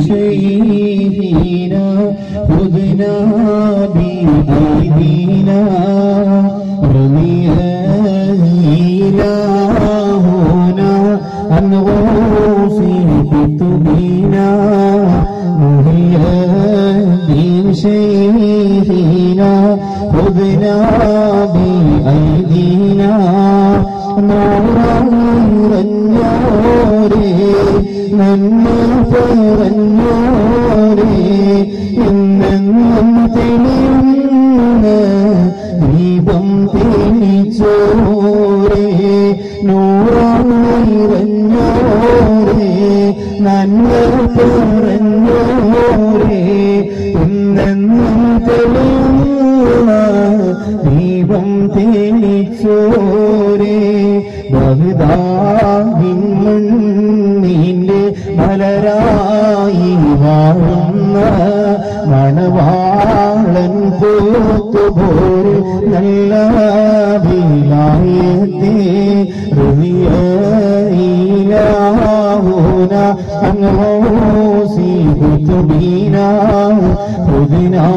شيخنا خذنا بأيدينا رضي إلهنا عن غوص كتبنا محي الدين شيخنا خذنا بأيدينا نورا നിറഞ്ഞോരേ നന്മ പറഞ്ഞോരേ എന്നെന്നും തെളിയുന്ന ദീപം തെളിച്ചോരേ നൂറാ നിറഞ്ഞോരേ നന്മ പറഞ്ഞോരേ എന്നെന്നും തെളിയുന്ന ദീപം തെളിച്ചോരേ ബഗ്ദാദിൻ മണ്ണിന്റെ മലരായി വാഴുന്ന മണവാളൻ കൂത്തുപോര് നല്ല വിലായത്തെ റളിയ ഇലാഹുന അൻഹൂസി കുതുബീന ഖുദ്നാ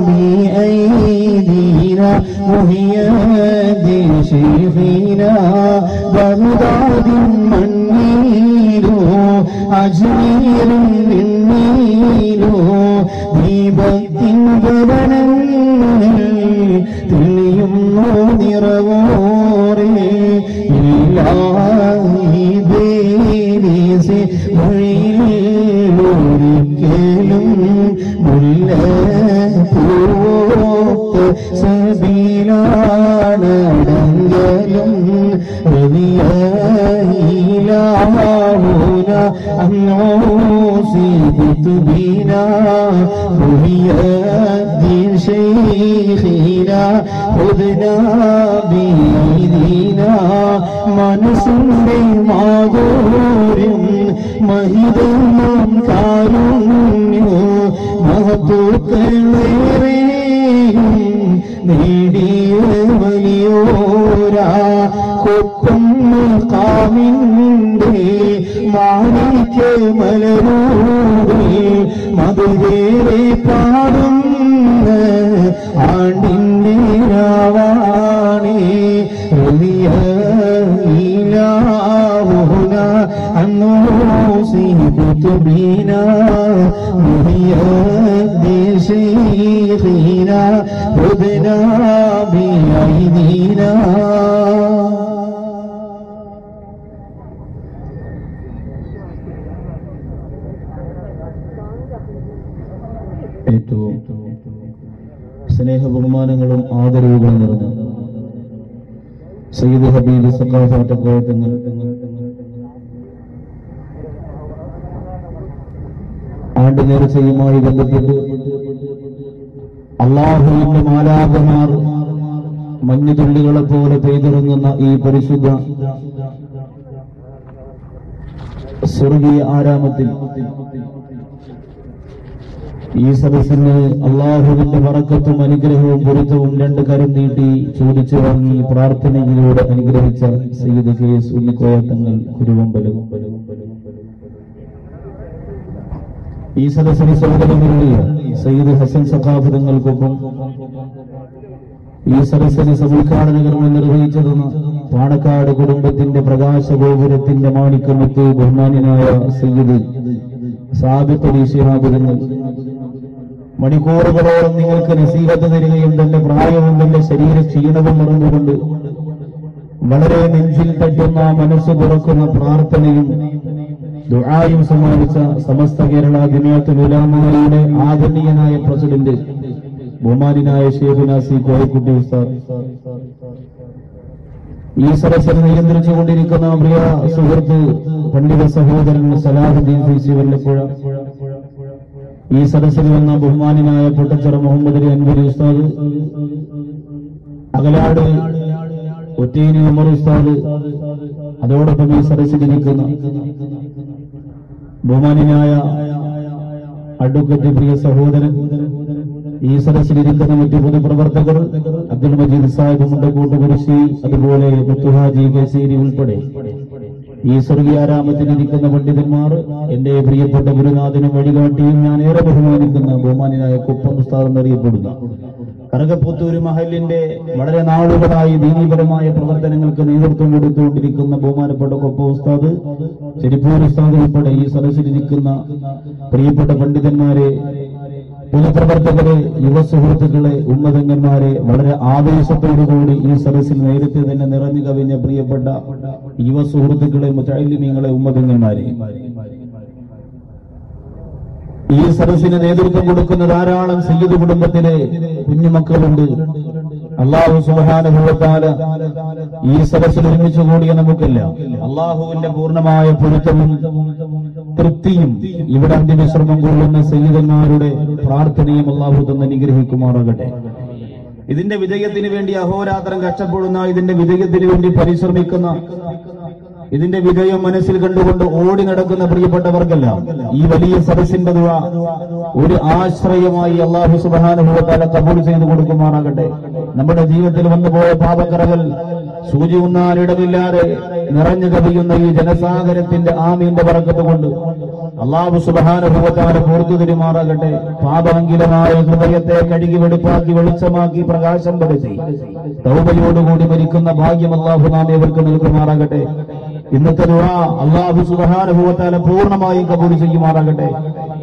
ബിഐദീന മുഹിയ ശൈഖീനാ ബഗ്ദാദിൻ മണ്ണീലോ അജ്മീരിൻ വിണ്ണീലോ ദീപത്തിൻ ഭവനങ്ങൾ തെളിയുന്നു നിറവോരേ ഇല്ലാഹി ബേരിസെ വഴിയിൽ ഒരിക്കലും മുല്ലപ്പൂത്ത് സബീലാണടങ്കലും റളിയ ഇലാഹുന അൻഹൂസി കുതുബീന മുഹിയ الدين شيخنا خذنا بأيدينا മനസ്സിന്റെ മാധുര്യം മഹിതം കാരുണ്യം മഹത്വങ്ങളേറെ നേടിയ വലിയോരാ കൊപ്പം കാമിന്റെ മാണിക്യ മലരൂപേ മധുരേറെ പാടുന്ന ആണ്ടിന്റെ രാവാണേ റളിയ ഇലാഹുന അൻഹൂസി കുതുബീന മുഹിയ ശൈഖീന ഖുദ്നാ ബിഐദീന. ഏറ്റവും സ്നേഹ ബഹുമാനങ്ങളും ആദരവുകളും നിറഞ്ഞ സയ്യിദ് ഹബീബ് സഖാഫത്ത് കോയത്തങ്ങൾ ആണ്ട് നേർച്ചയുമായി ബന്ധപ്പെട്ട് അല്ലാഹുവിന്റെ മാലാഖമാർ മഞ്ഞുതുള്ളികളെ പോലെ പെയ്തിറങ്ങുന്ന ഈ പരിശുദ്ധ സ്വർഗീയ ആരാമത്തിൽ ഈ സദസ്സിന് അള്ളാഹുവിന്റെ ബറക്കത്തും അനുഗ്രഹവും പൊരുത്തവും രണ്ട് കരം നീട്ടി ചോദിച്ചു വാങ്ങി പ്രാർത്ഥനയിലൂടെ അനുഗ്രഹിച്ച സയ്യിദ് KS ഉണ്ണിക്കോയത്തങ്ങൾ കുരുവമ്പലും ഈ സദസ്സിന് സ്വാഗതമരുളിയ സയ്യിദ് ഹസൻ സഖാഫ് തങ്ങൾക്കൊപ്പം ഈ സദസ്സിന് സമുദ്ഘാടന കർമ്മം നിർവഹിച്ചതെന്ന് പാണക്കാട് കുടുംബത്തിന്റെ പ്രകാശഗോപുരത്തിന്റെ മാണിക്കമുത്ത് ബഹുമാന്യനായ സയ്യിദ് സാബിഖ് അലി ശിഹാബ് തങ്ങൾ മണിക്കൂറുകളോളം നിങ്ങൾക്ക് നസീഹത്ത് തരികയും തന്റെ പ്രായവും തന്റെ ശരീര ക്ഷീണവും മറന്നുകൊണ്ട് വളരെ നെഞ്ചിൽ തട്ടുന്ന മനസ്സ് തുറക്കുന്ന പ്രാർത്ഥനയും ദുആയും സമ്മാനിച്ച സമസ്ത കേരള ജമിഅത്തുൽ ഉലമായുടെ ആദരണീയനായ പ്രസിഡന്റ് ബഹുമാന്യനായ ശൈഖുനാ സി കോയക്കുട്ടി ഉസ്താദ്, ഈ സദസ്സിനെ നിയന്ത്രിച്ചുകൊണ്ടിരിക്കുന്ന പ്രിയ സുഹൃത്ത് പണ്ഡിത സഹോദരൻ സലാഹുദ്ദീൻ ഫൈസി വല്ലപ്പുഴ, ഈ സദസ്സിൽ വന്ന ബഹുമാന്യനായ പൊട്ടച്ചിറ മുഹമ്മദ് അലി അൻവരി ഉസ്താദ്, അകലാട് ഒറ്റേനി ഉമർ ഉസ്താദ്, അതോടൊപ്പം ഈ സദസ്സിലിരിക്കുന്ന ബഹുമാന്യനായ അഡ്വക്കറ്റ് പ്രിയ സഹോദരൻ, ഈ സദസ്സിലിരിക്കുന്ന മറ്റു പൊതുപ്രവർത്തകർ അബ്ദുൽ മജീദ് സാഹിബ് മുണ്ടക്കോട്ട് കുരിശി, അതുപോലെ മുത്തുഹാജി കേസേരി ഉൾപ്പെടെ ഈ സ്വർഗീയാരാമത്തിലിരിക്കുന്ന പണ്ഡിതന്മാർ, എന്റെ പ്രിയപ്പെട്ട ഗുരുനാഥനും വഴികാട്ടിയും ഞാൻ ഏറെ ബഹുമാനിക്കുന്ന ബഹുമാനായ കുപ്പം ഉസ്താദ് എന്നറിയപ്പെടുന്ന കറുകപ്പുത്തൂർ മഹലിന്റെ വളരെ നാളുകളായി ദീനീപരമായ പ്രവർത്തനങ്ങൾക്ക് നേതൃത്വം കൊടുത്തുകൊണ്ടിരിക്കുന്ന ബഹുമാനപ്പെട്ട കുപ്പം ഉസ്താദ്, ചെരിപ്പൂർ ഉസ്താദ് ഉൾപ്പെടെ ഈ സദസ്സിലിരിക്കുന്ന പ്രിയപ്പെട്ട പണ്ഡിതന്മാരെ, പൊതുപ്രവർത്തകരെ, യുവ സുഹൃത്തുക്കളെ, ഉന്നതങ്ങന്മാരെ, വളരെ ആവേശത്തോടുകൂടി ഈ സദസ്സിൽ നേരത്തെ തന്നെ നിറഞ്ഞു കവിഞ്ഞ പ്രിയപ്പെട്ട യുവ സുഹൃത്തുക്കളെ, മുതഅല്ലിമീങ്ങളെ, ഉമ്മതങ്ങന്മാരെ, ഈ സദസ്സിന് നേതൃത്വം കൊടുക്കുന്ന ധാരാളം സയ്യിദ് കുടുംബത്തിലെ കുഞ്ഞുമക്കളുണ്ട്. അല്ലാഹു സുബ്ഹാനഹു വ തആല ഈ സദസ്സിൽ ഒരുമിച്ച് കൂടിയ നമുക്കെല്ലാം അല്ലാഹുവിന്റെ പൂർണ്ണമായ പൊരുത്തവും തൃപ്തിയും ഇവിടെ അന്ത്യവിശ്രമം കൊള്ളുന്ന സയ്യിദന്മാരുടെ പ്രാർത്ഥനയും അല്ലാഹു തന്നെ അനുഗ്രഹിക്കുമാറാകട്ടെ. ഇതിന്റെ വിജയത്തിന് വേണ്ടി അഹോരാത്രം കഷ്ടപ്പെടുന്ന, ഇതിന്റെ വിജയത്തിന് വേണ്ടി പരിശ്രമിക്കുന്ന, ഇതിന്റെ വിജയം മനസ്സിൽ കണ്ടുകൊണ്ട് ഓടി നടക്കുന്ന പ്രിയപ്പെട്ടവർക്കെല്ലാം ഈ വലിയ സദസ്സിന്റെ ദുആ ഒരു ആശ്രയമായി അല്ലാഹു സുബ്ഹാനഹു വ തആല കബൂൽ ചെയ്തു കൊടുക്കുമാറാകട്ടെ. നമ്മുടെ ജീവിതത്തിൽ വന്നുപോയ പാപക്കറകൾ സൂചി ഉണ്ണാനിടമില്ലാതെ നിറഞ്ഞു കവിയുന്ന ഈ ജനസാഗരത്തിന്റെ ആമീന്റെ ബറക്കത്ത് കൊണ്ട് അല്ലാഹു സുബ്ഹാനഹു വ തആല പുറത്തു തരുമാറാകട്ടെ. പാപമംഗിലമായ ഹൃദയത്തെ കഴുകി വെടുപ്പാക്കി വെളിച്ചമാക്കി പ്രകാശം പരത്തി തൗബയോടുകൂടി മരിക്കുന്ന ഭാഗ്യം അല്ലാഹു നാം ഏവർക്ക് നൽകുമാറാകട്ടെ. ഇന്നത്തെ ദുആ അല്ലാഹു സുബ്ഹാനഹു വ തആല പൂർണ്ണമായും കബൂൽ ചെയ്യുമാറാകട്ടെ.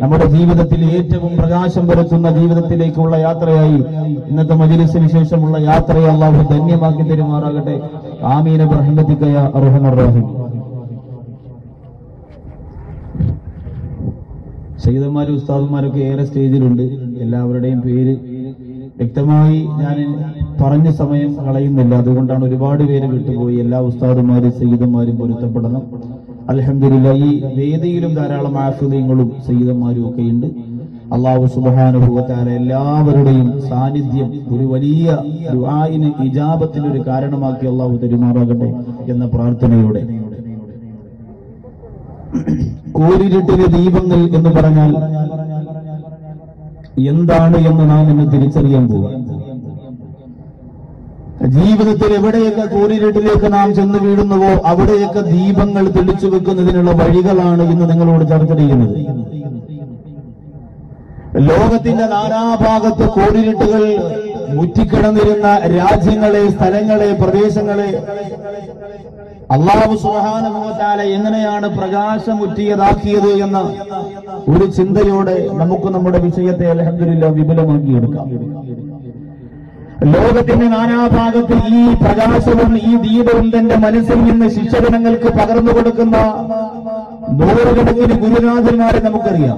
നമ്മുടെ ജീവിതത്തിൽ ഏറ്റവും പ്രകാശം പരത്തുന്ന ജീവിതത്തിലേക്കുള്ള യാത്രയായി ഇന്നത്തെ മജ്‌ലിസിന് ശേഷമുള്ള യാത്രയെ അല്ലാഹു ധന്യമാക്കി തരുമാറാകട്ടെ. ആമീൻ ബിറഹ്മതിക യാ അർഹമർ റഹീം. സയ്യിദന്മാരും ഉസ്താദന്മാരൊക്കെ ഏറെ സ്റ്റേജിലുണ്ട്. എല്ലാവരുടെയും പേര് വ്യക്തമായി ഞാൻ പറഞ്ഞ സമയം കളയുന്നില്ല, അതുകൊണ്ടാണ് ഒരുപാട് പേര് വിട്ടുപോയി. എല്ലാ ഉസ്താദന്മാരും സയ്യിദന്മാരും പൊരുത്തപ്പെടണം. അൽഹംദുലില്ലാഹ് ഈ വേദിയിലും ധാരാളം ആഫിദീങ്ങളും സയ്യിദന്മാരും ഒക്കെ ഉണ്ട്. അല്ലാഹു സുബ്ഹാനഹു വ തആല എല്ലാവരുടെയും സാന്നിധ്യം ഒരു വലിയ ദുആഇന് ഇജാബത്തിന് ഒരു കാരണമാക്കി അല്ലാഹു തരുമാറാകട്ടെ എന്ന പ്രാർത്ഥനയോടെ, കൂരിരുട്ടിലെ ദീപങ്ങൾ എന്ന് പറഞ്ഞാൽ എന്താണ് എന്ന് നാം ഇന്ന് തിരിച്ചറിയാൻ പോവുക. ജീവിതത്തിൽ എവിടെയൊക്കെ കൂരിരുട്ടിലേക്ക് നാം ചെന്ന് വീഴുന്നുവോ അവിടെയൊക്കെ ദീപങ്ങൾ തെളിച്ചു വെക്കുന്നതിനുള്ള വഴികളാണ് ഇന്ന് നിങ്ങളോട് ചർച്ച ചെയ്യുന്നത്. ലോകത്തിന്റെ നാനാഭാഗത്ത് കൂരിരുട്ടുകൾ മുറ്റിക്കിടന്നിരുന്ന രാജ്യങ്ങളെ, സ്ഥലങ്ങളെ, പ്രദേശങ്ങളെ അല്ലാഹു സുബ്ഹാനഹു വ തആല എങ്ങനെയാണ് പ്രകാശമുറ്റിയതാക്കിയത് എന്ന ഒരു ചിന്തയോടെ നമുക്ക് നമ്മുടെ വിഷയത്തെ അൽഹംദുലില്ലാഹ് വിപുലമാക്കിയെടുക്കാം. ലോകത്തിന്റെ നാനാഭാഗത്ത് ഈ പ്രകാശവും ഈ ദീപവും തന്റെ മനസ്സിൽ നിന്ന് ശിഷ്യജനങ്ങൾക്ക് പകർന്നു കൊടുക്കുന്ന നൂറുകണക്കിന് ഗുരുനാഥന്മാരെ നമുക്കറിയാം.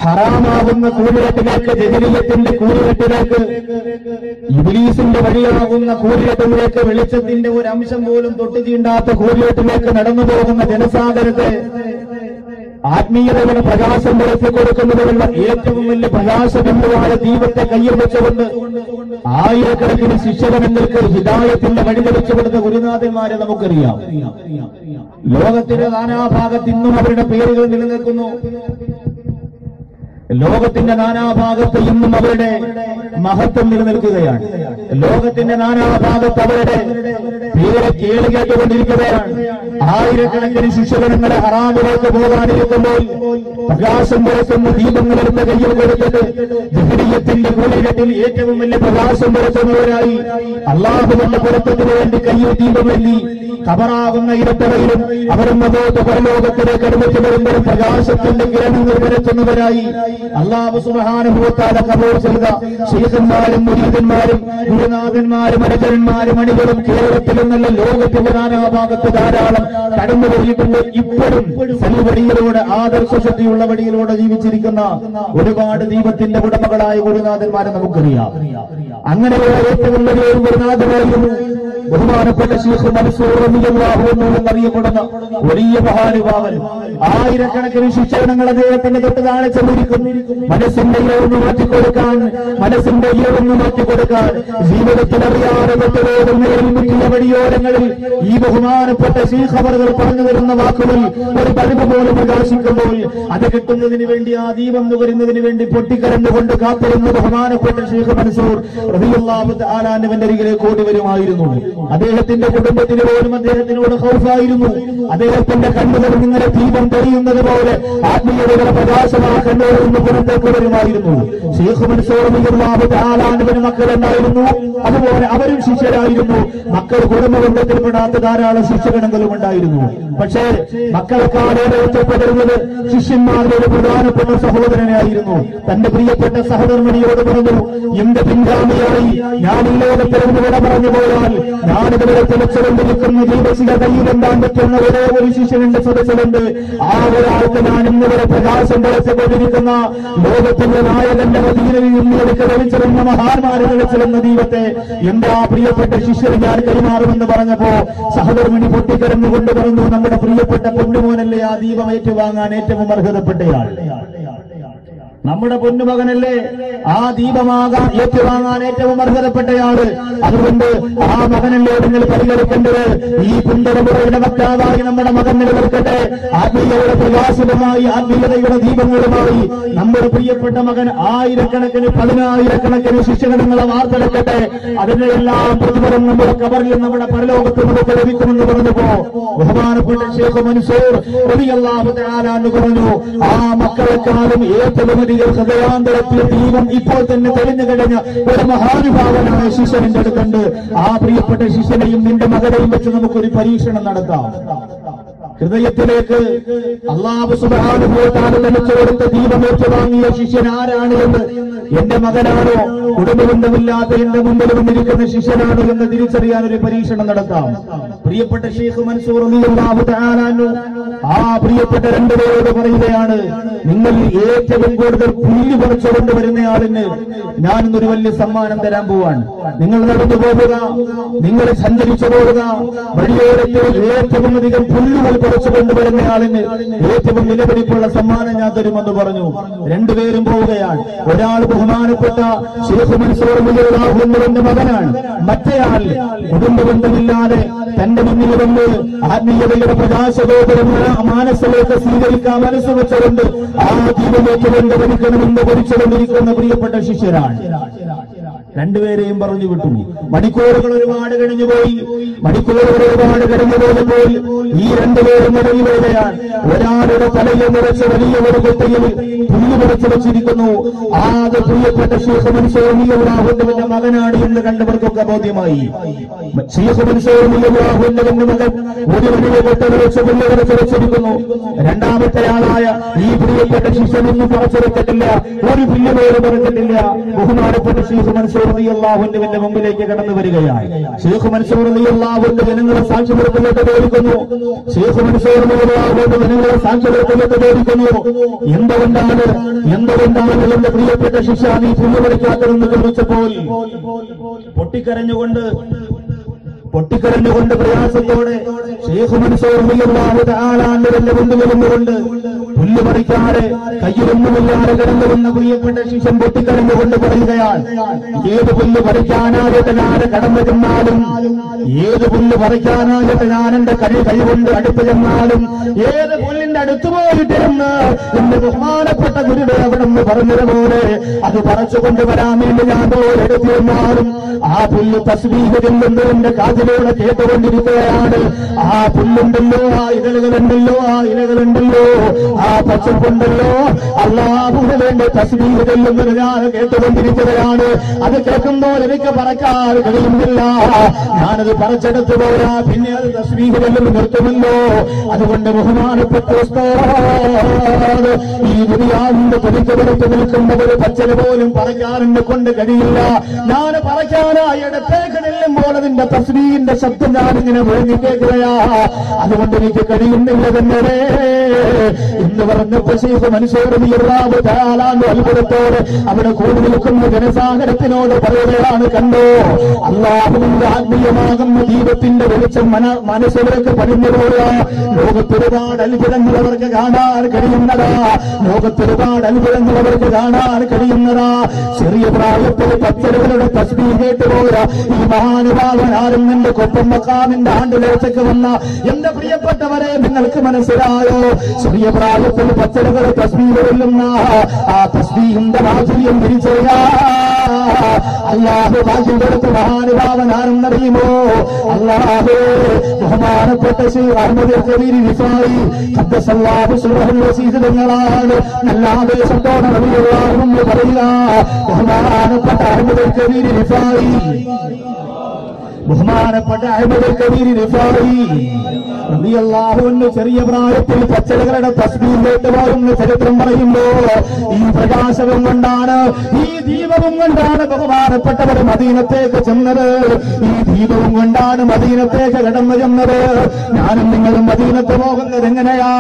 ഹറാമാകുന്ന കൂരിരുട്ടിലേക്ക്, ജഹലിയത്തിന്റെ കൂരിരുട്ടിലേക്ക്, ഇബ്ലീസിന്റെ വഴിയാകുന്ന കൂരിരുട്ടിലേക്ക്, വെളിച്ചത്തിന്റെ ഒരു അംശം പോലും തൊട്ടു തീണ്ടാത്ത കൂരിരുട്ടിലേക്ക് നടന്നു പോകുന്ന ജനസാഗരത്തെ ആത്മീയതയുടെ പ്രകാശം പരത്തി കൊടുക്കുന്നതിനുള്ള ഏറ്റവും വലിയ പ്രകാശബിന്ദുവായ ദീപത്തെ കയ്യിൽ വെച്ചുകൊണ്ട് ആയിരക്കണക്കിന് ശിഷ്യജനങ്ങൾക്ക് ഹിദായത്തിന്റെ വഴി തെളിച്ചു കൊടുത്ത ഗുരുനാഥന്മാരെ നമുക്കറിയാം. ലോകത്തിന്റെ നാനാഭാഗത്ത് ഇന്നും അവരുടെ പേരുകൾ നിലനിൽക്കുന്നു. ലോകത്തിന്റെ നാനാഭാഗത്ത് ഇന്നും അവരുടെ മഹത്വം നിലനിൽക്കുകയാണ്. ലോകത്തിന്റെ നാനാഭാഗത്ത് അവരുടെ പേര് കേളി കേട്ടുകൊണ്ടിരിക്കുകയാണ്. ആയിരക്കണക്കിന് ശിഷ്യഗണങ്ങളെ ഹറാമിലേക്ക് പോകാനിരിക്കുമ്പോൾ പ്രകാശം പരത്തുന്ന ദീപങ്ങളെടുത്ത കയ്യിൽ കൊടുത്തിട്ട് ജഹലിയത്തിന്റെ കൂരിരുട്ടിൽ ഏറ്റവും വലിയ പ്രകാശം പരത്തുന്നവരായി അല്ലാഹുവിന്റെ പൊരുത്തത്തിന് വേണ്ടി കയ്യിൽ ദീപമെല്ലി ഖബറാകുന്ന ഇടത്തറയിലും അവരെന്നതോട്ട് പരലോകത്തിലേക്ക് അടുത്ത് വരുമ്പോൾ പ്രകാശത്തിന്റെ കിരണങ്ങൾ പരത്തുന്നവരായി അല്ലാഹു സുബ്ഹാനഹു വ തആല കബൂൽ ചെയ്ത ശൈഖന്മാരും മുരീദന്മാരും ഗുരുനാഥന്മാരും അനുചരന്മാരും അണികളും കേരളത്തിൽ നിന്നുള്ള ലോകത്തിന്റെ നാനാഭാഗത്ത് ധാരാളം കടന്നുപോയിട്ടുണ്ട്. ഇപ്പോഴും സൽവഴിയിലൂടെ, ആദർശശക്തിയുള്ള വഴിയിലൂടെ ജീവിച്ചിരിക്കുന്ന ഒരുപാട് ദീപത്തിന്റെ ഉടമകളായ ഗുരുനാഥന്മാരെ നമുക്കറിയാം. അങ്ങനെയുള്ള ഏറ്റവും വലിയ ഒരു ഗുരുനാഥനായിരുന്നു ബഹുമാനപ്പെട്ട ശൈഖ് മൻസൂർ റളിയല്ലാഹു അൻഹു എന്നറിയപ്പെടുന്ന വലിയ മഹാനുഭാവൻ. ആയിരക്കണക്കിന് ശിക്ഷണങ്ങൾ അദ്ദേഹത്തിന്റെ തൊട്ട് താഴെ ചെന്നിരിക്കുന്നു. മനസ്സിന്റെ ഇഴവൊന്ന് മാറ്റിക്കൊടുക്കാൻ, മനസ്സിന്റെ ഇഴവൊന്ന് മാറ്റിക്കൊടുക്കാൻ ജീവിതത്തിൽ അറിയാതെ തൊട്ടുപോകുന്ന മുറ്റിയ വഴിയോരങ്ങളിൽ ഈ ബഹുമാനപ്പെട്ട ശൈഖ് അവറുകൾ പറഞ്ഞു തരുന്ന വാക്കുകൾ ഒരു ബൾബ് പോലെ പ്രകാശിക്കുമ്പോൾ അത് കിട്ടുന്നതിന് വേണ്ടി, ആ ദീപം നുകരുന്നതിന് വേണ്ടി പൊട്ടിക്കരന്നുകൊണ്ട് കാത്തിരുന്ന ബഹുമാനപ്പെട്ട ശൈഖ് മൻസൂർ റളിയല്ലാഹു തആല അൻഹുവിന്റെ അരികിലേക്ക് ഓടി വരുമായിരുന്നു. അദ്ദേഹത്തിന്റെ കുടുംബത്തിന് പോലും അദ്ദേഹത്തിനോട് ഖൗഫായിരുന്നു. അദ്ദേഹത്തിന്റെ കണ്ണുകൾ ഇങ്ങനെ ദീപം തെളിയുന്നത് പോലെ ആത്മീയതയുടെ പ്രകാശം ആ കണ്ണുകളിൽ നിന്ന് പുറത്തേക്ക് വരുമായിരുന്നു. ശൈഖ് മൻസൂർ റളിയല്ലാഹു തആല അൻഹുവിന് മക്കളുണ്ടായിരുന്നു. അതുപോലെ അവരും ശിഷ്യരായിരുന്നു. മക്കൾ കുടുംബബന്ധത്തിൽപ്പെടാത്ത ധാരാളം ശിഷ്യഗണങ്ങളും ഉണ്ടായിരുന്നു. പക്ഷേ മക്കളെക്കാളേറെ ഇഷ്ടപ്പെട്ടിരുന്നത് ശിഷ്യന്മാരുടെ ഒരു പ്രധാനപ്പെട്ട സഹോദരനായിരുന്നു. തന്റെ പ്രിയപ്പെട്ട സഹധർമ്മിണിയോട് പറഞ്ഞു, എന്റെ പിൻഗാമിയായി ഞാൻ ഈ ലോകത്തിലെന്ന് വിട പറഞ്ഞു പോയാൽ ഞാനിതുവരെ തിളച്ചുകൊണ്ടിരിക്കുന്ന ദീപശില കയ്യിലെന്താൻ പറ്റുന്ന ഒരേ ഒരു ശിഷ്യനുണ്ട് സദസ്സിലുണ്ട്. ആ ഒരാൾക്ക് ഞാൻ ഇന്നുവരെ പ്രകാശം തെളിച്ചുകൊണ്ടിരിക്കുന്ന ലോകത്തിന്റെ നായകന്റെ മദീനയിൽ നിന്ന് എനിക്ക് തെളിച്ചിരുന്ന മഹാന്മാരെ തെളിച്ചിരുന്ന ദീപത്തെ എന്റെ ആ പ്രിയപ്പെട്ട ശിഷ്യന് ഞാൻ കൈമാറുമെന്ന് പറഞ്ഞപ്പോ സഹധർമ്മിണി പൊട്ടിക്കരന്നുകൊണ്ട് പറഞ്ഞു, നമ്മുടെ പ്രിയപ്പെട്ട പൊന്നുമോനല്ലേ ആ ദീപം ഏറ്റുവാങ്ങാൻ ഏറ്റവും അർഹതപ്പെട്ടയാൾ. നമ്മുടെ പൊന്നുമകനല്ലേ ആ ദീപമാകാൻ ഏറ്റുവാങ്ങാൻ ഏറ്റവും അർഹതപ്പെട്ടയാള്. അതുകൊണ്ട് ആ മകനല്ലേ നിങ്ങൾ പരിഗണിക്കേണ്ടത്. ഈ പുന്തലമുറയുടെ വക്താവായി നമ്മുടെ മകൻ നിലനിൽക്കട്ടെ. ആത്മീയതയുടെ പ്രകാശവുമായി ആത്മീയതയുടെ ദീപങ്ങളുമായി നമ്മുടെ പ്രിയപ്പെട്ട മകൻ ആയിരക്കണക്കിന് പതിനായിരക്കണക്കിന് ശിഷ്യഗണങ്ങളെ വാർത്തെടുക്കട്ടെ. അതിന്റെ എല്ലാം പ്രതിഫലം നമ്മുടെ ഖബറിലും നമ്മുടെ പരലോകത്തും നമുക്ക് ലഭിക്കുമെന്ന് പറഞ്ഞപ്പോ ബഹുമാനപ്പെട്ട ശൈഖ് മൻസൂർ റളിയല്ലാഹു തആല അൻഹു പറഞ്ഞു, ആ മക്കളെക്കാളും ഏറ്റവും ഹൃദയാന്തരത്തിൽ ദീപം ഇപ്പോൾ തന്നെ തെളിഞ്ഞു കഴിഞ്ഞ ഒരു മഹാനുഭാവനായ ശിഷ്യന്റെ അടുത്തുണ്ട്. ആ പ്രിയപ്പെട്ട ശിഷ്യനെയും നിന്റെ മകനെയും വെച്ച് നമുക്കൊരു പരീക്ഷണം നടത്താം. ഹൃദയത്തിലേക്ക് അല്ലാഹു സുബ്ഹാനഹു വ തആല തെളിച്ചു കൊടുത്ത ദീപം ഏറ്റുവാങ്ങിയ ശിഷ്യൻ ആരാണ് എന്ന്, എന്റെ മകനാണോ കുടുംബബന്ധമില്ലാത്ത എന്റെ മുമ്പിൽ വന്നിരിക്കുന്ന ശിഷ്യനാണോ എന്ന് തിരിച്ചറിയാൻ ഒരു പരീക്ഷണം നടത്താം. പ്രിയപ്പെട്ട ശൈഖ് മൻസൂർ റളിയല്ലാഹു തആല അൻഹു ആ പ്രിയപ്പെട്ട രണ്ടുപേരോട് പറയുകയാണ്, നിങ്ങൾ ഏറ്റവും കൂടുതൽ പുല്ല് പറിച്ചുകൊണ്ട് വരുന്നയാളിന് ഞാനിന്നൊരു വലിയ സമ്മാനം തരാൻ പോവാണ്. നിങ്ങൾ നടന്നു പോവുക, നിങ്ങൾ സഞ്ചരിച്ചു പോവുക, വഴിയോരത്തിൽ ഏറ്റവും അധികം പുല്ലുകൾ പറിച്ചു കൊണ്ടുവരുന്നയാളിന് ഏറ്റവും വിലപിടിപ്പുള്ള സമ്മാനം ഞാൻ തരുമെന്ന് പറഞ്ഞു. രണ്ടുപേരും പോവുകയാണ്. ഒരാൾ ബഹുമാനപ്പെട്ട ശൈഖ് മൻസൂർ റളിയല്ലാഹു അൻഹുവിന്റെ മകനാണ്. മറ്റേയാൾ കുടുംബബന്ധമില്ലാതെ തന്റെ മുന്നിൽ വന്ന് ആത്മീയതയുടെ പ്രകാശഗോപുരം മാനസിലേക്ക് സ്വീകരിക്കാൻ മനസ്സ് വെച്ചുകൊണ്ട് ആ ദീപമേറ്റ് കൊണ്ടുവരിക്കണമെന്ന് ഭരിച്ചുകൊണ്ടിരിക്കുന്ന പ്രിയപ്പെട്ട ശിഷ്യരാണ്. രണ്ടുപേരെയും പറഞ്ഞു വിട്ടു. മണിക്കൂറുകൾ ഒരുപാട് കഴിഞ്ഞുപോയി. ഈ രണ്ടുപേരും ഇടയിൽ വരികയാണ്. ഒരാളുടെ തലയിൽ നിറച്ച് വലിയ ഒരു കുട്ടയിൽ പുല്ല് പറിച്ചു വെച്ചിരിക്കുന്നു. ആകെ പ്രിയപ്പെട്ട ശൈഖ് മൻസൂർ റളിയല്ലാഹു അൻഹുവിന്റെ മകനാണ് എന്ന് കണ്ടവർക്കൊക്കെ ബോധ്യമായി. ശൈഖ് മൻസൂർ റളിയല്ലാഹു അൻഹുവിന്റെ മകൻ ഒരു വലിയ കുട്ടയിൽ വെച്ച് പുല്ല് പറിച്ചു വെച്ചിരിക്കുന്നു. രണ്ടാമത്തെ ആളായ ഈ പ്രിയപ്പെട്ട ശിഷ്യനൊന്നും പറിച്ചെടുത്തിട്ടില്ല, ഒരു പുല്ല് പോലും പറിച്ചിട്ടില്ല. ബഹുമാനപ്പെട്ട ശൈഖ് മൻസൂർ റളിയല്ലാഹു അൻഹുവിന്റെ മുമ്പിലേക്ക് കടന്നു വരികയായി. ശൈഖ് മൻസൂർ റളിയല്ലാഹു അൻഹു ജനങ്ങളെ സാക്ഷ്യപ്പെടുത്തിലേക്ക് ചോദിക്കുന്നു. ശൈഖ് മൻസൂർ റളിയല്ലാഹു അൻഹു ജനങ്ങളെ സാക്ഷ്യപ്പെടുത്തിലേക്ക് ചോദിക്കുന്നു, എന്തുകൊണ്ടാണ് എന്റെ പ്രിയപ്പെട്ട ശിഷ്യ നീ പുല്ല് പറിക്കാത്തതെന്ന് ചോദിച്ചപ്പോൾ പൊട്ടിക്കരഞ്ഞുകൊണ്ട് പ്രയാസത്തോടെ ശൈഖ് മൻസൂർ റളിയല്ലാഹു തആല അൻഹുവിന്റെ മുമ്പിൽ നിന്നുകൊണ്ട് പുല്ല് പറിക്കാതെ കയ്യിലൊന്നുമില്ലാതെ കിടന്നു വന്ന പ്രിയപ്പെട്ട ശിഷ്യൻ പൊട്ടിക്കരഞ്ഞുകൊണ്ട് പറയുകയാണ്, ഏത് പുല്ല് പറിക്കാനായിട്ട് ഞാൻ കടന്നു ചെന്നാലും, ഏത് പുല്ല് പറിക്കാനായിട്ട് ഞാൻ എന്റെ കൈകൊണ്ട് അടുത്ത് ചെന്നാലും, ഏത് പുല്ലിന്റെ അടുത്ത് പോയിട്ടിരുന്ന് എന്റെ ബഹുമാനപ്പെട്ട ഗുരുവേ അവിടെ നിന്ന് പറഞ്ഞതുപോലെ അത് പറിച്ചുകൊണ്ട് വരാൻ വേണ്ടി ഞാൻ പോലെടുത്തു വന്നാലും ആ പുല്ല് തസ്ബീഹ് ചെല്ലുന്നു എന്റെ കാതിലൂടെ കേട്ടുകൊണ്ടിരിക്കുകയാണ്. ആ പുല്ലുണ്ടല്ലോ, ആ ഇലകളുണ്ടല്ലോ, ആ പച്ചപ്പുണ്ടല്ലോ, അല്ലാഹുവിന് വേണ്ടി തസ്ബീഹ് ചെല്ലുന്നത് ഞാൻ കേട്ടുകൊണ്ടിരിക്കുകയാണ്. അത് കേൾക്കുമ്പോൾ എനിക്ക് പറക്കാൻ കഴിയുന്നില്ല. ഞാനത് പറിച്ചെടുത്തു പോരാ, പിന്നെ അത് തസ്ബീഹ് ചെല്ലുന്നു നിർത്തുമല്ലോ. അതുകൊണ്ട് ബഹുമാനപ്പെട്ട ഉസ്താദ്, ഈ ദുനിയാവിന്റെ പൊതിക്കവരത്ത് നിൽക്കുന്ന ഒരു പച്ചന് പോലും പറക്കാനെന്നെ കൊണ്ട് കഴിയില്ല. ഞാൻ പറക്കാനായി ഇടത്തേക്ക് നില്ലുമ്പോൾ അതിന്റെ തസ്ബീഹിന്റെ ശബ്ദം ഞാനിങ്ങനെ മുഴങ്ങി കേൾക്കുകയാ. അതുകൊണ്ട് എനിക്ക് കഴിയുന്നില്ല തന്നെ എന്ന് പറഞ്ഞപ്പോ ശൈഖ് മൻസൂർ റളിയല്ലാഹു തആല അൻഹു അത്ഭുതത്തോടെ അവിടെ കൂടി നിൽക്കുന്ന ജനസാഗരത്തിനോട് പറയുകയാണ്, കണ്ടോ അല്ലാഹുവിന്റെ ആത്മീയമാകുന്ന ദീപത്തിന്റെ വെളിച്ചം മനസ്സിലേക്ക് പതിഞ്ഞുപോയ ലോകത്തൊരുപാട് അത്ഭുതങ്ങൾ അവർക്ക് കാണാൻ കഴിയുന്നതാ. ചെറിയ പ്രായത്തിൽ പച്ചരുകളുടെ തസ്ബീഹ് കേട്ടുപോയ ഈ മഹാനുഭാവനാരും എന്റെ കൊപ്പം മഖാമിന്റെ ആണ്ടിലേക്ക് വന്ന എന്റെ പ്രിയപ്പെട്ടവരെ നിങ്ങൾക്ക് മനസ്സിലായോ? ചെറിയ പ്രായത്തിൽ പച്ചരുകൾ തസ്ബീഹ് കൊല്ലുന്ന ആ തസ്ബീഹിന്റെ മാധുര്യം തിരിച്ചറിയാൻ അല്ലാഹു ഭാഗ്യം കൊടുത്ത മഹാനുഭാവനാണെന്നറിയുമോ? അല്ലാഹു ബഹുമാനപ്പെട്ട ശൈഖ് അഹ്മദ് കബീർ റിഫായി ഖദ്ദസല്ലാഹു സിർറഹുൽ വസീസ് തങ്ങളാണ് നല്ല ആവേശത്തോടെ റളിയല്ലാഹു അൻഹു പറയുക. ബഹുമാനപ്പെട്ട അഹ്മദ് കബീർ റിഫായി ബഹുമാനപ്പെട്ട അഹ്മദ് കബീർ റിഫായി റളിയല്ലാഹു അൻഹു ചെറിയ പ്രായത്തിൽ പച്ചലകളുടെ തസ്ബീഹ് കേട്ടുപോകുന്ന ചരിത്രം പറയുമ്പോ ഈ പ്രകാശവും കൊണ്ടാണ്, ഈ ദീപവും കൊണ്ടാണ് ബഹുമാനപ്പെട്ടവർ മദീനത്തേക്ക് ചെന്നത്. ഈ ദീപവും കൊണ്ടാണ് മദീനത്തേക്ക് കടന്നു ചെന്നത്. ഞാനും നിങ്ങളും മദീനത്ത് പോകുന്നത് എങ്ങനെയാ?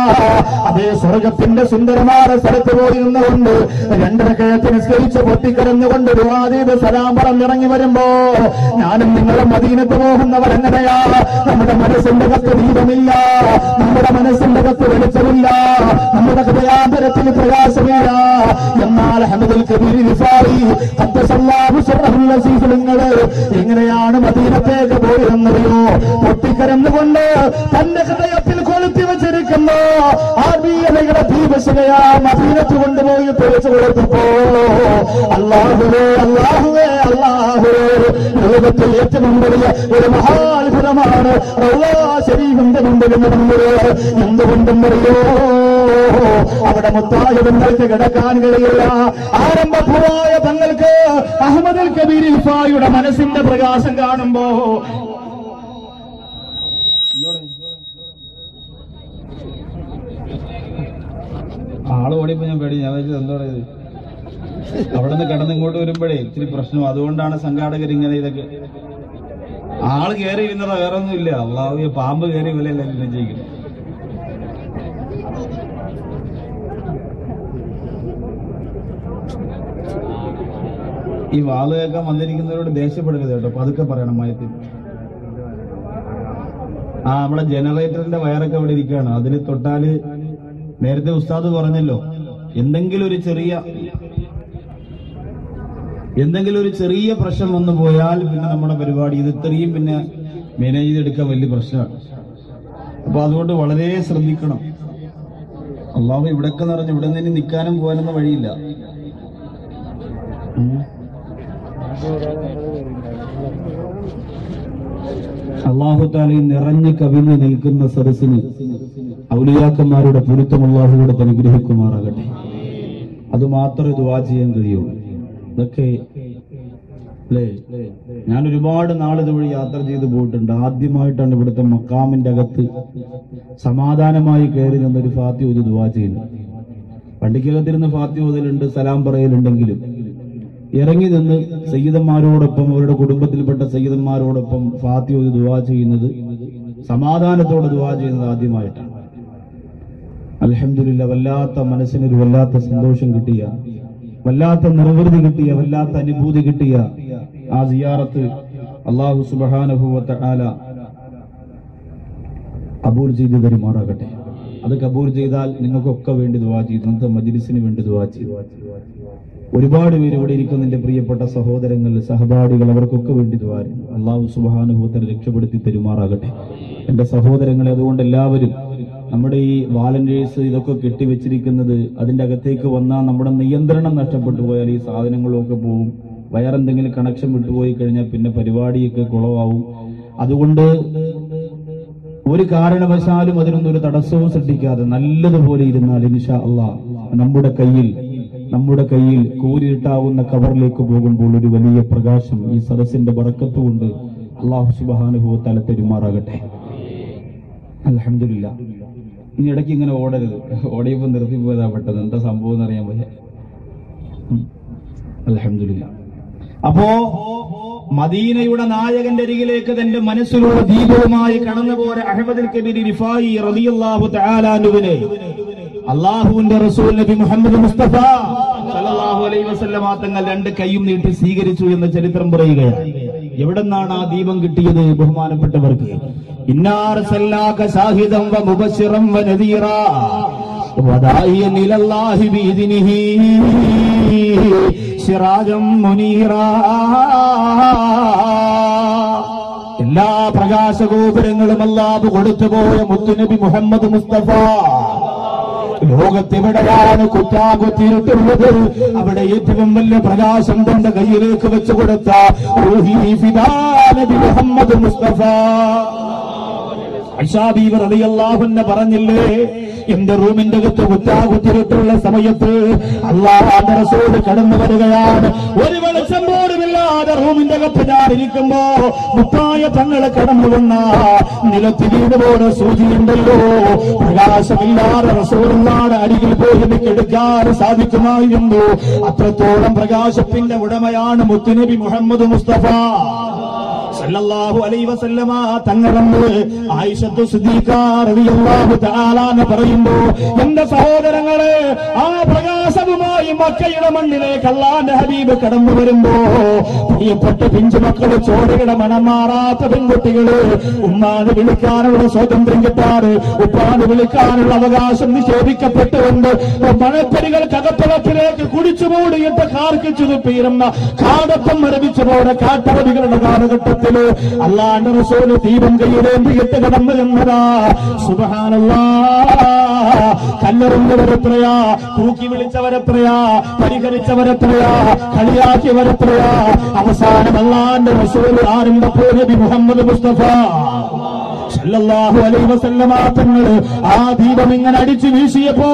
അതേ സ്വർഗത്തിന്റെ സുന്ദരമായ സ്ഥലത്ത് പോയി നിന്നുകൊണ്ട് 2 റക്അത്ത് നിസ്കരിച്ച് പൊട്ടിക്കരഞ്ഞുകൊണ്ട് ദുആ ചെയ്ത് സലാം പറഞ്ഞിറങ്ങി വരുമ്പോ ഞാനും നിങ്ങളും മദീനത്ത് പോകുന്നവരെങ്ങനെയാ? നമ്മുടെ മനസ്സിന്റെ കത്ത് ദീപമില്ല, നമ്മുടെ മനസ്സിന്റെ കത്ത് വെളിച്ചമില്ല, നമ്മുടെ ഹൃദയാന്തരത്തിൽ പ്രകാശമില്ല. എന്നാൽ അഹ്മദുൽ കബീർ റിഫായി ഖദ്ദസല്ലാഹു സിർറഹുൽ വസീസ് നിങ്ങൾ എങ്ങനെയാണ് മദീനത്തേക്ക് പോയിരുന്നറിയോ? പൊട്ടിക്കരന്നുകൊണ്ട് തന്റെ ഹൃദയത്തിൽ കൊളുത്തി വെച്ചിരിക്കുന്ന ആത്മീയതയുടെ ദീപശിലയാ മദീനത്ത് കൊണ്ടുപോയി തെളിച്ചു കൊടുത്തപ്പോ അല്ലാഹുവേ അല്ലാഹുവേ അല്ലാഹുവേ, ലോകത്തിൽ ഏറ്റവും വലിയ ഒരു മഹാത്ഭുതമാണ് റൗളാ ശരീഫിന്റെ മുമ്പിൽ നടന്നത്. എന്തുകൊണ്ടെന്നറിയോ? അവിടെ മുത്തായ തങ്ങൾക്ക് കിടക്കാൻ കഴിയില്ല. ആരംഭഭൂവായ തങ്ങൾക്ക് അഹ്മദുൽ കബീർ റിഫായിയുടെ മനസ്സിന്റെ പ്രകാശം കാണുമ്പോ ആള് ഓടിയപ്പോ ഞാൻ പേടി, ഞാൻ വെച്ചത് എന്താ പറയുന്നത്, അവിടെ നിന്ന് കിടന്ന് ഇങ്ങോട്ട് വരുമ്പോഴേ ഇത്തിരി പ്രശ്നം. അതുകൊണ്ടാണ് സംഘാടകർ ഇങ്ങനെ ഇതൊക്കെ. ആള് കയറി ഇരുന്നതാ, വേറെ ഒന്നുമില്ല. അള്ളാഹുവേ, പാമ്പ് കയറി വിലയല്ല ചെയ്യിക്കും. ഈ വാള് കേൾക്കാൻ വന്നിരിക്കുന്നവരോട് ദേഷ്യപ്പെടരുത് കേട്ടോ, പതുക്കെ പറയണം മയത്തിൽ. നമ്മളെ ജനറേറ്ററിന്റെ വയറൊക്കെ അവിടെ ഇരിക്കുകയാണ്. അതിൽ തൊട്ടാല് നേരത്തെ ഉസ്താദ് പറഞ്ഞല്ലോ, എന്തെങ്കിലും ഒരു ചെറിയ പ്രശ്നം വന്നു പോയാൽ പിന്നെ നമ്മുടെ പരിപാടി ഇത് ഇത്രയും പിന്നെ മാനേജ് ചെയ്തെടുക്കാൻ വലിയ പ്രശ്നമാണ്. അപ്പൊ അതുകൊണ്ട് വളരെ ശ്രദ്ധിക്കണം. അള്ളാഹു ഇവിടൊക്കെ നിറഞ്ഞു, ഇവിടെ നിന്ന് നിൽക്കാനും പോകാനൊന്നും വഴിയില്ല. അള്ളാഹു താലയിൽ നിറഞ്ഞു കവിഞ്ഞ് നിൽക്കുന്ന സദസ്സിന് ഔലിയാക്കന്മാരുടെ പൊരുത്തം അള്ളാഹുവോട് അനുഗ്രഹിക്കുമാറാകട്ടെ. അതുമാത്രമേ ദുആ ചെയ്യാൻ കഴിയുള്ളൂ. ഇതൊക്കെ അല്ലേ, ഞാൻ ഒരുപാട് നാൾ ഇതുവഴി യാത്ര ചെയ്ത് പോയിട്ടുണ്ട്. ആദ്യമായിട്ടാണ് ഇവിടുത്തെ മക്കാമിന്റെ അകത്ത് സമാധാനമായി കയറി നിന്നൊരു ഫാത്തി ഓതി ദുആ ചെയ്യുന്നത്. പള്ളിക്കകത്തിരുന്ന് ഫാത്തി ഓതലുണ്ട്, സലാം പറയലുണ്ടെങ്കിലും ഇറങ്ങി നിന്ന് സയ്യിദന്മാരോടൊപ്പം അവരുടെ കുടുംബത്തിൽപ്പെട്ട സയ്യിദന്മാരോടൊപ്പം ഫാത്തി ഓതി ദുആ ചെയ്യുന്നത്, സമാധാനത്തോടെ ദുആ ചെയ്യുന്നത് ആദ്യമായിട്ടാണ്. അൽഹംദുലില്ലാ, വല്ലാത്ത മനസ്സിനൊരു വല്ലാത്ത സന്തോഷം കിട്ടിയ, വല്ലാത്ത നിർവൃതി കിട്ടിയ, വല്ലാത്ത അനുഭൂതി കിട്ടിയ ആ സിയാറത്ത് അല്ലാഹു സുബ്ഹാനഹു വ തആല കബൂൽ ചെയ്തു തരുമാറാകട്ടെ. അത് കബൂൽ ചെയ്താൽ നിങ്ങൾക്കൊക്കെ വേണ്ടി ദുആ ചെയ്തു, ഇന്നത്തെ മജ്ലിസിന് വേണ്ടി ദുആ ചെയ്തു. ഒരുപാട് പേര് ഇവിടെ ഇരിക്കുന്ന എന്റെ പ്രിയപ്പെട്ട സഹോദരങ്ങൾ, സഹപാഠികൾ, അവർക്കൊക്കെ വേണ്ടി ദുആ ചെയ്തു. അല്ലാഹു സുബ്ഹാനഹു വ തആല രക്ഷപ്പെടുത്തി തരുമാറാകട്ടെ. എന്റെ സഹോദരങ്ങളെ, അതുകൊണ്ട് എല്ലാവരും നമ്മുടെ ഈ വാലന്റേഴ്സ് ഇതൊക്കെ കെട്ടിവെച്ചിരിക്കുന്നത്, അതിന്റെ അകത്തേക്ക് വന്നാൽ നമ്മുടെ നിയന്ത്രണം നഷ്ടപ്പെട്ടു പോയാൽ ഈ സാധനങ്ങളൊക്കെ പോവും. വേറെന്തെങ്കിലും കണക്ഷൻ വിട്ടുപോയി കഴിഞ്ഞാൽ പിന്നെ പരിപാടിയൊക്കെ കുളമാവും. അതുകൊണ്ട് ഒരു കാരണവശാലും അതിനൊന്നും ഒരു തടസ്സവും സൃഷ്ടിക്കാതെ നല്ലതുപോലെ ഇരുന്നാൽ ഇൻഷാ അല്ലാഹ് നമ്മുടെ കയ്യിൽ കൂരിട്ടാവുന്ന കവറിലേക്ക് പോകുമ്പോൾ ഒരു വലിയ പ്രകാശം ഈ സദസ്സിന്റെ ബറക്കത്ത് കൊണ്ട് അല്ലാഹു സുബ്ഹാനഹു വ തആല തരുമാറാകട്ടെ. അൽഹംദുലില്ലാ. ഇനി ഇടയ്ക്ക് ഇങ്ങനെ ഓടരുത്. ഓടിയപ്പോൾ നിർത്തിപ്പോയതാ പെട്ടെന്ന്, എന്താ സംഭവം എന്നറിയാൻ പോയ. അൽഹംദുലില്ലാ. അപ്പോ മദീനയുടെ നായകന്റെ അരികിലേക്ക് തന്റെ മനസ്സിലുള്ള ദീപവുമായി കടന്നുപോയ അഹ്മദുൽ കബീർ റിഫായി റളിയല്ലാഹു തആല അൻഹുവിനെ അല്ലാഹുവിന്റെ റസൂൽ നബി മുഹമ്മദ് മുസ്തഫ സല്ലല്ലാഹു അലൈഹി വസല്ലമ തങ്ങൾ 2 കൈയും നീട്ടി സ്വീകരിച്ചു എന്ന ചരിത്രം പറയുകയാണ്. എവിടെന്നാണ് ആ ദീപം കിട്ടിയത്? ബഹുമാനപ്പെട്ടവർക്ക് ഇന്നാ അർസൽനാക ശാഹിദൻ വ മുബശ്ശിറൻ വ നദീറാ വദാഇയൻ ഇലല്ലാഹി ബിഇദ്നിഹി സിറാജൻ മുനീറാ. എല്ലാ പ്രകാശഗോപുരങ്ങളും അല്ലാഹു കൊടുത്തുപോയ മുത്തുനബി മുഹമ്മദ് മുസ്തഫ ലോകത്തെവിടെയാണ് കുറ്റാകുത്തിയിട്ടുള്ളത് അവിടെ ഏറ്റവും വലിയ പ്രകാശം തന്റെ കയ്യിലേക്ക് വെച്ചു കൊടുത്ത റൂഹി ഫിദാ നബി മുഹമ്മദ് മുസ്തഫ ആയിഷ ബീവി റളിയല്ലാഹു അൻഹ പറഞ്ഞില്ലേ, എന്റെ റൂമിന്റെ അകത്ത് കുറ്റാകുത്തിയിട്ടുള്ള സമയത്ത് അല്ലാഹുവിന്റെ റസൂൽ കടന്നു വരികയാണ്. ഒരു വെളിച്ചം പോലുമില്ലാതെ റൂമിന്റെ അകത്ത് ഞാൻ ഇരിക്കുമ്പോ മുത്തായ തങ്ങളെ കടന്നു വന്ന നിലത്ത് വീടുപോലെ സൂചിയുണ്ടല്ലോ, പ്രകാശമില്ലാതെ റസൂലുള്ളാഹിയുടെ അരികിൽ പോയി എനിക്ക് എടുക്കാൻ സാധിക്കുമായിരുന്നു. അത്രത്തോളം പ്രകാശത്തിന്റെ ഉടമയാണ് മുത്തുനബി മുഹമ്മദ് മുസ്തഫ സല്ലല്ലാഹു അലൈഹി വസല്ലമ തങ്ങളെന്ന് ആയിഷത്തു സിദ്ദീഖ റളിയല്ലാഹു തആല പറയുമ്പോ, എന്റെ സഹോദരങ്ങളെ, ആ പ്രകാശവുമായി മക്കയുടെ മണ്ണിലേക്ക് അല്ലാഹുവിന്റെ ഹബീബ് കടന്നു വരുമ്പോ പ്രിയപ്പെട്ട പിഞ്ചുമക്കള്, ചോരയുടെ മണം മാറാത്ത പെൺകുട്ടികള് ഉമ്മാന് വിളിക്കാനുള്ള സ്വാതന്ത്ര്യം കിട്ടാറ്, ഉപ്പാന് വിളിക്കാനുള്ള അവകാശം നിഷേധിക്കപ്പെട്ടുകൊണ്ട് മണപ്പരികൾക്കകത്തളത്തിലേക്ക് കുടിച്ചു മൂടിയിട്ട് കാർക്കിച്ചു തുപ്പിയിരുന്ന കാടപ്പം മരവിച്ചു പോയ കാട്ടവതികളുടെ കാലഘട്ടത്തിൽ അല്ലാഹുവിന്റെ റസൂൽ ദീപം കയ്യിലേന്തിയിട്ട് കടന്നു ചെന്നതാ. സുബ്ഹാനല്ലാഹ്. കല്ലെറിഞ്ഞവരെത്രയാ, തൂക്കി വിളിച്ചവരെത്രയാ, പരിഹരിച്ചവരെത്രയാ, കളിയാക്കിയവരെത്രയാ. അവസാനം അല്ലാഹുവിന്റെ റസൂൽ ആരുടെ നബി മുഹമ്മദ് മുസ്തഫ സല്ലല്ലാഹു അലൈഹി വസല്ലമ തങ്ങൾ ആ ദീപം ഇങ്ങനെ അടിച്ചു വീശിയപ്പോ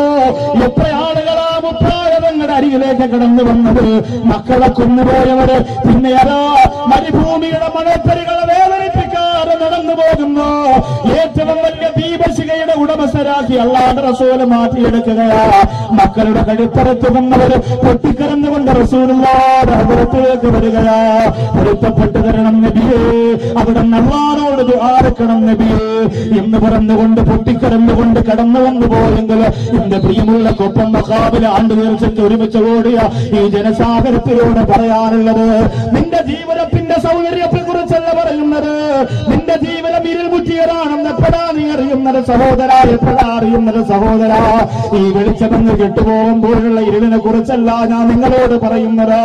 എത്ര ആളുകളാ മുപ്പായതങ്ങളുടെ അരികിലേക്ക് കടന്നു വന്നത്. മക്കളെ കൊന്നുപോയവര്, പിന്നെ അതാ മരുഭൂമിയുടെ മണപ്പരികളെ വേദനിപ്പിക്കാതെ നടന്നു പോകുന്നു. ഏറ്റവും വലിയ ദീപശിഖയുടെ ഉടമസ്ഥരാക്കി അല്ലാഹുവിന്റെ റസൂല് മാറ്റിയെടുക്കുകയാ. മക്കളുടെ കഴുത്തറത്ത് വന്നവര് പൊട്ടിക്കരഞ്ഞുകൊണ്ട് റസൂലുള്ളാഹിയുടെ ഹദ്റത്തിലേക്ക് വരികയാ. പൊരുത്തപ്പെട്ടു തരണം നബിയേ, അവിടെ അല്ലാഹുവോട് ദുആ ചെയ്യണം നബിയേ എന്ന് പറഞ്ഞുകൊണ്ട് പൊട്ടിക്കരഞ്ഞുകൊണ്ട് കടന്നു വന്നു പോയെങ്കിൽ എന്റെ പ്രിയമുള്ള കൊപ്പം മഖാബിലെ ആണ്ട് നേർച്ചയ്ക്ക് ഒരുമിച്ച് ഓടിയ ഈ ജനസാഗരത്തിലൂടെ പറയാനുള്ളത്, നിന്റെ ജീവിതത്തിന്റെ സൗകര്യത്തെ കുറിച്ചല്ല പറയുന്നത്. നിന്റെ ജീവിതം ഇരുൾമുറ്റിയതാണെന്ന് എപ്പോഴാ നീ അറിയുന്നത് സഹോദര? എപ്പോഴാ അറിയുന്നത് സഹോദര? ഈ വെളിച്ചമെന്ന് കെട്ടുപോകുമ്പോഴുള്ള ഇരുളിനെ കുറിച്ചല്ല ഞാൻ നിങ്ങളോട് പറയുന്നത്.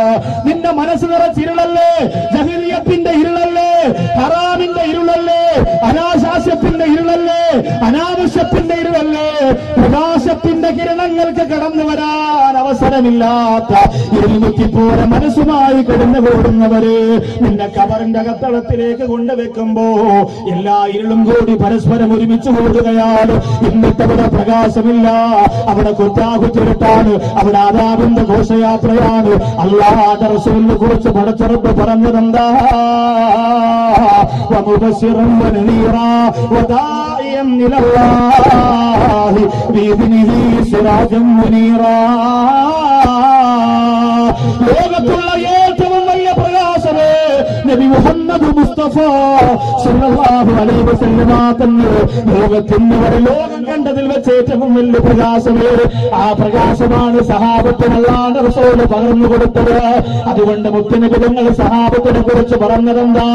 നിന്റെ മനസ്സ് നിറച്ചിരുളല്ലേ, ജഹീലിയത്തിന്റെ ഇരുളല്ലേ, ഹറാമിന്റെ ഇരുളല്ലേ, അനാശാസ്യത്തിന്റെ ഇരുളല്ലേ, അനാവശ്യത്തിന്റെ ഇരുളല്ലേ, പ്രകാശത്തിന്റെ കിരണങ്ങൾക്ക് കടന്നു വരാൻ അവസരമില്ലാത്ത ഇരുമുറ്റിപ്പോര മനസ്സുമായി കടന്നു കൂടുന്നവര് നിന്നെ കബറിന്റെ അകത്തളത്തിലേക്ക് കൊണ്ടുവെക്കുമ്പോ എല്ലാ ഇരുളും കൂടി പരസ്പരം ഒരുമിച്ച് കൂടുകയാണ്. എന്നിട്ട് അവിടെ പ്രകാശമില്ല, അവിടെ കുറ്റാകുത്തിരിട്ടാണ്, അവിടെ ആദാബിന്റെ ഘോഷയാത്രയാണ്. അല്ലാഹുവിന്റെ റസൂലിനെ കുറിച്ച് പടച്ചറബ് പറഞ്ഞതെന്താ? ومبشرا ونذيرا وداعيا الى الله باذنه سراجا منيرا. ലോകത്തുള്ള ഏറ്റവും വലിയ പ്രകാശമേ നബി മുഹമ്മദ് മുസ്തഫ സല്ലല്ലാഹു അലൈഹി വസല്ലമ തങ്ങൾ ലോകത്തിന് വരെ ലോകം കണ്ടതിൽ വെച്ച് ഏറ്റവും വലിയ പ്രകാശമേ. ആ പ്രകാശമാണ് സഹാബത്തിന് അല്ലാഹുവിന്റെ റസൂൽ പകർന്നു കൊടുത്തത്. അതുകൊണ്ട് മുത്തുനബി തങ്ങൾ സഹാബത്തിനെ കുറിച്ച് പറഞ്ഞതെന്താ?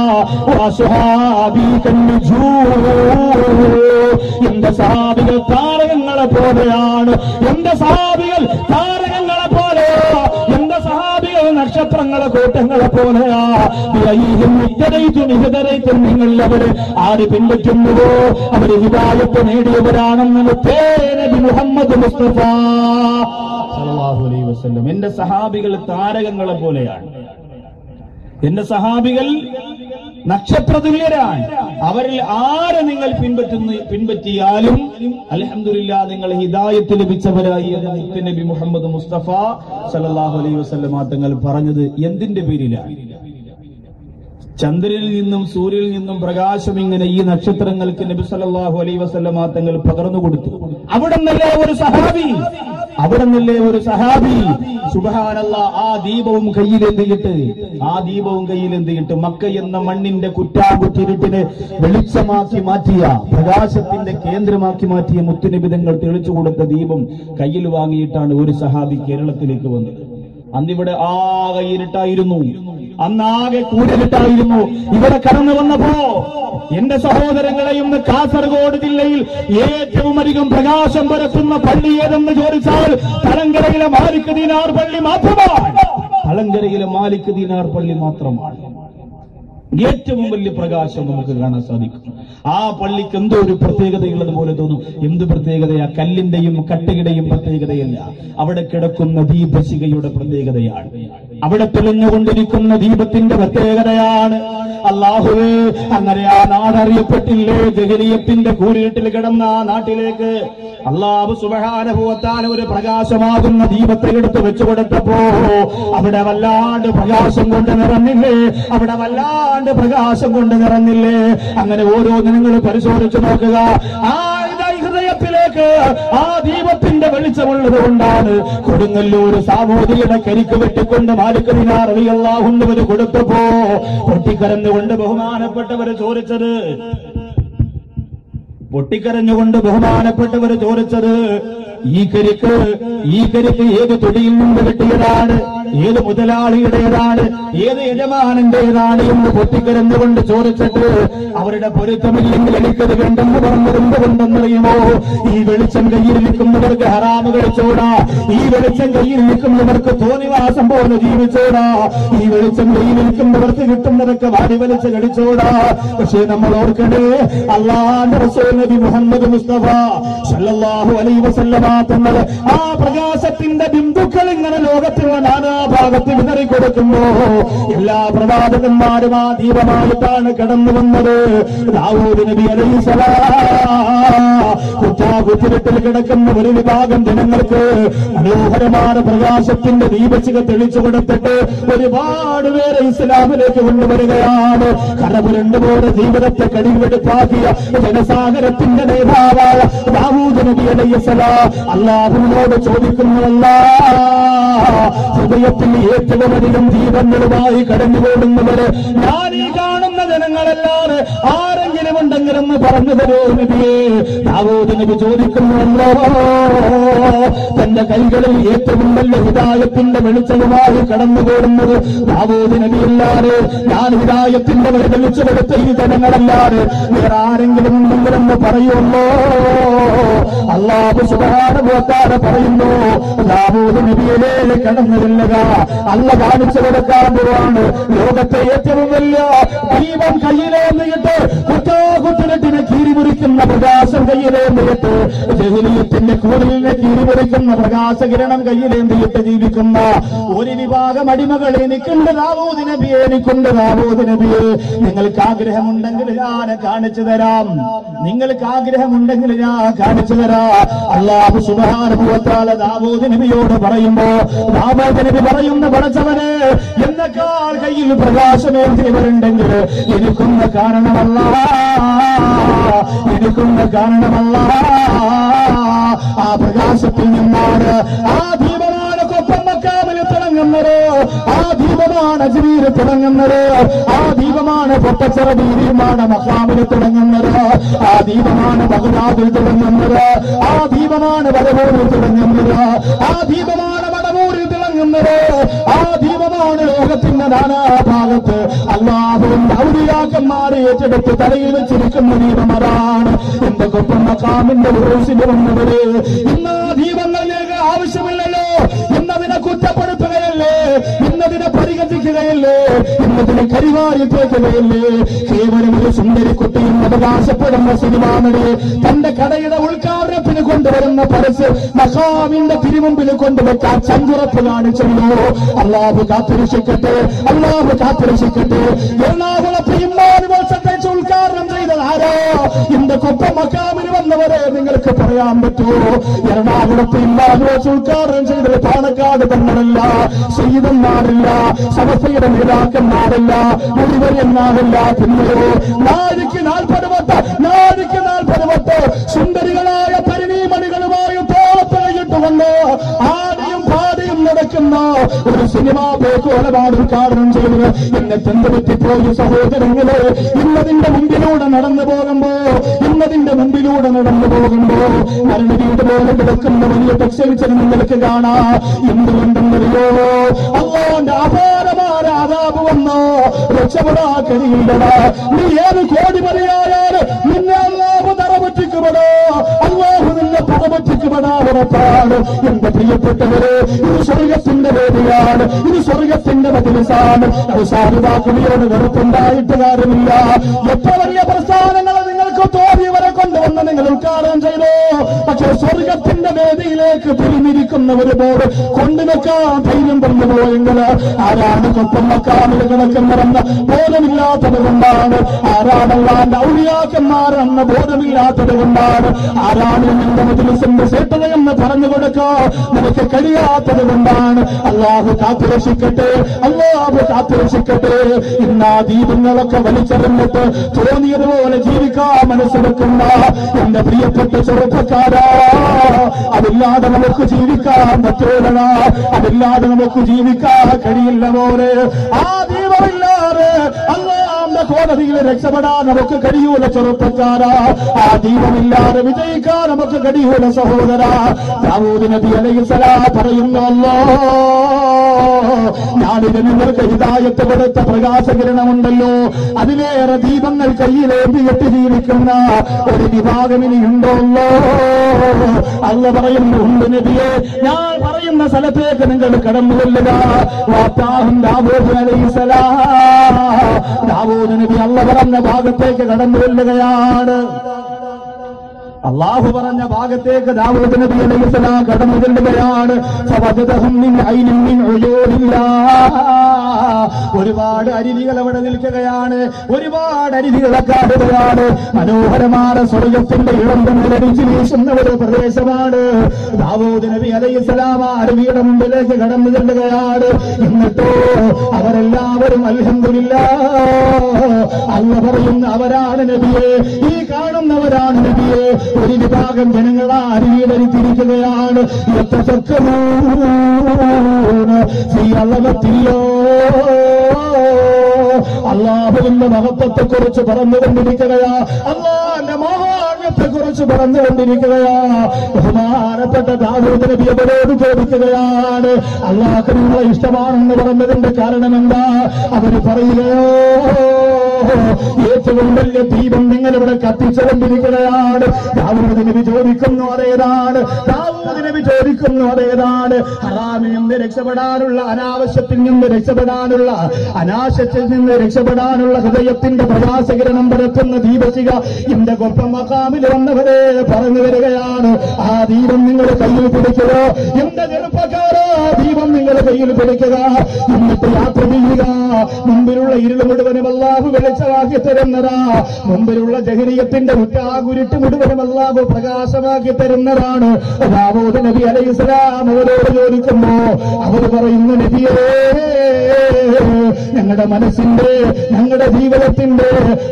എന്റെ സഹാബികൾ താരകങ്ങളെ പോലെയാണ്, എന്റെ സഹാബികൾ താരകങ്ങളെ പോലെയാ, എന്റെ സഹാബികൾ നക്ഷത്രങ്ങളെ കൂട്ടങ്ങളെ പോലെയാ. നിങ്ങൾ അവര് ആര് പിൻപറ്റുന്നുവോ അവര് ഹിദായത്ത് നേടിയവരാണെന്ന് നബി മുഹമ്മദ് മുസ്തഫ സല്ലല്ലാഹു അലൈഹി വസല്ലം. എന്റെ സഹാബികൾ താരകങ്ങളെ പോലെയാണ്, എന്റെ സഹാബികൾ നക്ഷത്രതുല്യരാണ്. അവരിൽ ആരെ നിങ്ങൾ പിൻപറ്റിയാലും അൽഹംദുലില്ലാഹ് നിങ്ങൾ ഹിദായത്ത് ലഭിച്ചവരായി എന്ന് നബി മുഹമ്മദ് മുസ്തഫ സല്ലല്ലാഹു അലൈഹി വസല്ലം തങ്ങൾ പറഞ്ഞത് എന്തിന്റെ പേരിലാണ്? ചന്ദ്രനിൽ നിന്നും സൂര്യനിൽ നിന്നും പ്രകാശം ഇങ്ങനെ ഈ നക്ഷത്രങ്ങൾക്ക് നബി സല്ലല്ലാഹു അലൈഹി വസല്ലം തങ്ങൾ പകർന്നു കൊടുത്തു. അവിടെ നിന്നല്ലേ ഒരു സഹാബി സുബ്ഹാനല്ലാഹ് ആ ദീപവും കയ്യിലെന്തിയിട്ട് മക്ക എന്ന മണ്ണിന്റെ കുറ്റാകുറ്റിരുട്ടിനെ വെളിച്ചമാക്കി മാറ്റിയ, പ്രകാശത്തിന്റെ കേന്ദ്രമാക്കി മാറ്റിയ മുത്തുനബി തങ്ങൾ തെളിച്ചു കൊടുത്ത ദീപം കയ്യിൽ വാങ്ങിയിട്ടാണ് ഒരു സഹാബി കേരളത്തിലേക്ക് വന്നത്. അന്നിവിടെ ആകെ ഇരുട്ടായിരുന്നു, അന്നാകെ കൂരിട്ടായിരുന്നു. ഇവിടെ കടന്നു വന്നപ്പോ എന്റെ സഹോദരങ്ങളെയും കാസർഗോഡ് ജില്ലയിൽ ഏറ്റവും അധികം പ്രകാശം പരത്തുന്ന പള്ളി ഏതെന്ന് ചോദിച്ചാൽ തലങ്കരയിലെ മാലിക് ദീനാർ പള്ളി മാത്രമാണ്. തലങ്കരയിലെ മാലിക് ദീനാർ പള്ളി മാത്രമാണ്. ഏറ്റവും വലിയ പ്രകാശം നമുക്ക് കാണാൻ സാധിക്കും. ആ പള്ളിക്ക് എന്തോ ഒരു പ്രത്യേകതയുള്ളത് പോലെ തോന്നും. എന്ത് പ്രത്യേകതയാ? കല്ലിന്റെയും കട്ടയുടെയും പ്രത്യേകതയല്ല, അവിടെ കിടക്കുന്ന ദീപശിഖയുടെ പ്രത്യേകതയാണ്. അവിടെ തെളിഞ്ഞുകൊണ്ടിരിക്കുന്ന ദീപത്തിന്റെ പ്രത്യേകതയാണ്. അല്ലാഹുവേ, അങ്ങനെ ആ നാടറിയപ്പെട്ടില്ലേ? ജഹലിയത്തിന്റെ കൂരിട്ടിൽ കിടന്ന ആ നാട്ടിലേക്ക് അല്ലാഹു സുബ്ഹാനഹു വ തആല ഒരു പ്രകാശമാകുന്ന ദീപത്തെ എടുത്ത് വെച്ചു കൊടുത്തപ്പോ അവിടെ വല്ലാണ്ട് പ്രകാശം കൊണ്ട് നിറഞ്ഞില്ലേ? അവിടെ വല്ലാണ്ട് പ്രകാശം കൊണ്ട് നിറഞ്ഞില്ലേ? അങ്ങനെ ഓരോ നിങ്ങൾ പരിശോധിച്ചു നോക്കുക. ആ ഹൃദയത്തിലേക്ക് ആ ദീപത്തിന്റെ വെളിച്ചമുള്ളത് കൊണ്ടാണ് കൊടുങ്ങല്ലൂർ സാമൂതിരിയുടെ കരിക്ക് വെട്ടിക്കൊണ്ട് മാലിക് ദിനാർ റളിയല്ലാഹു അൻഹു കൊടുത്തപ്പോ പൊട്ടിക്കരഞ്ഞുകൊണ്ട് ബഹുമാനപ്പെട്ടവര് ചോദിച്ചത് ഈ കരിക്ക് ഏത് തൊടിയിൽ നിന്ന് കിട്ടിയതാണ്? ഏത് മുതലാളിയുടേതാണ്? ഏത് യജമാനന്റേതാണ് എന്ന് പൊട്ടിക്കരഞ്ഞുകൊണ്ട് ചോദിച്ചിട്ട് അവരുടെ പൊരുത്തമില്ലെങ്കിൽ എനിക്കത് വേണ്ടെന്ന് പറഞ്ഞത് എന്തുകൊണ്ടെന്നറിയുമോ? ഈ വെളിച്ചം കയ്യിൽ നിൽക്കുന്നവർക്ക് ഹറാമ് കഴിച്ചോടാ, ഈ വെളിച്ചം കയ്യിൽ നിൽക്കുന്നവർക്ക് തോന്നിവാസം പോലെ ജീവിച്ചോടാ, ഈ വെളിച്ചം കയ്യിൽ നിൽക്കുന്നവർക്ക് കിട്ടുന്നതൊക്കെ വാരി വലിച്ച് കഴിച്ചോടാ. പക്ഷേ നമ്മൾ ഓർക്കണേ, അല്ലാഹുവിന്റെ റസൂൽ നബി മുഹമ്മദ് മുസ്തഫ സല്ലല്ലാഹു അലൈഹി വസല്ലമ തങ്ങൾ ആ പ്രകാശത്തിന്റെ ബിന്ദുക്കൾ ഇങ്ങനെ ലോകത്തിന്റെ നാനാഭാഗത്ത് വിതറിക്കൊടുക്കുമ്പോ എല്ലാ പ്രവാചകന്മാരും ആ ദീപമായിട്ടാണ് കടന്നു വന്നത്. ദാവൂദ് നബി കുറ്റാകുത്തിരട്ടിൽ കിടക്കുന്ന ഒരു വിഭാഗം ജനങ്ങൾക്ക് മനോഹരമായ പ്രകാശത്തിന്റെ ദീപശിഖ തെളിച്ചു കൊടുത്തിട്ട് ഒരുപാട് പേരെ ഇസ്ലാമിലേക്ക് കൊണ്ടുവരികയാണ്. കരപുരണ്ടുപോലെ ജീവിതത്തെ കടിവെടുപ്പാക്കിയ ജനസാഗരത്തിന്റെ നേതാവായ ദാവൂദ് നബി അലൈഹിസ്സലാം അല്ലാഹുവിനോട് ചോദിക്കുന്നതല്ല, ഹൃദയത്തിൽ ഏറ്റവും അധികം ദീപങ്ങളുമായി കടന്നുപോകുന്നവര് ഞാൻ ഈ കാണുന്ന ജനങ്ങളല്ലാതെ ആരെങ്കിലും ഉണ്ടെങ്കിലെന്ന് പറഞ്ഞു തരൂ നബിയെ. ദാവൂദ് നബി ചോദിക്കുന്നുവല്ലോ, തന്റെ കൈകളിൽ ഏറ്റവും വലിയ ഹിദായത്തിന്റെ വെളിച്ചവുമായി കടന്നുപോകുന്നത് ദാവൂദ് നബിയല്ലാതെ, ഞാൻ ഹിദായത്തിന്റെ വെളിച്ചമെടുത്ത ഈ ജനങ്ങളല്ലാതെ വേറെ ആരെങ്കിലും ഉണ്ടെങ്കിലെന്ന് പറയുമല്ലോ. അല്ലാഹു സുബ്ഹാനഹു വ തആല പറയുന്നു, ദാവൂദ് നബിയെ കടന്നു ചെല്ലുക, അല്ല കാണിച്ചു കൊടുക്കാൻ പോവാണ് ലോകത്തെ ഏറ്റവും വലിയ ദീപം കയ്യിലേന്നിട്ട് കുറ്റാകുത്തിരട്ടിനെ കീറിമുറിക്കുന്ന പ്രകാശം കയ്യിലേന്തിയിട്ട് ജഹലിയത്തിന്റെ കൂടലിനെ കീറിമുറിക്കുന്ന പ്രകാശകിരണം കയ്യിലേന്തിയിട്ട് ജീവിക്കുന്ന ഒരു വിഭാഗം അടിമകൾ എനിക്കുണ്ട് ദാവൂദ് നബിയെ, എനിക്കുണ്ട് ദാവൂദ് നബിയെ. നിങ്ങൾക്ക് ആഗ്രഹമുണ്ടെങ്കിൽ ഞാൻ കാണിച്ചു തരാം, നിങ്ങൾക്ക് ആഗ്രഹമുണ്ടെങ്കിൽ ഞാൻ കാണിച്ചു തരാം. അല്ലാഹു സുബ്ഹാനഹു വ തആല ദാവൂദ് നബിയോട് പറയുമ്പോ ദാവൂദ് നബി പറയുന്ന പടച്ചവനെ, എന്നെക്കാൾ കയ്യിൽ പ്രകാശമേന്തിയവരുണ്ടെങ്കിൽ എനിക്കുന്ന കാരണമല്ല, ആ പ്രകാശത്തിൽ നിന്നാണ് ആ ദീപമാണ് കൊപ്പം മക്കാമിൽ തിളങ്ങുന്നത്, ആ ദീപമാണ് അജ്മീർ തിളങ്ങുന്നത്, ആ ദീപമാണ് പൊട്ടച്ചിറ ദീപമാണ് മഖാമിൽ തിളങ്ങുന്നത്, ആ ദീപമാണ് ബഗ്ദാദിൽ തിളങ്ങുന്നത്, ആ ദീപമാണ് വടവൂരിൽ തിളങ്ങുന്നത്, ആ ദീപമാണ് വടവൂരിൽ തിളങ്ങുന്നത്, ആ ദീപമാണ് ലോകത്തിന്റെ നാനാഭാഗത്ത് അല്ലാഹുവിന്റെ ഔലിയാക്കന്മാരെ ഏറ്റെടുത്ത് തലയിൽ വെച്ചിരിക്കുന്ന ദീപം അതാണ്. എന്റെ കൊപ്പം മഖാമിന്റെ ഉറൂസിൽ വന്നവര് ഇന്ന് ദീപങ്ങളിലേക്ക് ആവശ്യമില്ലല്ലോ, ഇന്നതിനെ കുറ്റപ്പെടുത്തുകയല്ലേ, ഇന്നതിനെ പരിഹസിക്കുകയല്ലേ, ഇന്നതിനെ കരിവാരി തേക്കുകയല്ലേ. കേവലം ഒരു സുന്ദരിക്കുട്ടിയും അവകാശപ്പെടുന്ന സിനിമാ നടി തന്റെ കടയുടെ ഉദ്ഘാടനത്തിന് കൊണ്ടുവരുന്ന പരസ്യം മഖാമിന്റെ തിരുമുമ്പിൽ കൊണ്ടുവെക്കാൻ ചങ്കുറപ്പ് കാണിച്ചല്ലോ. അല്ലാഹു കാത്തുരക്ഷിക്കട്ടെ, അല്ലാഹു കാത്തുരക്ഷിക്കട്ടെ. എറണാകുളത്ത് ഇമ്മാനുവൽസത്തെ ഉദ്ഘാടനം ചെയ്തത് ആരോ? എന്റെ കൊപ്പം മഖാമിന് വന്നവരെ നിങ്ങൾക്ക് പറയാൻ പറ്റുമോ? എറണാകുളത്ത് ഇമ്മാനുവൽസ് ഉദ്ഘാടനം ചെയ്തത് പാണക്കാട് തങ്ങളല്ല, സയ്യിദന്മാരല്ല, സമസ്തയുടെ നേതാക്കന്മാരല്ല, മുഴുവന്മാരല്ല. പിന്നെയോ നാഴിക്ക് 40 വട്ടം സുന്ദരികളായ പരിണീമണികളുമായി തോളത്തഴയിട്ടുകൊണ്ട് ആടിയും പാടിയും നടക്കുന്ന ഒരു സിനിമാ പേക്കോലപാട് ഉദ്ഘാടനം ചെയ്തത് എന്നെ തെന്തുപറ്റിപ്പോയി സഹോദരങ്ങളെ. ഇന്നതിന്റെ മുമ്പിലൂടെ നടന്നു പോകുമ്പോ മരണവീട് പോലെ കിടക്കുന്ന വലിയ ടെക്സ്റ്റൈൽസിന് നിങ്ങൾക്ക് കാണാം. എന്തുകൊണ്ടെന്നറിയോ? അല്ലാഹുവിന്റെ അപാരമായ അദാബ് വന്നോ, രക്ഷപ്പെടാ കഴിയില്ലടാ. നീ ഏത് കോടിമതിയായാലും നിന്നെ അല്ലാഹു തറപറ്റിക്കുമടോ, അല്ലാഹു നിന്നെ പ്രവചിക്കപ്പെടാറുറപ്പാണ്. എന്റെ പ്രിയപ്പെട്ടവരെ, ഇത് സ്വർഗത്തിന്റെ വേദിയാണ്, ഇത് സ്വർഗത്തിന്റെ മജ്‌ലിസാണ്. ഔഷാദിവാക്കുകളോട് വെറുപ്പുണ്ടായിട്ട് കാര്യമില്ല. എത്ര വലിയ പ്രസ്ഥാനങ്ങൾ നിങ്ങൾക്ക് തോന്നിയവരെ കൊണ്ടുവന്ന് നിങ്ങൾ ഉദ്ഘാടനം ചെയ്തു. പക്ഷെ സ്വർഗത്തിന്റെ വേദിയിലേക്ക് തിരിഞ്ഞിരിക്കുന്നവരുപോട് കൊണ്ടുവെക്കാൻ ധൈര്യം പറഞ്ഞു പോയെങ്കിൽ ആരാണ് കൊപ്പം മക്കാമിൽ കിടക്കുന്നതെന്ന് ബോധമില്ലാത്തത് കൊണ്ടാണ്, ആരാണല്ലാണ്ട് ഔലിയാക്കന്മാരെന്ന ബോധമില്ലാത്തത് കൊണ്ടാണ്, ആരാണ് നിന്റെ മജ്‌ലിസിന്റെ സേട്ടതയെന്ന് പറഞ്ഞു കൊടുക്കാൻ നിനക്ക് കഴിയാത്തത് കൊണ്ടാണ്. അല്ലാഹു കാത്തുരക്ഷിക്കട്ടെ, അല്ലാഹു കാത്തുരക്ഷിക്കട്ടെ. ഇന്നാ ദീപങ്ങളൊക്കെ വലിച്ചെറിഞ്ഞിട്ട് തോന്നിയതുപോലെ ജീവിക്കാൻ മനസ്സിലാക്കുന്ന എന്റെ പ്രിയപ്പെട്ട ചെറുപ്പക്കാരാ, അതില്ലാതെ നമുക്ക് ജീവിക്കാൻ പറ്റൂല, അതില്ലാതെ നമുക്ക് ജീവിക്കാൻ കഴിയില്ല പോലെ. ആ ദീപമില്ലാതെ അല്ലാഹുവിന്റെ കോടതിയിൽ രക്ഷപ്പെടാൻ നമുക്ക് കഴിയൂല ചെറുപ്പക്കാരാ. ആ ദീപമില്ലാതെ വിജയിക്കാൻ നമുക്ക് കഴിയൂല സഹോദരാ. ദാവൂദ് നബി അലൈഹിസ്സലാം പറയുന്നല്ലോ, ഞാനിത് നിങ്ങൾക്ക് ഹിദായത്ത് കൊടുത്ത പ്രകാശകിരണമുണ്ടല്ലോ, അതിലേറെ ദീപങ്ങൾ കയ്യിലേന്തിയിട്ട് ജീവിക്കുന്ന ഒരു വിഭാഗം ഇനിയുണ്ടല്ലോ. അല്ല പറയുന്നു, ഉണ്ട് നബിയെ, ഞാൻ പറയുന്ന സ്ഥലത്തേക്ക് നിങ്ങൾ കടന്നു കൊല്ലുക. ദാവൂദ് അലൈഹിസ്സലാം, ദാവൂദ് നബി അല്ല പറഞ്ഞ ഭാഗത്തേക്ക് കടന്നു കൊല്ലുകയാണ്. അള്ളാഹു പറഞ്ഞ ഭാഗത്തേക്ക് ദാവൂദ് നബി അലൈഹിസ്സലാം കടന്നു ചെല്ലുകയാണ്. ഒരുപാട് അരുവികൾ അവിടെ നിൽക്കുകയാണ്, ഒരുപാട് അരുവികളെ കാണുകയാണ്. മനോഹരമായ സ്വർഗത്തിന്റെ ഇളമ്പടിച്ച് വീശുന്ന ഒരു പ്രദേശമാണ്. ദാവൂദ് നബി അലൈഹിസ്സലാം അരുവിയുടെ മുമ്പിലേക്ക് കടന്നു ചെല്ലുകയാണ്. എന്നിട്ടോ അവരെല്ലാവരും അൽഹംദുലില്ലാഹ്, അല്ലാഹു പറയുന്ന അവരാണ് നബിയെ, ഈ കാണുന്നവരാണ് നബിയെ. ഒരു വിഭാഗം ജനങ്ങളാ അരുവിയിലിരിക്കുകയാണ്. അള്ളാഹുവിന്റെ മഹത്വത്തെ കുറിച്ച് പറഞ്ഞുകൊണ്ടിരിക്കുകയാ, അള്ളാന്റെ മഹാത്മ്യത്തെ കുറിച്ച് പറഞ്ഞുകൊണ്ടിരിക്കുകയാ. ബഹുമാനപ്പെട്ട ദാവൂദ് നബി അവരോട് ചോദിക്കുകയാണ്, അള്ളാഹ് നിങ്ങളെ ഇഷ്ടമാണെന്ന് പറഞ്ഞതിന്റെ കാരണം എന്താ? അവര് പറയുകയോ, ഏറ്റവും വലിയ ദീപം നിങ്ങളിവിടെ കത്തിച്ചുകൊണ്ടിരിക്കുകയാണ്. ദാവൂദ് നബി ചോദിക്കുന്നു അതേതാണ്, ദാവൂദ് നബി ചോദിക്കുന്നു അതേതാണ്. ഹറാമിൽ നിന്ന് രക്ഷപ്പെടാനുള്ള, അനാവശ്യത്തിൽ നിന്ന് രക്ഷപ്പെടാനുള്ള, അനാശത്തിൽ നിന്ന് രക്ഷപ്പെടാനുള്ള ഹൃദയത്തിന്റെ പ്രകാശകിരണം പരത്തുന്ന ദീപശിഖ എന്റെ കൊപ്പം മഖാമിൽ വന്നവരെ പറഞ്ഞു വരികയാണ്. ആ ദീപം നിങ്ങൾ കയ്യിൽ പിടിക്കുക, എന്റെ ചെറുപ്പക്കാരോ, ദീപം നിങ്ങൾ കയ്യിൽ പിടിക്കുക, എന്നിട്ട് യാത്ര ചെയ്യുക. മുമ്പിലുള്ള ഇരുൾ മുഴുവനും അല്ലാഹു വെളിച്ചമാക്കി തരുന്നതാ, മുമ്പിലുള്ള ജഹരിയത്തിന്റെ ഉറ്റാകുരുട്ട് മുഴുവനും അല്ലാഹു പ്രകാശമാക്കി തരുന്നതാണ്. ദാവൂദ് നബി അലൈഹിസ്സലാം അവരോട് ചോദിക്കുമ്പോ അവർ പറയുന്നു, നബിയേ, ഞങ്ങളുടെ മനസ്സിന്റെ, ഞങ്ങളുടെ ജീവിതത്തിന്റെ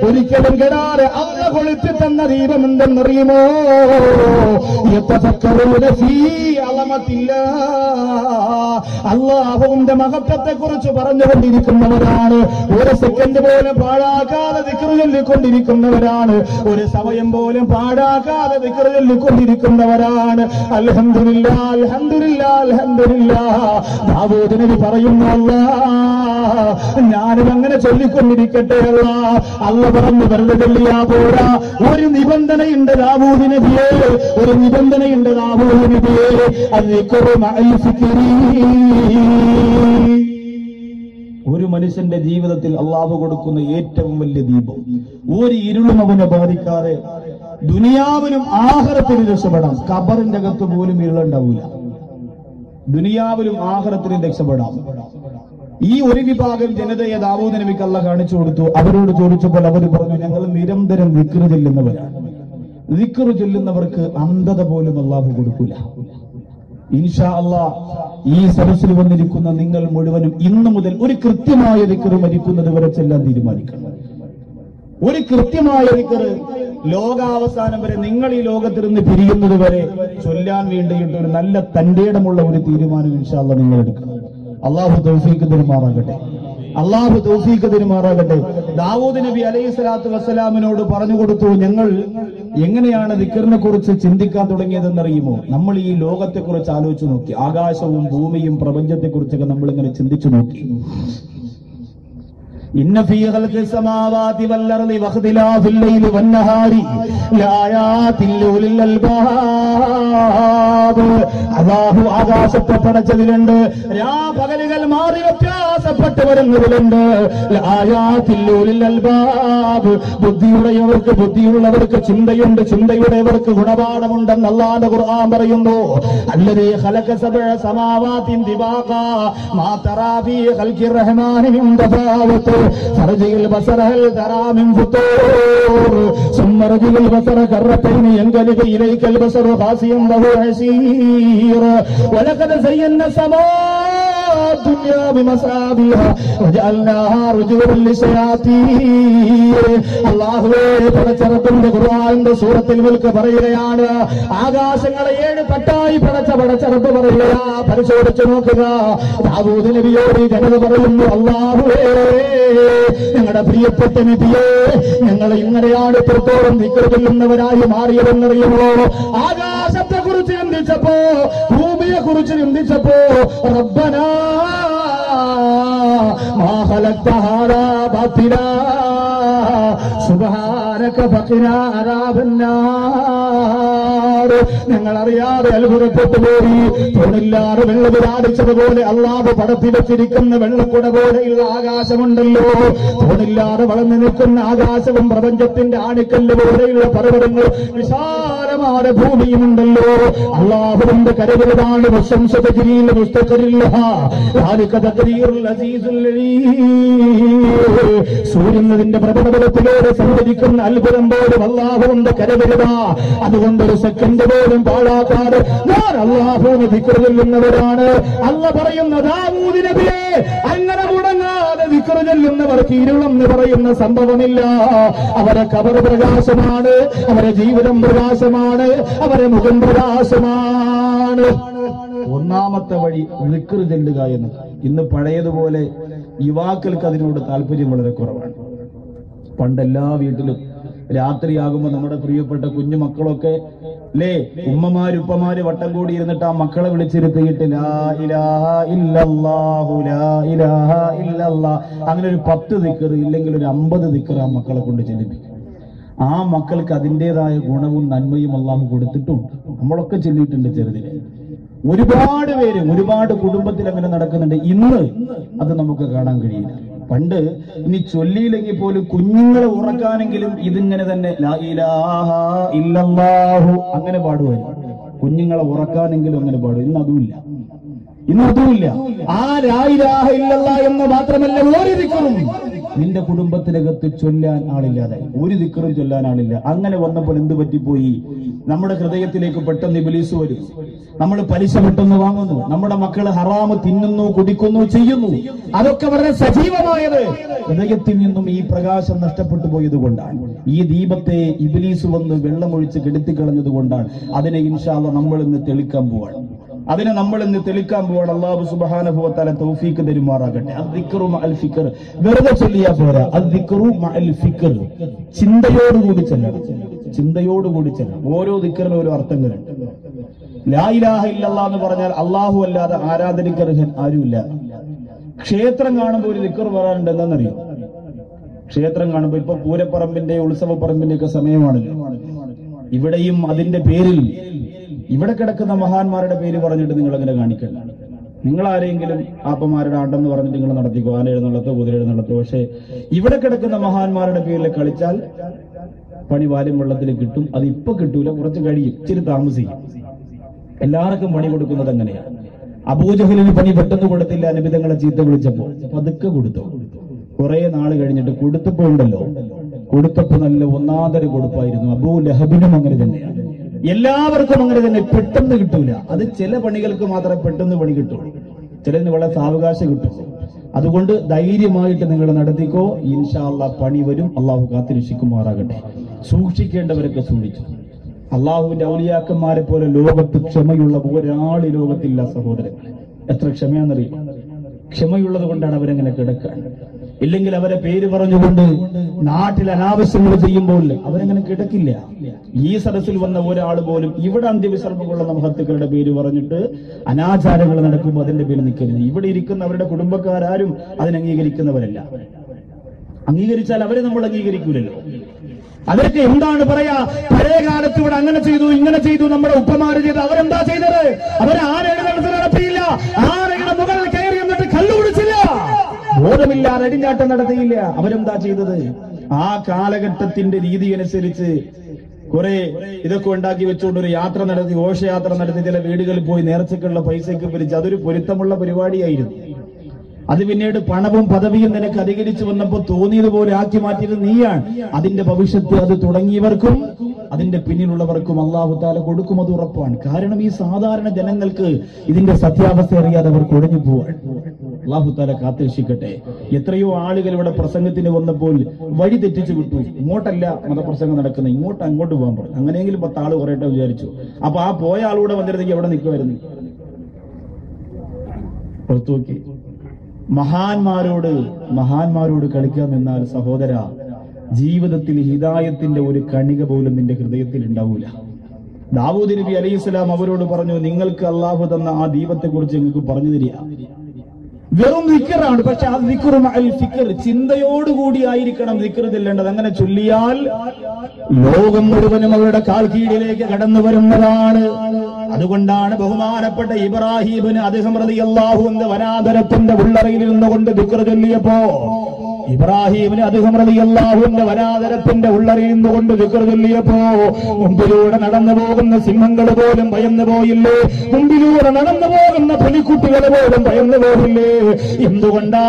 ഒരിക്കലും കെടാതെ അള്ള കൊളുത്തി തന്ന ദീപം എന്തെന്നറിയുമോ? അല്ലാഹുവിന്റെ മഹത്വത്തെ കുറിച്ച് പറഞ്ഞുകൊണ്ടിരിക്കുന്നവരാണ്. ഒരു സെക്കൻഡ് പോലും പാഴാക്കാതെ ദിക്ർ ചൊല്ലിക്കൊണ്ടിരിക്കുന്നവരാണ്. ഒരു സമയം പോലും പാഴാക്കാതെ ദിക്ർ ചൊല്ലിക്കൊണ്ടിരിക്കുന്നവരാണ്. അൽഹംദുലില്ലാഹ്, അൽഹംദുലില്ലാഹ്, അൽഹംദുലില്ലാഹ്. ദാവൂദ് നബി പറയുന്നു, അല്ലാഹ് ഞാനിതങ്ങനെ ചൊല്ലിക്കൊണ്ടിരിക്കട്ടെ. അല്ല പറഞ്ഞു, വെറുതെ ചൊല്ലിയാ പോരാ, ഒരു നിബന്ധനയുണ്ട് ദാവൂദ് നബിയെ, ഒരു നിബന്ധനയുണ്ട് ദാവൂദ് നബിയെ. ഒരു മനുഷ്യന്റെ ജീവിതത്തിൽ അള്ളാഹു കൊടുക്കുന്ന ഏറ്റവും വലിയ ദീപം, ഒരു ഇരുളും അവനെ ബാധിക്കാതെ ദുനിയാവിലും ആഖിറത്തിലും രക്ഷപ്പെടാം. ഖബറിന്റെ അകത്ത് പോലും ഇരുളുണ്ടാവൂല, ദുനിയാവിലും ആഖിറത്തിലും രക്ഷപ്പെടാം. ഈ ഒരു വിഭാഗം ജനതയെ ദാവൂദ് നബിക്ക് അല്ലാഹ് കാണിച്ചു കൊടുത്തു. അവരോട് ചോദിച്ചപ്പോൾ അവർ പറഞ്ഞു, ഞങ്ങൾ നിരന്തരം ദിക്ർ ചൊല്ലുന്നവരാണ്. ദിക്ർ ചൊല്ലുന്നവർക്ക് അന്ധത പോലും അല്ലാഹു കൊടുക്കൂല. ഇൻഷാ അല്ലാഹ് ഈ സദസ്സിൽ വന്നിരിക്കുന്ന നിങ്ങൾ മുഴുവനും ഇന്നു മുതൽ ഒരു കൃത്യമായ ദിക്ർ മരിക്കുന്നത് വരെ ചെല്ലാൻ തീരുമാനിക്കണം. ഒരു കൃത്യമായ ദിക്ർ ലോകാവസാനം വരെ, നിങ്ങൾ ഈ ലോകത്തിൽ നിന്ന് പിരിയുന്നത് വരെ ചൊല്ലാൻ വേണ്ടിയിട്ട് ഒരു നല്ല തന്റേടമുള്ള ഒരു തീരുമാനം ഇൻഷാ അല്ലാഹ് നിങ്ങൾ എടുക്കണം. അള്ളാഹു തൗഫീഖ് തരുമാറാകട്ടെ, അള്ളാഹു തൗഫീഖ് തരുമാറാകട്ടെ. ദാവൂദ് നബി അലൈഹി സ്വലാത്തു വസ്സലാമിനോട് പറഞ്ഞു കൊടുത്തു, ഞങ്ങൾ എങ്ങനെയാണ് ദിക്റിനെ കുറിച്ച് ചിന്തിക്കാൻ തുടങ്ങിയതെന്നറിയുമോ? നമ്മൾ ഈ ലോകത്തെ കുറിച്ച് ആലോചിച്ചു നോക്കി, ആകാശവും ഭൂമിയും പ്രപഞ്ചത്തെ കുറിച്ചൊക്കെ നമ്മൾ ഇങ്ങനെ ചിന്തിച്ചു നോക്കി. ഇന്ന ഫീ ഖൽഖിസ് സമാവാതി വൽ അർളി വഖ്തിലാഫിൽ ലൈലി വൻ നഹാരി ലആയാതിൽ ലിൽ അൽബാബ്. അല്ലാഹു ആകാശത്തെ പടച്ചതിലുണ്ട്, രാപകലുകൾ മാറി വ്യത്യാസപ്പെട്ടു വരുന്നതിലുണ്ട്. ലആയാതിൽ ലിൽ അൽബാബ്, ബുദ്ധിയുള്ളവർക്ക് ബുദ്ധിയുള്ളവർക്ക് ചിന്തയുണ്ട്, ചിന്തയുള്ളവർക്ക് ഗുണപാഠമുണ്ടെന്ന് അല്ലാഹുവിന്റെ ഖുർആൻ പറയുന്നു. അല്ലദീ ഖലഖ സബഅ സമാവാതിൻ ദിബാഖാ മാ തറാ ഫീ ഖൽഖിർ റഹ്മാനി മിൻ തഫാവുത് فرجع البصر هل ترى من فطور ثم رجع البصر كرتين ينقلب إليك البصر خاسئا وهو حسير ولقد زينا السماء الدنيا بمصابيح وجعلناها رجوما للشياطين. അല്ലാഹുവേ, പടച്ചറപ്പിന്റെ ഖുർആനിന്റെ സൂറത്തുൽ മുൽക്ക് പറയുകയാണ്, ആകാശങ്ങളെ 7 തട്ടായി പടച്ചറപ്പ് പറയുകയാ. പരിശോധിച്ചു നോക്കുക. ദാവൂദ് നബിയോട് ജനത പറയുന്നു, അല്ലാഹുവേ, ഞങ്ങളുടെ പ്രിയപ്പെട്ട നബിയേ, ഞങ്ങൾ ഇങ്ങനെയാണ് ഇത്രത്തോളം ദിക്ർ ചൊല്ലുന്നവരായി മാറിയതെന്നറിയുമോ? ആകാശത്തെ കുറിച്ച് ചിന്തിച്ചപ്പോ, ഭൂമിയെ കുറിച്ച് ചിന്തിച്ചപ്പോ, റബ്ബനാ മാ ഖലഖ്ത ഹാദാ ബാതിലാ സുബ്ഹാനക ഫഖിനാ അദാബന്നാർ. ഞങ്ങളറിയാതെ അത്ഭുതപ്പെട്ടു പോയി. തൊഴിലാറ് വെള്ളവിരാടിച്ചതുപോലെ അല്ലാഹു പടത്തി വെച്ചിരിക്കുന്ന വെള്ളക്കുട പോലെയുള്ള ആകാശമുണ്ടല്ലോ, തൊഴിലാറ് വളർന്നു നിൽക്കുന്ന ആകാശവും പ്രപഞ്ചത്തിന്റെ ആണിക്കല്ല് പോലെയുള്ള പർവ്വതങ്ങൾ, വിശാലമായ ഭൂമിയുമുണ്ടല്ലോ. അല്ലാഹുവിന്റെ കരവിരുതാണ്. സൂര്യനതിന്റെ പ്രഭതലത്തിലൂടെ സഞ്ചരിക്കുന്ന അത്ഭുതം പോലും അല്ലാഹുവിന്റെ കരവിരുതാ. അതുകൊണ്ടൊരു സെക്കൻഡ് പോലും പാഴാക്കാതെ ഞാൻ അല്ലാഹുവിനെ ദിക്ർ ചൊല്ലുന്നവരാണ്. അല്ലാഹു പറയുന്ന ദാവൂദ് നബിയെ, അങ്ങനെ മുടങ്ങാതെ ദിക്ർ ചൊല്ലുന്നവർക്ക് ഇരുളെന്ന് പറയുന്ന സംഭവമില്ല. അവരെ ഖബർ പ്രകാശമാണ്, അവരെ ജീവിതം പ്രകാശമാണ്, അവരെ മുഖം പ്രകാശമാണ്. ഒന്നാമത്തെ വഴി ദിക്ർ ചൊല്ലുക എന്ന്. ഇന്ന് പഴയതുപോലെ യുവാക്കൾക്ക് അതിനോട് താല്പര്യം വളരെ കുറവാണ്. പണ്ടെല്ലാ വീട്ടിലും രാത്രിയാകുമ്പോൾ നമ്മുടെ പ്രിയപ്പെട്ട കുഞ്ഞു മക്കളൊക്കെ അല്ലേ, ഉമ്മമാര് വട്ടം കൂടി ഇരുന്നിട്ട് ആ മക്കളെ വിളിച്ചിരുത്തിയിട്ട് ലാ ഇലാഹ ഇല്ലല്ലാഹു ലാ ഇലാഹ ഇല്ലല്ലാഹ്, അങ്ങനെ ഒരു 10 ദിക്ർ ഇല്ലെങ്കിൽ ഒരു 50 ദിക്ർ ആ മക്കളെ കൊണ്ട് ചെല്ലിപ്പിക്കും. ആ മക്കൾക്ക് അതിൻ്റെതായ ഗുണവും നന്മയും അല്ലാഹു കൊടുത്തിട്ടുണ്ട്. നമ്മളൊക്കെ ചൊല്ലിയിട്ടുണ്ട് ചെറുതിനെ. ഒരുപാട് പേര്, ഒരുപാട് കുടുംബത്തിൽ അങ്ങനെ നടക്കുന്നുണ്ട്. ഇന്ന് അത് നമുക്ക് കാണാൻ കഴിയില്ല. പണ്ട് ഇനി ചൊല്ലിയില്ലെങ്കിൽ പോലും കുഞ്ഞുങ്ങളെ ഉറക്കാനെങ്കിലും ഇതിങ്ങനെ തന്നെ ലാ ഇലാഹ ഇല്ലല്ലാഹു അങ്ങനെ പാടുമായിരുന്നു. കുഞ്ഞുങ്ങളെ ഉറക്കാനെങ്കിലും അങ്ങനെ പാടും. ഇന്ന് അതുമില്ല. ആ ലാ ഇലാഹ ഇല്ലല്ലാഹ് എന്ന് മാത്രമല്ല, ഒരു ദിക്റും നിന്റെ കുടുംബത്തിനകത്ത് ചൊല്ലാൻ ആളില്ലാതായി. ഒരു ദിക്റും ചൊല്ലാൻ ആളില്ല. അങ്ങനെ വന്നപ്പോൾ എന്ത് പറ്റിപ്പോയി? നമ്മുടെ ഹൃദയത്തിലേക്ക് പെട്ടെന്ന് ഇബ്ലീസ് വരും. നമ്മൾ പലിശ പെട്ടെന്ന് വാങ്ങുന്നു, നമ്മുടെ മക്കള് ഹറാമ് തിന്നുന്നു, കുടിക്കുന്നു, ചെയ്യുന്നു. അതൊക്കെ വളരെ സജീവമായത് ഹൃദയത്തിൽ നിന്നും ഈ പ്രകാശം നഷ്ടപ്പെട്ടു പോയത് കൊണ്ടാണ്. ഈ ദീപത്തെ ഇബ്ലീസ് വന്ന് വെള്ളമൊഴിച്ച് കെടുത്തിക്കളഞ്ഞത് കൊണ്ടാണ്. അതിനെ ഇൻഷാ അല്ലാഹ് നമ്മൾ ഇന്ന് തെളിക്കാൻ പോവാണ്. അല്ലാഹു സുബ്ഹാനഹു വ തആല തൗഫീഖ് തരുമാറാകട്ടെ. അദ്ദിക്റു മഅൽ ഫിക്ർ, വെറുതെ ചൊല്ലിയാ പോരാ. അദ്ദിക്റു മഅൽ ഫിക്ർ, ചിന്തയോടുകൂടി ചെല്ലണം. ഓരോ ദിക്റിനും ഓരോ അർത്ഥങ്ങളുണ്ട്. ലാ ഇലാഹ ഇല്ലല്ലാഹ് എന്ന് പറഞ്ഞാൽ അല്ലാഹു അല്ലാതെ ആരാധനയ്ക്കർഹൻ ആരുമില്ല. ക്ഷേത്രം കാണുമ്പോൾ ഒരു ദിക്ർ പറയാറുണ്ട്. എന്താണെന്നറിയോ? ക്ഷേത്രം കാണുമ്പോൾ ഇപ്പൊ പൂരപ്പറമ്പിന്റെ ഉത്സവപ്പറമ്പിന്റെ ഒക്കെ സമയമാണല്ലോ. ഇവിടെയും അതിന്റെ പേരിൽ ഇവിടെ കിടക്കുന്ന മഹാന്മാരുടെ പേര് പറഞ്ഞിട്ട് നിങ്ങൾ അങ്ങനെ കാണിക്കണ്ട. നിങ്ങൾ ആരെങ്കിലും ആപ്പമാരുടെ ആണ്ടെന്ന് പറഞ്ഞിട്ട് നിങ്ങൾ നടത്തിക്കോ, ആന എഴുന്നള്ളത്തോ കുതിര എഴുന്നള്ളത്തോ. പക്ഷെ ഇവിടെ കിടക്കുന്ന മഹാന്മാരുടെ പേരിൽ കളിച്ചാൽ പണി വാലും വെള്ളത്തിൽ കിട്ടും. അത് ഇപ്പൊ കിട്ടൂല, കുറച്ച് കഴിയും, ഇച്ചിരി താമസിക്കും. എല്ലാവർക്കും പണി കൊടുക്കുന്നത് അങ്ങനെയാണ്. അബൂജഹലിന് പണി പെട്ടെന്ന് കൊടുത്തില്ല. നബിതങ്ങളെ ചീത്ത വിളിച്ചപ്പോ പതുക്കെ കൊടുത്തു. കുറെ നാൾ കഴിഞ്ഞിട്ട് കൊടുത്തപ്പോ നല്ല ഒന്നാന്തര കൊടുപ്പായിരുന്നു. അബൂ ലഹബിനും അങ്ങനെ തന്നെയാണ്. എല്ലാവർക്കും അങ്ങനെ തന്നെ പെട്ടെന്ന് കിട്ടൂല. അത് ചില പണികൾക്ക് മാത്രമേ പെട്ടെന്ന് പണി കിട്ടുള്ളൂ, ചിലതിന് വളരെ സാവകാശം കിട്ടുള്ളൂ. അതുകൊണ്ട് ധൈര്യമായിട്ട് നിങ്ങൾ നടത്തിക്കോ. ഇൻഷാ അല്ലാഹ് പണി വരും. അള്ളാഹു കാത്തിരക്ഷിക്കുമാറാകട്ടെ. സൂക്ഷിക്കേണ്ടവരൊക്കെ സൂക്ഷിച്ചു. അള്ളാഹുവിന്റെ ഔലിയാക്കന്മാരെ പോലെ ലോകത്ത് ക്ഷമയുള്ള ഒരാൾ ഈ ലോകത്തില്ല സഹോദരങ്ങളെ. എത്ര ക്ഷമയാണെന്നറിയും. ക്ഷമയുള്ളത് കൊണ്ടാണ് അവരെങ്ങനെ കിടക്കാൻ. ഇല്ലെങ്കിൽ അവരെ പേര് പറഞ്ഞുകൊണ്ട് നാട്ടിൽ അനാവശ്യങ്ങൾ ചെയ്യുമ്പോൾ അവരെങ്ങനെ കിടക്കില്ല. ഈ സദസ്സിൽ വന്ന ഒരാൾ പോലും ഇവിടെ അന്ത്യവിസർമ്മ കൊള്ളുന്ന മഹത്തുക്കളുടെ പേര് പറഞ്ഞിട്ട് അനാചാരങ്ങൾ നടക്കുമ്പോൾ അതിന്റെ പേര് നിൽക്കരുത്. ഇവിടെ ഇരിക്കുന്ന അവരുടെ കുടുംബക്കാരും അതിനംഗീകരിക്കുന്നവരല്ല. അംഗീകരിച്ചാൽ അവരെ നമ്മൾ അംഗീകരിക്കൂലല്ലോ. അവർക്ക് എന്താണ് പറയാ? പഴയ കാലത്ത് ഇവിടെ അങ്ങനെ ചെയ്തു ഇങ്ങനെ ചെയ്തു നമ്മുടെ ഉപ്പമാര് ചെയ്തു. അവരെന്താ ചെയ്തത്? അവരെ ആനയുടെ നടത്തി നടത്തിയില്ല, ആനയുടെ മുകളിൽ കയറി എന്നിട്ട് കല്ലു കുടിച്ചില്ല, ബോധമില്ലാതെ അടിഞ്ഞാട്ടം നടത്തിയില്ല. അവരെന്താ ചെയ്തത്? ആ കാലഘട്ടത്തിന്റെ രീതി അനുസരിച്ച് കുറെ ഇതൊക്കെ ഉണ്ടാക്കി വെച്ചുകൊണ്ട് ഒരു യാത്ര നടത്തി, ഘോഷയാത്ര നടത്തി, ചില വീടുകളിൽ പോയി നേർച്ചക്കുള്ള പൈസയൊക്കെ പിരിച്ച് അതൊരു പൊരുത്തമുള്ള പരിപാടിയായിരുന്നു. അത് പിന്നീട് പണവും പദവിയും നിനക്ക് അധികരിച്ചു വന്നപ്പോ തോന്നിയതുപോലെ ആക്കി മാറ്റിയത് നീയാണ്. അതിന്റെ ഭവിഷ്യത്ത് അത് തുടങ്ങിയവർക്കും അതിന്റെ പിന്നിലുള്ളവർക്കും അല്ലാഹു തആല കൊടുക്കും, അത് ഉറപ്പാണ്. കാരണം ഈ സാധാരണ ജനങ്ങൾക്ക് ഇതിന്റെ സത്യാവസ്ഥ അറിയാതെ അവർ കുഴഞ്ഞു പോവാൻ. അല്ലാഹു തആല കാത്തുരക്ഷിക്കട്ടെ. എത്രയോ ആളുകൾ ഇവിടെ പ്രസംഗത്തിന് വന്നപ്പോൾ വഴി തെറ്റിച്ചു വിട്ടു. ഇങ്ങോട്ടല്ല മതപ്രസംഗം നടക്കുന്നത്, അങ്ങോട്ട് പോകാൻ പറഞ്ഞു. അങ്ങനെയെങ്കിലും 10 ആള് കുറയട്ടെ വിചാരിച്ചു. അപ്പൊ ആ പോയ ആളൂടെ വന്നിരുന്നെങ്കിൽ എവിടെ നിൽക്കുമായിരുന്നു? പുറത്തു നോക്കി. മഹാന്മാരോട് കളിക്കാൻ നിന്നാൽ സഹോദര, ജീവിതത്തിൽ ഹിദായത്തിന്റെ ഒരു കണിക പോലും നിന്റെ ഹൃദയത്തിൽ ഉണ്ടാവൂല. ദാവൂദ് നബി അലൈഹിസ്സലാം അവരോട് പറഞ്ഞു, നിങ്ങൾക്ക് അള്ളാഹു തന്ന ആ ദീപത്തെ കുറിച്ച് നിങ്ങൾക്ക് പറഞ്ഞു തരിക. വെറും ദിക്റാണ്, പക്ഷെ ആ ദിക്ർ മഅൽ ഫിക്ർ, ചിന്തയോടുകൂടി ആയിരിക്കണം ദിക്ർ ചെല്ലേണ്ടത്. അങ്ങനെ ചൊല്ലിയാൽ ലോകം മുഴുവനും അവരുടെ കാൽ കീഴിലേക്ക് കടന്നു വരുന്നതാണ്. അതുകൊണ്ടാണ് ബഹുമാനപ്പെട്ട ഇബ്രാഹിമിന് അദ്ദേഹം റളിയല്ലാഹു അൻഹു വനാന്തരത്തിന്റെ ഉള്ളറയിൽ നിന്നുകൊണ്ട് ദിക്ർ ചൊല്ലിയപ്പോ, ഇബ്രാഹിമിന് അദ്ദേഹം റളിയല്ലാഹു അൻഹു വനാന്തരത്തിന്റെ ഉള്ളറയിൽ നിന്നുകൊണ്ട് ദിക്ർ ചൊല്ലിയപ്പോ മുമ്പിലൂടെ നടന്നു പോകുന്ന സിംഹങ്ങൾ പോലും ഭയന്നു പോയില്ലേ? മുമ്പിലൂടെ നടന്നു പോകുന്ന പുലിക്കുട്ടികൾ പോലും ഭയന്നു പോയില്ലേ? എന്തുകൊണ്ടാ?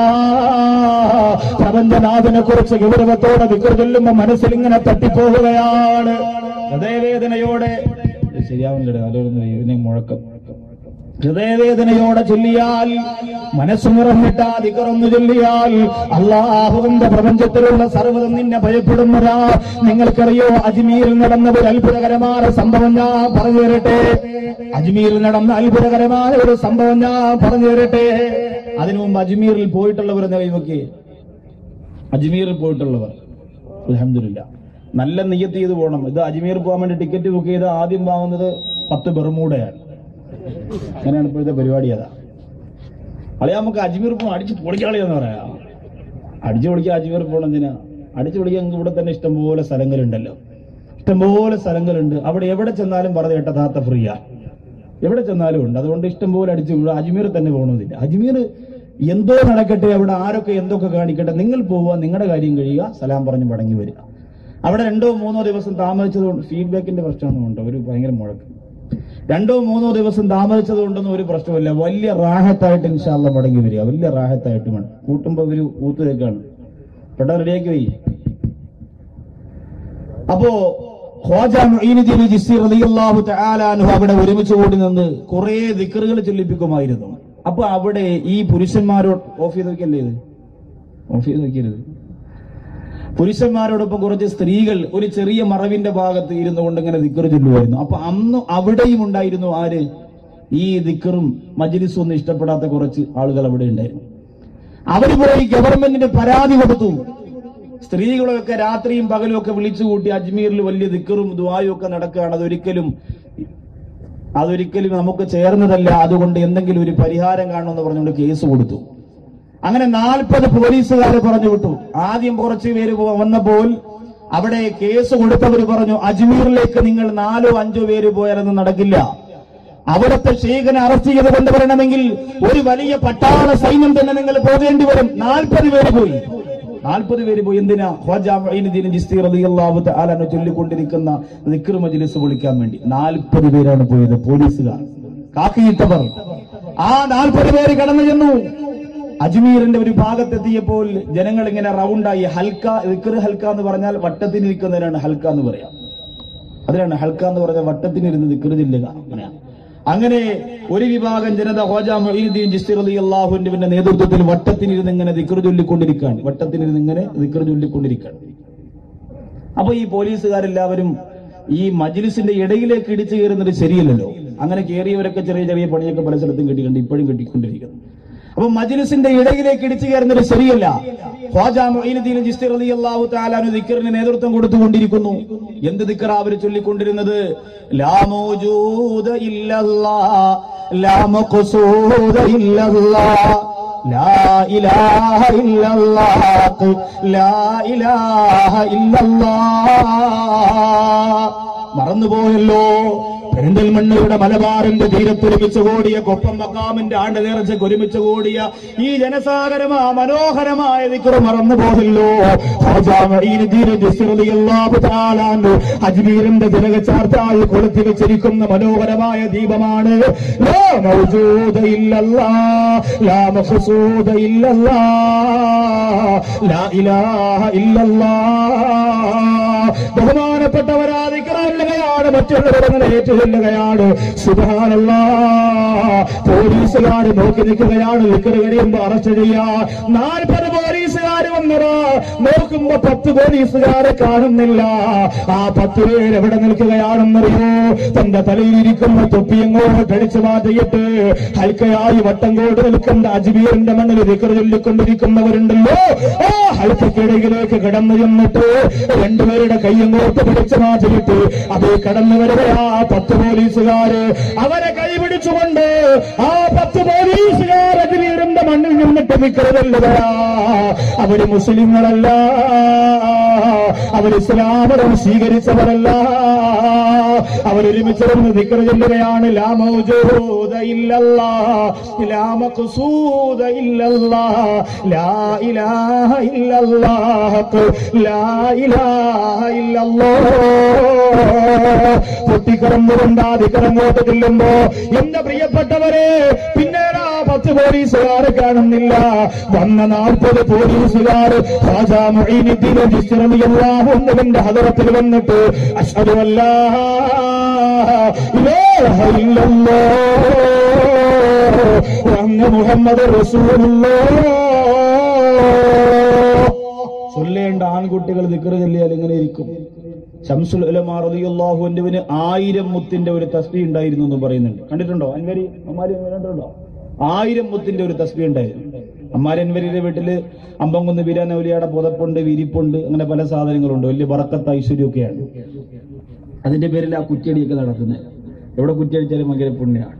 പ്രപഞ്ചനാഥനെ കുറിച്ച് ഗൗരവത്തോടെ ദിക്ർ ചൊല്ലുമ്പോ മനസ്സിലിങ്ങനെ തട്ടിപ്പോവുകയാണ്. ഹൃദയവേദനയോടെ മുഴക്കം ഹൃദയവേദനയോടെ ചൊല്ലിയാൽ, മനസ്സു നിറഞ്ഞിട്ട് ആ ദിക്റൊന്നു ചൊല്ലിയാൽ അല്ലാഹുവിന്റെ പ്രപഞ്ചത്തിലുള്ള സർവ്വതും നിന്നെ ഭയപ്പെടുന്നതാ. നിങ്ങൾക്കറിയോ, അജ്മീരിൽ നടന്ന ഒരു അത്ഭുതകരമായ സംഭവം ഞാൻ പറഞ്ഞു തരട്ടെ. അജ്മീരിൽ നടന്ന അത്ഭുതകരമായ ഒരു സംഭവം ഞാൻ പറഞ്ഞു തരട്ടെ. അതിനു മുമ്പ് അജ്മീറിൽ പോയിട്ടുള്ളവർ എന്താ കൈവക്കി? അജ്മീറിൽ പോയിട്ടുള്ളവർ അൽഹംദുലില്ലാ നല്ല നിയ്യത്ത് ചെയ്ത് പോകണം. ഇത് അജ്മീർ പോകാൻ വേണ്ടി ടിക്കറ്റ് ബുക്ക് ചെയ്ത് ആദ്യം വാങ്ങുന്നത് 10 ബർമൂഡയാണ്. അങ്ങനെയാണ് ഇപ്പോഴത്തെ പരിപാടി. അതാ അളിയാ, നമുക്ക് അജ്മീർ പോകണം, അടിച്ച് പൊളിക്കാളിയെന്ന് പറയാം. അടിച്ചു പൊളിക്കുക. അജ്മീർ പോകണം എന്തിനാ? അടിച്ചു പൊളിക്കാൻ ഇവിടെ തന്നെ ഇഷ്ടംപോലെ സ്ഥലങ്ങളുണ്ടല്ലോ, ഇഷ്ടംപോലെ സ്ഥലങ്ങളുണ്ട്. അവിടെ എവിടെ ചെന്നാലും പറഞ്ഞു കേട്ട താത്ത ഫ്രീയാ, എവിടെ ചെന്നാലും ഉണ്ട്. അതുകൊണ്ട് ഇഷ്ടംപോലെ അടിച്ചു. അജ്മീർ തന്നെ പോകണമെന്നില്ല. അജ്മീർ എന്തോ നടക്കട്ടെ, അവിടെ ആരൊക്കെ എന്തൊക്കെ കാണിക്കട്ടെ, നിങ്ങൾ പോവുക, നിങ്ങളുടെ കാര്യം കഴിയുക, സലാം പറഞ്ഞ് മടങ്ങി വരിക. അവിടെ 2-3 ദിവസം താമസിച്ചതുകൊണ്ട് ഫീഡ്ബാക്കിന്റെ പ്രശ്നമൊന്നുമുണ്ടോ? ഒരു ഭയങ്കര മുഴക്കം. 2-3 ദിവസം താമസിച്ചതുകൊണ്ടൊന്നും ഒരു പ്രശ്നമില്ല. വലിയ റാഹത്തായിട്ട് ഇൻഷാ അല്ലാഹ് മടങ്ങി വരിക. വലിയ റാഹത്തായിട്ട് വേണം. കൂട്ടുമ്പോ ഒരു ഊത്തുകേക്കാണ്. പെട്ടെന്ന് റെഡിയാക്കി പോയി. അപ്പോ ഖ്വാജ മുഈനുദ്ദീൻ ചിശ്തി റളിയല്ലാഹു തആല അൻഹു അവിടെ ഒരുമിച്ച് കൂടി നിന്ന് കുറെ ദിക്റുകൾ ചൊല്ലിപ്പിക്കുമായിരുന്നു. അപ്പൊ അവിടെ ഈ പുരുഷന്മാരോട് ഓഫ് ചെയ്ത് നോക്കിയല്ലേ, ഇത് ഓഫ് ചെയ്ത് നോക്കിയത്, പുരുഷന്മാരോടൊപ്പം കുറച്ച് സ്ത്രീകൾ ഒരു ചെറിയ മറവിന്റെ ഭാഗത്ത് ഇരുന്നു കൊണ്ട് ഇങ്ങനെ ദിക്ർ ചൊല്ലുമായിരുന്നു. അപ്പൊ അന്ന് അവിടെയും ഉണ്ടായിരുന്നു ആര്? ഈ ദിക്റും മജ്ലിസും ഒന്നും ഇഷ്ടപ്പെടാത്ത കുറച്ച് ആളുകൾ അവിടെ ഉണ്ടായിരുന്നു. അവര് പോയി ഗവൺമെന്റിന് പരാതി കൊടുത്തു. സ്ത്രീകളൊക്കെ രാത്രിയും പകലും ഒക്കെ വിളിച്ചുകൂട്ടി അജ്മീറിൽ വലിയ ദിക്റും ദുആയും ഒക്കെ നടക്കുകയാണ്. അതൊരിക്കലും നമുക്ക് ചേർന്നതല്ല. അതുകൊണ്ട് എന്തെങ്കിലും ഒരു പരിഹാരം കാണണമെന്ന് പറഞ്ഞുകൊണ്ട് കേസ് കൊടുത്തു. അങ്ങനെ 40 പോലീസുകാരെ പറഞ്ഞു വിട്ടു. ആദ്യം കുറച്ചു പേര് വന്നപ്പോൾ അവിടെ കേസ് കൊടുത്തവർ പറഞ്ഞു, അജ്മീറിലേക്ക് നിങ്ങൾ 4-5 പേര് പോയാലൊന്നും നടക്കില്ല. അവിടുത്തെ ഷെയ്ഖിനെ അറസ്റ്റ് ചെയ്ത് കൊണ്ടുവരണമെങ്കിൽ ഒരു വലിയ പട്ടാള സൈന്യം തന്നെ നിങ്ങൾ പോകേണ്ടി വരും. 40 പേര് പോയി. 40 പേര് പോയി. എന്തിനാ? ഖ്വാജ മുഈനുദ്ദീൻ ചിശ്തി റളിയല്ലാഹു തആല അൻഹു ചൊല്ലിക്കൊണ്ടിരിക്കുന്ന ദിക്ർ മജ്ലിസ് വിളിക്കാൻ വേണ്ടി 40 പേരാണ് പോയത്. പോലീസുകാർ കാക്കിയിട്ടവർ. ആ 40 പേര് കടന്നു ചെന്നു. അജ്മീറിന്റെ ഒരു ഭാഗത്തെത്തിയപ്പോൾ ജനങ്ങൾ ഇങ്ങനെ റൗണ്ടായി. ഹൽക്ക, ദിക്ർ ഹൽക്ക എന്ന് പറഞ്ഞാൽ വട്ടത്തിനിരിക്കുന്നതിനാണ് ഹൽക്ക എന്ന് പറയാം. അതിനാണ് ഹൽക്ക എന്ന് പറഞ്ഞാൽ വട്ടത്തിനിരുന്ന് ദിക്ർ ചൊല്ലുക. അങ്ങനെ ഒരു വിഭാഗം ജനത ഖ്വാജ മുഈനുദ്ദീൻ ചിശ്തി റളിയല്ലാഹു അൻഹുവിന്റെ നേതൃത്വത്തിൽ വട്ടത്തിനിരുന്ന് ഇങ്ങനെ ദിക്ർ ചൊല്ലിക്കൊണ്ടിരിക്കുകയാണ്. അപ്പൊ ഈ പോലീസുകാരെല്ലാവരും ഈ മജ്ലിസിന്റെ ഇടയിലേക്ക് ഇടിച്ചു കയറുന്നത് ശരിയല്ലല്ലോ. അങ്ങനെ കയറിയവരൊക്കെ ചെറിയ ചെറിയ പണിയൊക്കെ പല സ്ഥലത്തും കിട്ടിയിട്ടുണ്ട്, ഇപ്പോഴും കിട്ടിക്കൊണ്ടിരിക്കുന്നു. അപ്പൊ മജ്ലിസിന്റെ ഇടയിലേക്ക് ഇടിച്ചു കയറുന്നത് ശരിയല്ല. ഖ്വാജ മുഈനുദ്ദീൻ ചിശ്തി റളിയല്ലാഹു തആല അൻഹു ദിക്റിന് നേതൃത്വം കൊടുത്തുകൊണ്ടിരിക്കുന്നു. എന്ത് ദിക്റാ അവർ ചൊല്ലിക്കൊണ്ടിരുന്നത്? ലാ മൗജൂദ ഇല്ലല്ലാഹ് ലാ മഖ്സൂദ ഇല്ലല്ലാഹ് ലാ ഇലാഹ ഇല്ലല്ലാഹ് ലാ ഇലാഹ ഇല്ലല്ലാഹ്. മറന്നുപോയല്ലോ. പെരിന്തൽമണ്ണയുടെ മലബാറിന്റെ തീരത്തൊരുമിച്ച് കൂടിയ കൊപ്പം മക്കാമിന്റെ ആണ്ട് നേർച്ചയ്ക്ക് ഒരുമിച്ച് കൂടിയ ഈ ജനസാഗരമാ മനോഹരമായ ദിക്ർ മറന്നുപോയല്ലോ. അജ്മീറിന്റെ ജനകച്ചാർത്തായി കൊളുത്തി വെച്ചിരിക്കുന്ന മനോഹരമായ ദീപമാണ്. ലാ മൗജൂദ ഇല്ലല്ലാഹ് ലാ മഖ്സൂദ ഇല്ലല്ലാഹ് ലാ ഇലാഹ ഇല്ലല്ലാഹ്. ബഹുമാനപ്പെട്ടവരാ ദിക്റുകയാണ്, മറ്റുള്ളവരങ്ങനെ ഏറ്റുചൊല്ലുകയാണ്. സുബ്ഹാനല്ലാഹ്. പോലീസുകാർ നോക്കി നിൽക്കുകയാണ്. ദിക്ർ കഴിയുമ്പോ അറസ്റ്റ് ചെയ്യാ. 40 പോലീസുകാർ വന്നതാ. നോക്കുമ്പോ 10 പോലീസുകാരെ കാണുന്നില്ല. ആ 10 പേര് എവിടെ നിൽക്കുകയാണെന്നറിയോ? തന്റെ തലയിലിരിക്കുന്ന തൊപ്പിയങ്ങോട്ട് അടിച്ചു മാറ്റിയിട്ട് ഹൽക്കയായി വട്ടം കൊണ്ട് നിൽക്കുന്ന അജ്മീറിന്റെ മണ്ണിൽ ദിക്ർ ചൊല്ലിക്കൊണ്ടിരിക്കുന്നവരുണ്ടല്ലോ. ആ ഹൽക്കയ്ക്കിടയിലേക്ക് കടന്നു ചെന്നിട്ട് 2 പേരുടെ കൈയങ്ങോട്ട് പിടിച്ചു മാറ്റിയിട്ട് അതേ കടന്നു വരികയാ 10 പോലീസുകാര്. അവരെ കൈപിടിച്ചുകൊണ്ട് ആ 10 പോലീസുകാർ അജ്മീറിന്റെ മണ്ണിൽ നിന്നിട്ട് ദിക്ർ ചൊല്ലുകയാ. അവര് മുസ്ലിങ്ങളല്ല, അവർ ഇസ്ലാമതം സ്വീകരിച്ചവരല്ല. അവരൊരുമിച്ചിരുന്ന് ദിക്ർ ചൊല്ലുകയാണ്. ലാ മൗജൂദ ഇല്ലല്ലാഹ് ലാ മഖ്സൂദ ഇല്ലല്ലാഹ് ലാ ഇലാഹ ഇല്ലല്ലാഹ് ലാ ഇലാഹ ഇല്ലല്ലാഹ്. പൊട്ടിക്കറന്നുകൊണ്ട് ആ ദിക്റങ്ങോട്ട് ചെല്ലുമ്പോ എന്റെ പ്രിയപ്പെട്ടവരെ പിന്നെ 10 പോലീസുകാരെ കാണുന്നില്ല. വന്ന 40 പോലീസുകാർ ഖാജാ മുഈനുദ്ദീൻ ചിശ്തി റളിയല്ലാഹു അൻഹുവിന്റെ ഹദറത്തിൽ വന്നിട്ട് അശ്ഹദു അല്ലാ ഇലാഹ ഇല്ലല്ലാഹ് വ അന്ന മുഹമ്മദുർ റസൂലുള്ളാഹ്. ചൊല്ലേണ്ട ആൺകുട്ടികൾ ദിക്ർ ചൊല്ലിയാൽ എങ്ങനെ ഇരിക്കും? ശംസുൽ ഉലമാ റളിയല്ലാഹു അൻഹുവിന് 1000 മുത്തിന്റെ ഒരു തസ്ബീഹ് ഉണ്ടായിരുന്നു എന്ന് പറയുന്നുണ്ട്. കണ്ടിട്ടുണ്ടോ? അൻവരി അമ്മാരി കണ്ടിട്ടുണ്ടോ? 1000 മുത്തിന്റെ ഒരു തസ്ബീഹ് ഉണ്ടായിരുന്നു. അമ്മാരി അൻവരിയുടെ വീട്ടില് അമ്പംകുന്ന് വീരാനൗലിയുടെ പുതപ്പുണ്ട്, വിരിപ്പുണ്ട്, അങ്ങനെ പല സാധനങ്ങളുണ്ട്. വലിയ ബറക്കത്ത് ഐശ്വര്യമൊക്കെയാണ്. അതിന്റെ പേരിൽ ആ കുറ്റിയടിയൊക്കെ നടത്തുന്നത്. എവിടെ കുറ്റിയടിച്ചാലും ഭയങ്കര പുണ്യമാണ്.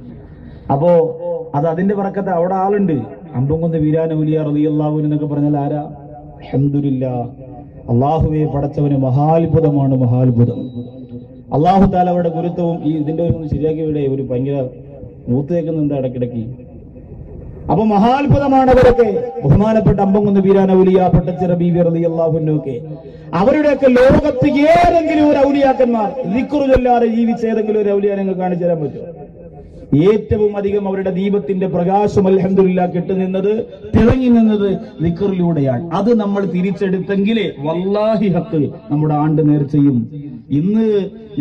അപ്പോ അതിന്റെ ബറക്കത്ത് അവിടെ ആളുണ്ട്. അമ്പംകുന്ന് വീരാനൗലിയ റളിയല്ലാഹു അൻഹു എന്നൊക്കെ പറഞ്ഞാൽ ആരാ? അൽഹംദുലില്ലാഹ്, അള്ളാഹുവെ പടച്ചവന് മഹാത്ഭുതമാണ്, മഹാത്ഭുതം. അള്ളാഹു താല അവരുടെ ഗുരുത്വവും ഈ ഇതിന്റെ ഒന്ന് ശരിയാക്കി ഇവിടെ ഒരു ഭയങ്കര മൂത്തേക്കുന്നുണ്ട് ഇടയ്ക്കിടയ്ക്ക്. അപ്പൊ മഹാത്ഭുതമാണ് അവരൊക്കെ. ബഹുമാനപ്പെട്ട അമ്പംകുന്ന് വീരാനൗലിയ പട്ടച്ചിറ ബീവി റളിയല്ലാഹു അൻഹു ഒക്കെ അവരുടെയൊക്കെ ലോകത്ത് ഏതെങ്കിലും ഒരു ഔലിയാക്കന്മാർ ദിക്ർ ചൊല്ലാതെ ജീവിച്ച ഏതെങ്കിലും ഒരു ഔലിയ നിങ്ങൾ കാണിച്ചു തരാൻ പറ്റുമോ? ഏറ്റവും അധികം അവരുടെ ദീപത്തിന്റെ പ്രകാശം അൽഹംദുലില്ലാഹ് കിട്ടുനിന്നത്, തിളങ്ങി നിന്നത് ദിക്റിലൂടെയാണ്. അത് നമ്മൾ തിരിച്ചെടുത്തെങ്കിലേ വല്ലാഹി ഹക്ക് നമ്മുടെ ആണ്ട് നേർച്ചയും. ഇന്ന്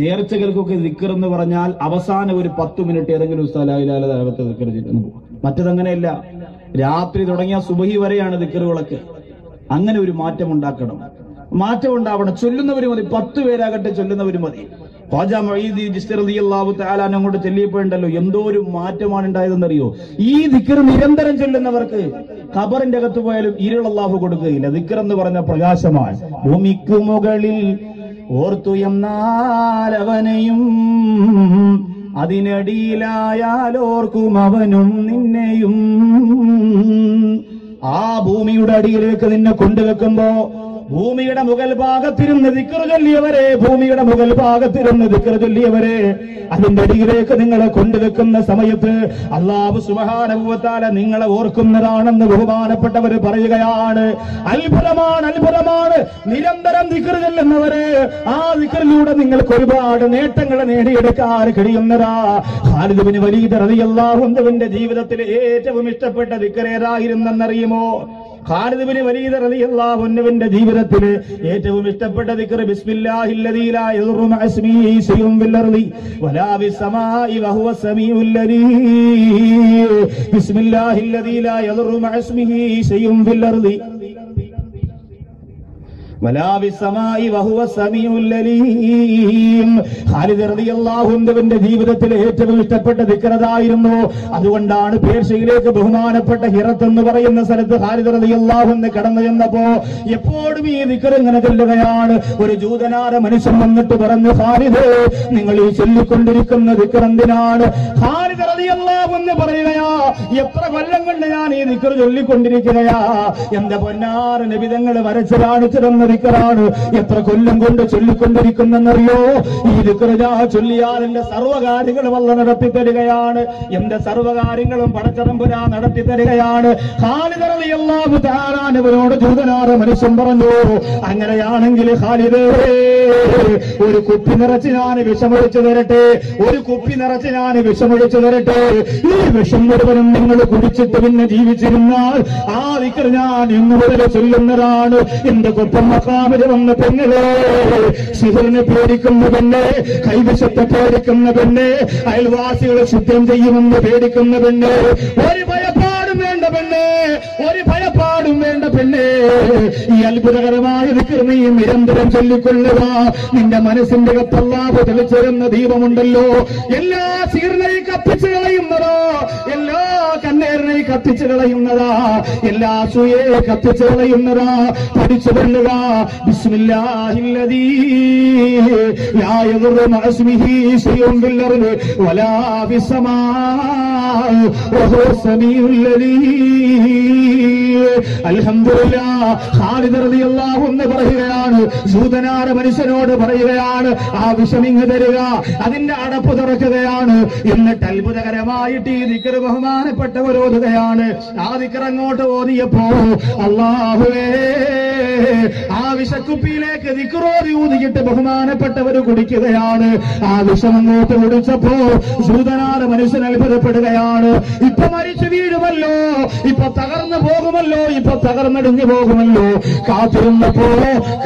നേർച്ചകൾക്കൊക്കെ ദിക്ർ എന്ന് പറഞ്ഞാൽ അവസാനം ഒരു 10 മിനിറ്റ് ഏതെങ്കിലും ഉസ്താദ് ലാ ഇലാഹ ഇല്ലല്ലാഹ് ദിക്ർ ചെയ്തു. മറ്റതങ്ങനെയല്ല. രാത്രി തുടങ്ങിയ സുബഹി വരെയാണ് ദിക്റുകളൊക്കെ. അങ്ങനെ ഒരു മാറ്റം ഉണ്ടാക്കണം, മാറ്റം ഉണ്ടാവണം. ചൊല്ലുന്നവര് മതി, 10 പേരാകട്ടെ, ചൊല്ലുന്നവര് മതി. ഖാജാ മുഈനുദ്ദീൻ ചിശ്തി റളിയല്ലാഹു തആല അങ്ങോട്ട് ചെല്ലിയപ്പോഴുണ്ടല്ലോ എന്തോ ഒരു മാറ്റമാണ് ഉണ്ടായതെന്നറിയോ? ഈ ദിക്ർ നിരന്തരം ചൊല്ലുന്നവർക്ക് ഖബറിന്റെ അകത്ത് പോയാലും ഇരുൾ അല്ലാഹു കൊടുക്കുകയില്ല. ദിക്ർ എന്ന് പറഞ്ഞ പ്രകാശമാണ്. ഭൂമിക്ക് മുകളിൽ ഓർത്തുയർന്നാലവനെയും അതിനടിയിലായാലോർക്കും അവനും നിന്നെയും. ആ ഭൂമിയുടെ അടിയിലേക്ക് നിന്നെ കൊണ്ടുവെക്കുമ്പോ ഭൂമിയുടെ മുകൾ ഭാഗത്തിരുന്ന് ദിക്ർ ചൊല്ലിയവരെ, ഭൂമിയുടെ മുകൾ ഭാഗത്തിരുന്ന് ദിക്ർ ചൊല്ലിയവരെ, അതിന്റെ അടിയിലേക്ക് നിങ്ങളെ കൊണ്ടുവെക്കുന്ന സമയത്ത് അല്ലാഹു സുബ്ഹാനഹു വ തആല നിങ്ങളെ ഓർക്കുന്നതാണെന്ന് ബഹുമാനപ്പെട്ടവർ പറയുകയാണ്. അത്ഭുതമാണ്, അത്ഭുതമാണ്. നിരന്തരം ദിക്ർ ചൊല്ലുന്നവരെ ആ ദിക്റിലൂടെ നിങ്ങൾക്ക് ഒരുപാട് നേട്ടങ്ങൾ നേടിയെടുക്കാൻ കഴിയുന്നതാ. ഖാലിദ് ബിൻ വലീദ് റളിയല്ലാഹു അൻഹുവിന്റെ ജീവിതത്തിലെ ഏറ്റവും ഇഷ്ടപ്പെട്ട ദിക്ർ ഏതായിരുന്നെന്നറിയുമോ? ഖാലിദ് ബിൻ വലീദ് റളിയല്ലാഹു അൻഹുവിന്റെ ജീവിതത്തിൽ ഏറ്റവും ഇഷ്ടപ്പെട്ട ദിക്ർ ബിസ്മില്ലാഹില്ലദീ ലാ യദുറു മഅ ഇസ്മിഹി ശൈഉൻ ഫിൽ അർളി വലാ ഫിസ്സമാഇ വഹുവ സമീഉൽ അലീം. ബിസ്മില്ലാഹില്ലദീ ലാ യദുറു മഅ ഇസ്മിഹി ശൈഉൻ ഫിൽ അർളി വലാ ബിസ്സമായി വഹുവ സമീഉൽ അലീം. ഖാലിദ് റളിയല്ലാഹു അൻഹുവിന്റെ ജീവിതത്തിലെ ഏറ്റവും ഇഷ്ടപ്പെട്ട ദിക്റതായിരുന്നു. അതുകൊണ്ടാണ് പേർഷ്യയിലേക്ക് ബഹുമാനപ്പെട്ട ഹിറത്ത് എന്ന് പറയുന്ന സ്ഥലത്ത് ഖാലിദ് റളിയല്ലാഹു അൻഹു കടന്നു ചെന്നപ്പോ എപ്പോഴും ഈ ദിക്ർ ഇങ്ങനെ ചൊല്ലുകയാണ്. ഒരു ജൂതനാര മനുഷ്യൻ വന്നിട്ട് പറഞ്ഞു, ഖാലിദ്, നിങ്ങൾ ഈ ചൊല്ലിക്കൊണ്ടിരിക്കുന്ന ദിക്ർ എന്തിനാണ്? ഖാലിദ് റളിയല്ലാഹു അൻഹു പറയുകയാ, എത്ര കൊല്ലം കൊണ്ട് ഞാൻ ഈ ദിക്ർ ചൊല്ലിക്കൊണ്ടിരിക്കുകയാ. എന്റെ പൊന്നാർ നബി തങ്ങൾ വരച്ചു കാണിച്ചു തന്ന ദിക്റാണ്. എത്ര കൊല്ലം കൊണ്ട് ചൊല്ലിക്കൊണ്ടിരിക്കുന്നെന്നറിയോ? ഈ ദിക്ർ ഞാൻ ചൊല്ലിയാൽ എന്റെ സർവ്വകാര്യങ്ങളും അല്ലാഹു നടത്തി തരികയാണ്. എന്റെ സർവ്വകാര്യങ്ങളും പടച്ചതമ്പുരാൻ നടത്തി തരികയാണ്. ഖാലിദ് റളിയല്ലാഹു തആല അൻഹുവിനോട് ജൂതനാര മനുഷ്യൻ പറഞ്ഞു, അങ്ങനെയാണെങ്കിൽ ഖാലിദേ, ഒരു കുപ്പി നിറച്ച് ഞാൻ വിഷമൊഴിച്ചു തരട്ടെ, ഒരു കുപ്പി നിറച്ച് ഞാൻ വിഷമൊഴിച്ചു തരട്ടെ. ഈ വിഷം മുഴുവനും നിങ്ങൾ കുടിച്ചിട്ട് പിന്നെ ജീവിച്ചിരുന്നാൽ ആ ദിക്ർ ഞാൻ ഇന്നു മുതൽ ചൊല്ലുന്നതാണ്. എന്റെ കൊപ്പം മഖാമിൽ വന്ന പെണ്ണുകളെ, സിഹറിനെ പേടിക്കുന്ന പെണ്ണെ, കൈവശത്തെ പേടിക്കുന്ന പെണ്ണെ, അയൽവാസികളെ ശുദ്ധം ചെയ്യുമെന്ന് പേടിക്കുന്ന പെണ്ണെ, ഒരു ഭയപ്പാടും വേണ്ട പെണ്ണെ, ഒരു ഭയപ്പാടും വേണ്ട പെണ്ണെ, ഈ അത്ഭുതകരമായ ദിക്ർ നീ നിരന്തരം ചൊല്ലിക്കൊള്ളുക. നിന്റെ മനസ്സിന്റെ കത്ത് അല്ലാഹു തെളിച്ചെറുന്ന ദീപമുണ്ടല്ലോ, എല്ലാ സീറിനെയും കത്തിച്ചു കളയുന്നതാ, എല്ലാ കണ്ണേറിനെയും കത്തിച്ചു കളയുന്നതാ, എല്ലാ സൂയെ കത്തിച്ചു കളയുന്നതാ. പഠിച്ചു കൊള്ളുക. ബിസ്മില്ലാഹില്ലദീ ലാ യദുറു മഅസ്മിഹി ശൈഉൻ ഫിൽ അർദി വലാ ഫിസ്സമാഇ വഹുവ സമീഉൽ അലീം. അൽഹംദുലില്ലാഹ്. ഖാലിദ് റളിയല്ലാഹു അൻഹു പറയുകയാണ്, ജൂതനാര മനുഷ്യനോട് പറയുകയാണ്, ആ വിഷം ഇങ്ങ് തരിക, അതിന്റെ അടപ്പ് തുറക്കുകയാണ്. എന്നിട്ട് അത്ഭുതകരമായിട്ട് ഈ ദിക്ർ ബഹുമാനപ്പെട്ടവർ ഓതുകയാണ്. ആ ദിക്ർ അങ്ങോട്ട് ഓതിയപ്പോ അല്ലാഹുവേ, ആ വിഷക്കുപ്പിയിലേക്ക് ദിക്റോതി ഊതിയിട്ട് ബഹുമാനപ്പെട്ടവർ കുടിക്കുകയാണ്. ആ വിഷം അങ്ങോട്ട് കുടിച്ചപ്പോ ജൂതനാര മനുഷ്യൻ അത്ഭുതപ്പെടുകയാണ്. ഇപ്പൊ മരിച്ചു വീഴുമല്ലോ, ഇപ്പൊ തകർന്നു പോകുമല്ലോ, ഇപ്പൊ തകർന്നടിഞ്ഞു പോകുമല്ലോ. കാത്തിരുന്നപ്പോ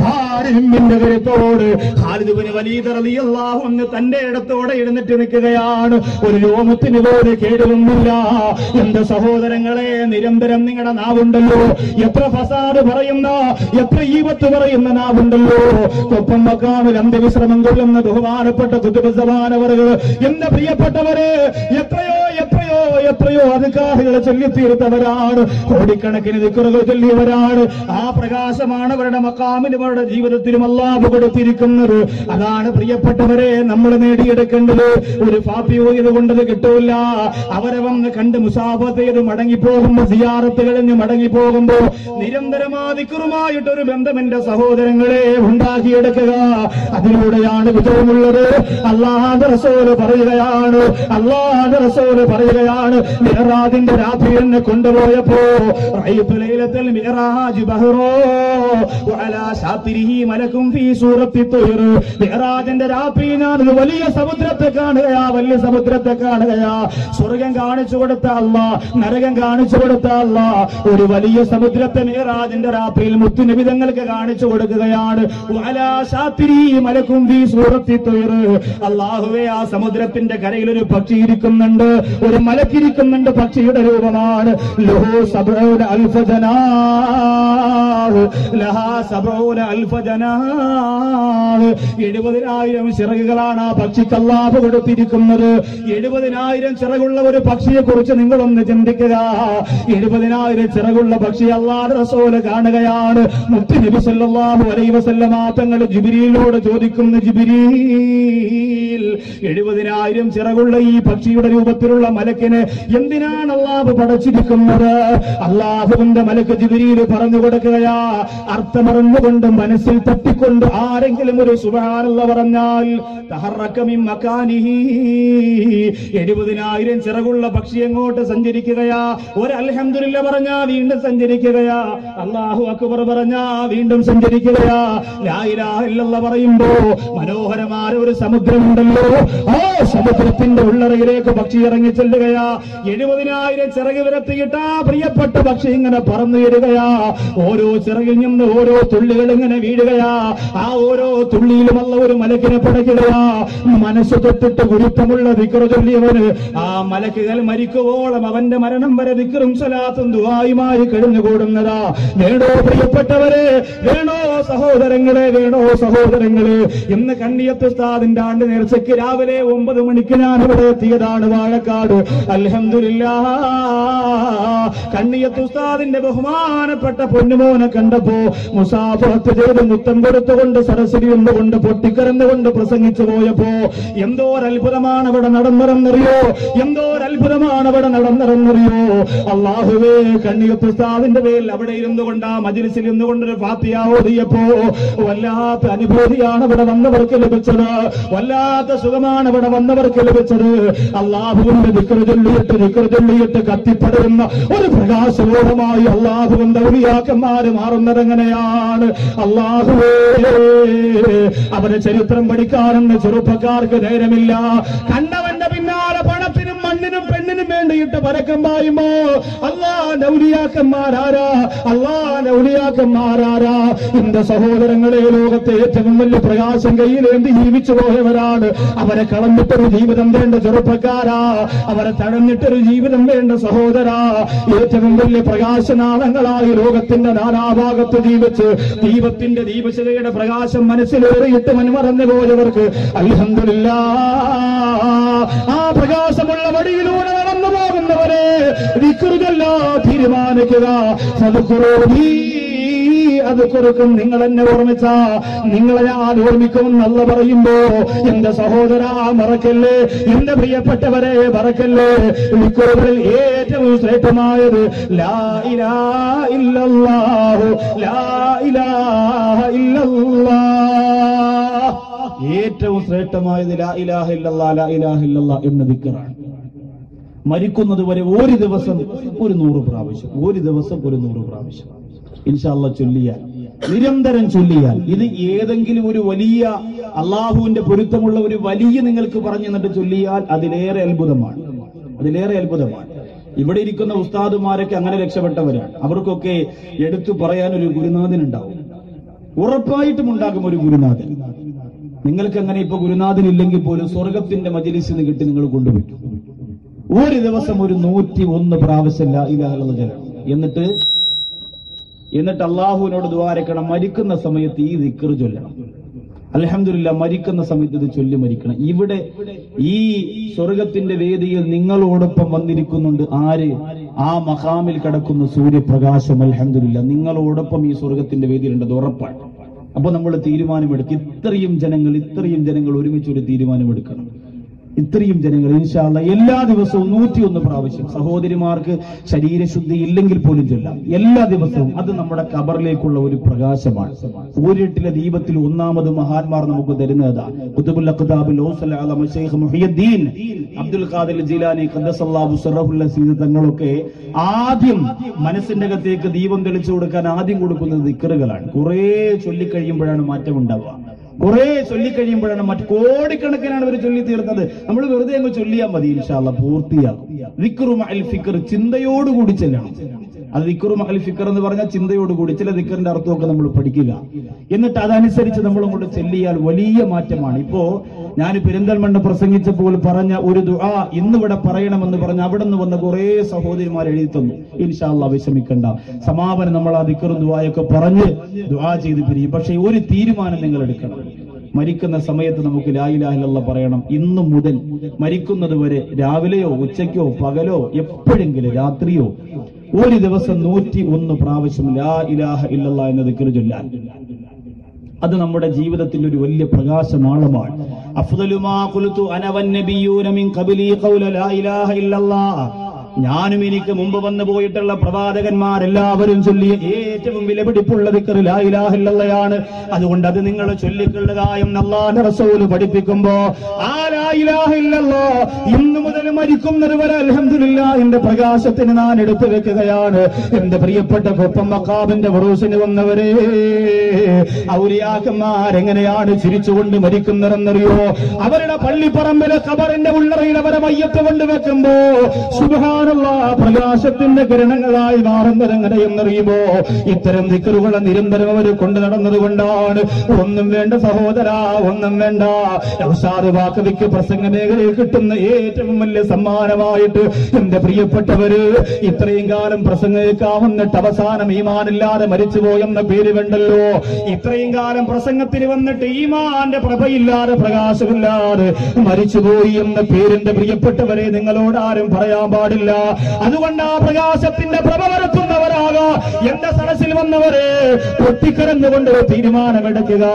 കാരിമ്മിന്റെ കരുത്തോട് ഖാലിദ് ഇബ്നു വലീദ് റളിയല്ലാഹു അൻഹു തന്റെ ഇടത്തോടെ എഴുന്നേറ്റ് നിൽക്കുകയാണ്. ഒരു രോമത്തിന് പോലെ കേടുവന്നില്ല. എന്റെ സഹോദരങ്ങളെ, നിരന്തരം നിങ്ങളുടെ നാവുണ്ടല്ലോ, എത്ര ഫസാദ് പറയുന്ന, എത്ര ഈവത്ത് പറയുന്ന നാവുണ്ടല്ലോ. ഒപ്പം മക്കാമിൽ അന്ത്യവിശ്രമം കൊള്ളുന്ന ബഹുമാനപ്പെട്ട ഖുതുബ് സമാനവറുകൾ, എന്റെ പ്രിയപ്പെട്ടവരെ, എത്രയോ എത്രയോ എത്രയോ അധികാരികളെ ചൊല്ലിത്തീർത്തവരാണ്, കോടിക്കണക്കിന് ദിക്റുകൾ ചൊല്ലിയവരാണ്. ആ പ്രകാശമാണ് അവരുടെ മക്കാമിലും അവരുടെ ജീവിതത്തിലും അല്ലാഹു കൊടുത്തിരിക്കുന്നത്. അതാണ് പ്രിയപ്പെട്ടവരെ നമ്മൾ നേടിയെടുക്കേണ്ടത്. ഒരു ഫാത്തി ഓതിയത് കൊണ്ടത് കിട്ടൂല. അവരെ വന്ന് കണ്ട് മുസാഫത്ത് ചെയ്ത് മടങ്ങിപ്പോകുമ്പോ, സിയാറത്ത് കഴിഞ്ഞ് മടങ്ങിപ്പോകുമ്പോ നിരന്തരം ആ ദിക്റുമായിട്ടൊരു ബന്ധം എന്റെ സഹോദരങ്ങളെ ഉണ്ടാക്കിയെടുക്കുക. അതിലൂടെയാണ് വിജയമുള്ളത്. അല്ലാഹുവിന്റെ റസൂൽ പറയുകയാണ്, അല്ലാഹുവിന്റെ റസൂൽ പറയുകയാണ്, മിഅ്റാജിന്റെ രാത്രി എന്നെ കൊണ്ടുപോയപ്പോ റഅയ്തു ലൈലത്തുൽ മിഅ്റാജ് ബഹ്റോ വഅലാ ശാതിരിഹി മലകും ഫീ സൂറത്തി തുയ്ർ. മിഅ്റാജിന്റെ രാത്രി ഞാൻ ഒരു വലിയ സമുദ്രത്തെ കാണുകയാ, വലിയ സമുദ്രത്തെ കാണുകയാ. സ്വർഗം കാണിച്ചു കൊടുത്ത അല്ലാഹ്, നരകം കാണിച്ചു കൊടുത്ത അല്ലാഹ് ഒരു വലിയ സമുദ്രത്തെ മിഅ്റാജിന്റെ രാത്രിയിൽ മുത്തുനബി തങ്ങൾക്ക് കാണിച്ചു കൊടുക്കുകയാണ്. വഅലാ ശാതിരിഹി മലകും ഫീ സൂറത്തി തുയ്ർ. അല്ലാഹുവേ, ആ സമുദ്രത്തിന്റെ കരയിൽ ഒരു പക്ഷി ഇരിക്കുന്നുണ്ട്, ഒരു മലക്കിരിക്കുന്നുണ്ട്. പക്ഷിയുടെ രൂപമാണ്. ലഹു സബഊന അൽഫ ജനാഹ്, ലഹാ സബഊന അൽഫ ജനാഹ്. 70,000 ചിറകുകളാണ് ആ പക്ഷിക്ക് അല്ലാഹു കൊടുത്തിരിക്കുന്നത്. 70,000 ചിറകുള്ള ഒരു പക്ഷിയെ കുറിച്ച് നിങ്ങളൊന്ന് ചിന്തിക്കുക. 70,000 ചിറകുള്ള പക്ഷി അല്ലാഹുവിന്റെ റസൂൽ കാണുകയാണ്. മുത്തുനബി സല്ലല്ലാഹു അലൈഹി വസല്ലമ തങ്ങൾ ജിബ്രീലിനോട് ചോദിക്കുന്നു, ജിബ്രീൽ, 70,000 ചിറകുള്ള ഈ പക്ഷിയുടെ രൂപത്തിലുള്ള മലക്കിനെ എന്തിനാണ് അല്ലാഹു പടച്ചിരിക്കുന്നത്? അല്ലാഹുവിന്റെ മലക്ക് ജിബ്രീൽ പറഞ്ഞു കൊടുക്കുകയാ, അർത്ഥമറിഞ്ഞുകൊണ്ട് മനസ്സിൽ തട്ടിക്കൊണ്ട് ആരെങ്കിലും ഒരു സുബ്ഹാനല്ലാഹ് പറഞ്ഞാൽ തഹറക മിൻ മകാനിഹി, 70,000 ചിറകുള്ള പക്ഷി എങ്ങോട്ട് സഞ്ചരിക്കുകയാ? ഒരു അൽഹംദുലില്ലാ പറഞ്ഞാ വീണ്ടും സഞ്ചരിക്കുകയാ, അല്ലാഹു അക്ബർ പറഞ്ഞാ വീണ്ടും സഞ്ചരിക്കുകയാ, ലാ ഇലാഹ ഇല്ലല്ലാഹ് പറയുമ്പോ മനോഹരമായ ഒരു സമുദ്രമുണ്ടല്ലോ, ആ സമുദ്രത്തിന്റെ ഉള്ളറയിലേക്ക് പക്ഷി ഇറങ്ങി ചെല്ലുകയാ. 70,000 ചിറക് വിരത്തിയിട്ട് ആ പ്രിയപ്പെട്ട പക്ഷി ഇങ്ങനെ പറന്നു വരികയാ. ഓരോ ചിറകിൽ നിന്ന് ഓരോ തുള്ളികൾ ഇങ്ങനെ വീഴുകയാ. ആ ഓരോ തുള്ളിയിലും അല്ലാഹു ഒരു മലക്കിനെ പടയ്ക്കുകയാ. മനസ്സ് തൊട്ടിട്ട് ഗുരുത്വമുള്ള ദിക്ർ ചൊല്ലിയവന് ആ മലക്കുകൾ മരിക്കുവോളം അവന്റെ മരണം വരെ ദിക്റും സ്വലാത്തും ദുആയുമായി കഴിഞ്ഞുകൂടുന്നതാ. നേടോ പ്രിയപ്പെട്ടവരെ, പറയുന്നവരെ വേണോ സഹോദരങ്ങളെ, വേണോ സഹോദരങ്ങളെ. ഇന്ന് കണ്ണിയത്ത് ഉസ്താദിന്റെ ആണ്ട് നേർച്ചയ്ക്ക് രാവിലെ 9 മണിക്ക് ഞാൻ ഇവിടെ എത്തിയതാണ് വാഴക്കാട്. അൽഹംദുലില്ലാഹ്, കണ്ണിയത്ത് ഉസ്താദിന്റെ ബഹുമാനപ്പെട്ട പൊന്നുമോനെ കണ്ടപ്പോ മുസാഫത്ത് ചെയ്ത് മുത്തം കൊടുത്തുകൊണ്ട് സരസ്വതി ഒന്നുകൊണ്ട് പൊട്ടിക്കരന്നുകൊണ്ട് പ്രസംഗിച്ചു പോയപ്പോ എന്തോ ഒരത്ഭുതമാണ് അവിടെ നടന്നറിയോ, എന്തോ ഒരത്ഭുതമാണ് അവിടെ നടന്നറിയോ. അല്ലാഹുവേ, കണ്ണിയത്ത് ഉസ്താദിന്റെ പേരിൽ അവിടെ ഇരുന്നു കൊണ്ട് ആ മജ്‌ലിസിൽ ഇരുന്നു കൊണ്ടൊരു ഫാത്തിഹ ഓതിയപ്പോ വല്ലാത്ത അനുഭൂതിയാണ് അവിടെ വന്നവർക്ക് ലഭിച്ചത്, വല്ലാത്ത സുഖമാണ് അവിടെ വന്നവർക്ക് ലഭിച്ചത്. അല്ലാഹുവിന്റെ ദിക്ർ ചൊല്ലിയിട്ട് കത്തിപ്പടരുന്ന ഒരു പ്രകാശബോധമായി അല്ലാഹുവിന്റെ ഔലിയാക്കന്മാര് മാറുന്നത് എങ്ങനെയാണ്? അല്ലാഹുവേ, അവരെ ചരിത്രം പഠിക്കാനെന്ന് ചെറുപ്പക്കാർക്ക് ധൈര്യമില്ല. കണ്ടവന്റെ പിന്നാലെ പണത്തിനും മണ്ണിനും പെണ്ണിനും വേണ്ടിയിട്ട് പരക്കം പായുമോ? അല്ലാഹുവിന്റെ ഔലിയാക്കന്മാരാരാ? അല്ലാഹുവിന്റെ ഔലിയാക്കന്മാരാരാ? എന്റെ സഹോദരങ്ങളെ, ലോകത്തെ ഏറ്റവും വലിയ പ്രകാശം കയ്യിലേന്തി ജീവിച്ചു പോയവരാണ്. അവരെ കളഞ്ഞിട്ടൊരു ജീവിതം വേണ്ട ചെറുപ്പക്കാരാ, അവരെ തടഞ്ഞിട്ടൊരു ജീവിതം വേണ്ട സഹോദരാ. ഏറ്റവും വലിയ പ്രകാശനാളങ്ങളായി ലോകത്തിന്റെ നാനാഭാഗത്ത് ജീവിച്ച് ദീപത്തിന്റെ ദീപശിലയുടെ പ്രകാശം മനസ്സിലേറിയിട്ട് മൺമറന്നു പോയവർക്ക് അൽഹംദുലില്ലാഹ്, ആ പ്രകാശമുള്ള വഴിയിലൂടെ നടന്നു പോകുന്നവരെ ദിക്റുചൊല്ലാ തീരുമാനിക്കുക. ഫദ്കുറൂനി അത് കുറുക്കും, നിങ്ങൾ എന്നെ ഓർമ്മിച്ച നിങ്ങളെ ഞാൻ ഓർമ്മിക്കുമെന്ന് അല്ലാഹ് പറയുമ്പോ എന്റെ സഹോദരാ മറക്കല്ലേ, എന്റെ പ്രിയപ്പെട്ടവരെ മറക്കല്ലേ. ദിക്റുകളിൽ ഏറ്റവും ശ്രേഷ്ഠമായത് ലാ ഇലാഹ ഇല്ലല്ലാഹു, ലാ ഇലാഹ ഇല്ലല്ലാഹ്. ഏറ്റവും ശ്രേഷ്ഠമായത് ലാ ഇലാഹ ഇല്ലല്ലാഹ്, ലാ ഇലാഹ ഇല്ലല്ലാഹ് എന്ന ദിക്റാണ്. മരിക്കുന്നത് വരെ ഒരു ദിവസം ഒരു 100 പ്രാവശ്യം, ഒരു ദിവസം ഒരു 100 പ്രാവശ്യം ഇൻഷാ അല്ലാഹ് ചൊല്ലിയാൽ, നിരന്തരം ചൊല്ലിയാൽ, ഇത് ഏതെങ്കിലും ഒരു വലിയ അള്ളാഹുവിന്റെ പൊരുത്തമുള്ള ഒരു വലിയ നിങ്ങൾക്ക് പറഞ്ഞു തന്നിട്ട് ചൊല്ലിയാൽ അതിലേറെ അത്ഭുതമാണ്, അതിലേറെ അത്ഭുതമാണ്. ഇവിടെ ഇരിക്കുന്ന ഉസ്താദുമാരൊക്കെ അങ്ങനെ രക്ഷപ്പെട്ടവരാണ്. അവർക്കൊക്കെ എടുത്തു പറയാൻ ഒരു ഗുരുനാഥൻ ഉണ്ടാവും, ഉറപ്പായിട്ടും ഉണ്ടാകും ഒരു ഗുരുനാഥൻ. നിങ്ങൾക്ക് അങ്ങനെ ഇപ്പൊ ഗുരുനാഥൻ ഇല്ലെങ്കിൽ പോലും സ്വർഗത്തിന്റെ മജ്‌ലിസിന് കിട്ടി നിങ്ങൾ കൊണ്ടുപോയിട്ടു. ഒരു ദിവസം ഒരു 101 പ്രാവശ്യം ലാ ഇലാഹ ഇല്ലല്ലാഹ് ചൊല്ലണം. എന്നിട്ട് അള്ളാഹുവിനോട് ദുആരക്കണം. മരിക്കുന്ന സമയത്ത് ഈ ദിക്ർ ചൊല്ലണം. അൽഹംദുലില്ലാഹ്, മരിക്കുന്ന സമയത്ത് ഇത് ചൊല്ലി മരിക്കണം. ഇവിടെ ഈ സ്വർഗത്തിന്റെ വേദിയിൽ നിങ്ങളോടൊപ്പം വന്നിരിക്കുന്നുണ്ട് ആര്? ആ മഖാമിൽ കിടക്കുന്ന സൂര്യപ്രകാശം. അൽഹംദുലില്ലാഹ്, നിങ്ങളോടൊപ്പം ഈ സ്വർഗത്തിന്റെ വേദിയിലുണ്ട്, ഉറപ്പാണ്. അപ്പൊ നമ്മൾ തീരുമാനമെടുക്കും, ഇത്രയും ജനങ്ങൾ ഒരുമിച്ച് ഒരു തീരുമാനമെടുക്കണം. ഇത്രയും ജനങ്ങൾ ഇൻഷാ അല്ലാഹ് എല്ലാ ദിവസവും 101 പ്രാവശ്യം, സഹോദരിമാർക്ക് ശരീരശുദ്ധി ഇല്ലെങ്കിൽ പോലും ചൊല്ലാം എല്ലാ ദിവസവും. അത് നമ്മുടെ ഖബറിലേക്കുള്ള ഒരു പ്രകാശമാണ്. ഊരിട്ടിലെ ദീപത്തിൽ ഒന്നാമത് മഹാന്മാർ നമുക്ക് തരുന്നതാ. ഖുതുബുൽ അഖ്താബുൽ ഔസൽ അലമ ശൈഖ് മുഹിയുദ്ദീൻ അബ്ദുൽ ഖാദിർ ജിലാനി ഖദ്ദസല്ലാഹു സിറഹുൽ അസീദ് തങ്ങളൊക്കെ ആദ്യം മനസ്സിന്റെ അകത്തേക്ക് ദീപം തെളിച്ചു കൊടുക്കാൻ ആദ്യം കൊടുക്കുന്നത് ദിക്റുകളാണ്. കുറെ ചൊല്ലിക്കഴിയുമ്പോഴാണ് മാറ്റം ഉണ്ടാവുക, കുറെ ചൊല്ലിക്കഴിയുമ്പോഴാണ് മറ്റു കോടിക്കണക്കിനാണ് അവർ ചൊല്ലി തീർന്നത്. നമ്മൾ വെറുതെ അങ്ങ് ചൊല്ലിയാൽ മതി, ഇൻഷാ അല്ലാഹ് പൂർത്തിയാകും. ദിക്റു മഅൽ ഫിക്ർ, ചിന്തയോടുകൂടി ചെല്ലണം. അത് ദിക്റു മഅൽ ഫിക്ർ എന്ന് പറഞ്ഞാൽ ചിന്തയോടുകൂടി. ചില ദിക്റിന്റെ അർത്ഥമൊക്കെ നമ്മൾ പഠിക്കുക, എന്നിട്ട് അതനുസരിച്ച് നമ്മൾ അങ്ങോട്ട് ചെല്ലിയാൽ വലിയ മാറ്റമാണ്. ഇപ്പോ ഞാൻ പെരിന്തൽമണ്ണ പ്രസംഗിച്ചപ്പോൾ പറഞ്ഞ ഒരു ദുആ ഇന്നിവിടെ പറയണമെന്ന് പറഞ്ഞ് അവിടെ നിന്ന് വന്ന കുറെ സഹോദരിമാർ എഴുതി തന്നു. ഇൻഷാ അല്ലാഹ് വിഷമിക്കണ്ട, സമാപനം നമ്മൾ ആ ദിക്റും ദുആയൊക്കെ പറഞ്ഞ് ദുആ ചെയ്ത് പിരിയും. പക്ഷേ ഒരു തീരുമാനം നിങ്ങൾ എടുക്കണം. മരിക്കുന്ന സമയത്ത് നമുക്ക് ലാ ഇലാഹ ഇല്ലല്ലാഹ് പറയണം. ഇന്നു മുതൽ മരിക്കുന്നത് വരെ രാവിലെയോ ഉച്ചയ്ക്കോ പകലോ എപ്പോഴെങ്കിലും രാത്രിയോ ഒരു ദിവസം 101 പ്രാവശ്യം ലാ ഇലാഹ ഇല്ലല്ലാഹ് എന്ന ദിക്ർ ചൊല്ലാൻ. അത് നമ്മുടെ ജീവിതത്തിന്റെ ഒരു വലിയ പ്രകാശനാളമാണ്. അഫ്ദലു മാ ഖുൽതു അന വന്നബിയ്യൂന മിൻ ഖബ്ലി ഖൗല ലാ ഇലാഹ ഇല്ലല്ലാഹ്. ഞാനും എനിക്ക് മുമ്പ് വന്നു പോയിട്ടുള്ള പ്രവാചകന്മാരെല്ലാവരും ചൊല്ലിയ ഏറ്റവും വിലപിടിപ്പുള്ള ദിക്ർ ലാ ഇലാഹ ഇല്ലല്ലാഹയാണ്. അതുകൊണ്ട് അത് നിങ്ങൾ ചൊല്ലിക്കൊള്ളുക എന്ന് അല്ലാഹുവിന്റെ റസൂൽ പഠിപ്പിക്കുമ്പോ ആ ലാ ഇലാഹ ഇല്ലല്ലാഹ് ഇന്നു മുതൽ മരിക്കുന്നത് വരെ അൽഹംദുലില്ലാഹ് എന്റെ പ്രകാശത്തിന് ഞാൻ എടുത്തു വെക്കുകയാണ്. എന്റെ പ്രിയപ്പെട്ട കൊപ്പം മഖാമിന്റെ ഉറൂസിന് വന്നവരെ, ഔലിയാക്കന്മാരെങ്ങനെയാണ് ചിരിച്ചുകൊണ്ട് മരിക്കുന്നതെന്നറിയോ? അവരുടെ പള്ളിപ്പറമ്പിലെ ഖബറിന്റെ ഉള്ളറയിൽ അവരെ മയ്യത്ത് കൊണ്ടുവെക്കുമ്പോ സുബ്ഹാന സുബ്ഹാനല്ലാഹ്, പ്രകാശത്തിന്റെ കിരണങ്ങളായി മാറുന്നത് എങ്ങനെയെന്നറിയുമോ? ഇത്തരം ദിക്റുകളെ നിരന്തരം അവർ കൊണ്ടു നടന്നത് കൊണ്ടാണ്. ഒന്നും വേണ്ട സഹോദരാ, ഒന്നും വേണ്ട. നൗഷാദ് വാക്കവിക്ക് പ്രസംഗ മേഖലയിൽ കിട്ടുന്ന ഏറ്റവും വലിയ സമ്മാനമായിട്ട് എന്റെ പ്രിയപ്പെട്ടവര് ഇത്രയും കാലം പ്രസംഗിക്കാവുന്നിട്ട് അവസാനം ഈമാനില്ലാതെ മരിച്ചുപോയെന്ന പേര് വേണ്ടല്ലോ. ഇത്രയും കാലം പ്രസംഗത്തിന് വന്നിട്ട് ഈമാന്റെ പ്രഭയില്ലാതെ പ്രകാശമില്ലാതെ മരിച്ചുപോയി എന്ന പേരിന്റെ പ്രിയപ്പെട്ടവരെ നിങ്ങളോട് ആരും പറയാൻ പാടില്ല. അതുകൊണ്ട് ആ പ്രകാശത്തിന്റെ പ്രഭ പരത്തുന്നവരാകാ എന്റെ സദസ്സിൽ വന്നവരെ പൊട്ടിക്കരന്നുകൊണ്ട് തീരുമാനമെടുക്കുക.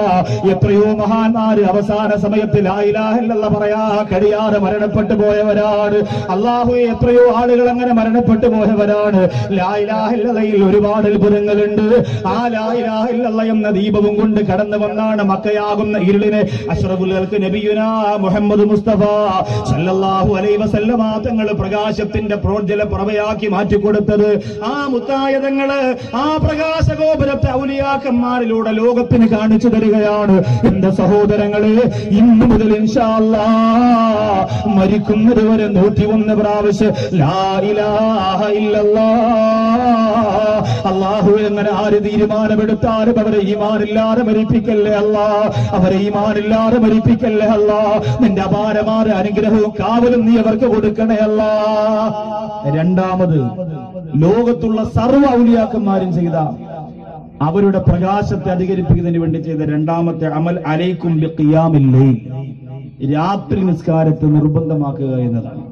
എത്രയോ മഹാന്മാര് അവസാന സമയത്ത് ലാ ഇലാഹ ഇല്ലല്ലാഹ് പറയാ കഴിയാതെ മരണപ്പെട്ടു പോയവരാണ്. അല്ലാഹുവേ, എത്രയോ ആളുകൾ അങ്ങനെ മരണപ്പെട്ടു പോയവരാണ്. ലാ ഇലാഹ ഇല്ലല്ലാഹയിൽ ഒരുപാട് അത്ഭുതങ്ങളുണ്ട്. ആ ലാ ഇലാഹ ഇല്ലല്ലാഹ് എന്ന ദീപവും കൊണ്ട് കടന്നു വന്നാണ് മക്കയാകുന്ന ഇരുളിനെ അഷ്റഫുൽ ഖൽഖ് നബിയുനാ മുഹമ്മദ് മുസ്തഫ സല്ലല്ലാഹു അലൈഹി വസല്ലമ തങ്ങൾ പ്രകാശത്തിന്റെ പ്രോജ്വല പ്രഭയാക്കി മാറ്റിക്കൊടുത്തത്. ആ മുത്തായതങ്ങള് ആ പ്രകാശഗോപുരത്തെ ഔലിയാക്കന്മാരിലൂടെ ലോകത്തിന് കാണിച്ചു തരികയാണ്. എന്റെ സഹോദരങ്ങളെ, ഇന്നു മുതൽ ഇൻഷാ അല്ലാഹ് മരിക്കുന്നത് വരെ 101 പ്രാവശ്യം ലാ ഇലാഹ ഇല്ലല്ലാഹ്. അല്ലാഹു എങ്ങനെ ആര് തീരുമാനമെടുത്താലും അവരെ ഈമാനില്ലാതെ മരിപ്പിക്കല്ലേ അല്ലാ, അവരെ ഈമാനില്ലാതെ മരിപ്പിക്കല്ലേ അല്ലാ. നിന്റെ അപാരമായ അനുഗ്രഹവും കാവലും നീ അവർക്ക് കൊടുക്കണേ അല്ലാ. രണ്ടാമത്, ലോകത്തുള്ള സർവ്വ ഔലിയാക്കന്മാരും ചെയ്ത അവരുടെ പ്രകാശത്തെ അധികരിപ്പിക്കുന്നതിന് വേണ്ടി ചെയ്ത രണ്ടാമത്തെ അമൽ അലൈക്കും ബിഖിയാമിൽ ലൈൽ, രാത്രി നിസ്കാരത്തെ നിർബന്ധമാക്കുക എന്നതാണ്.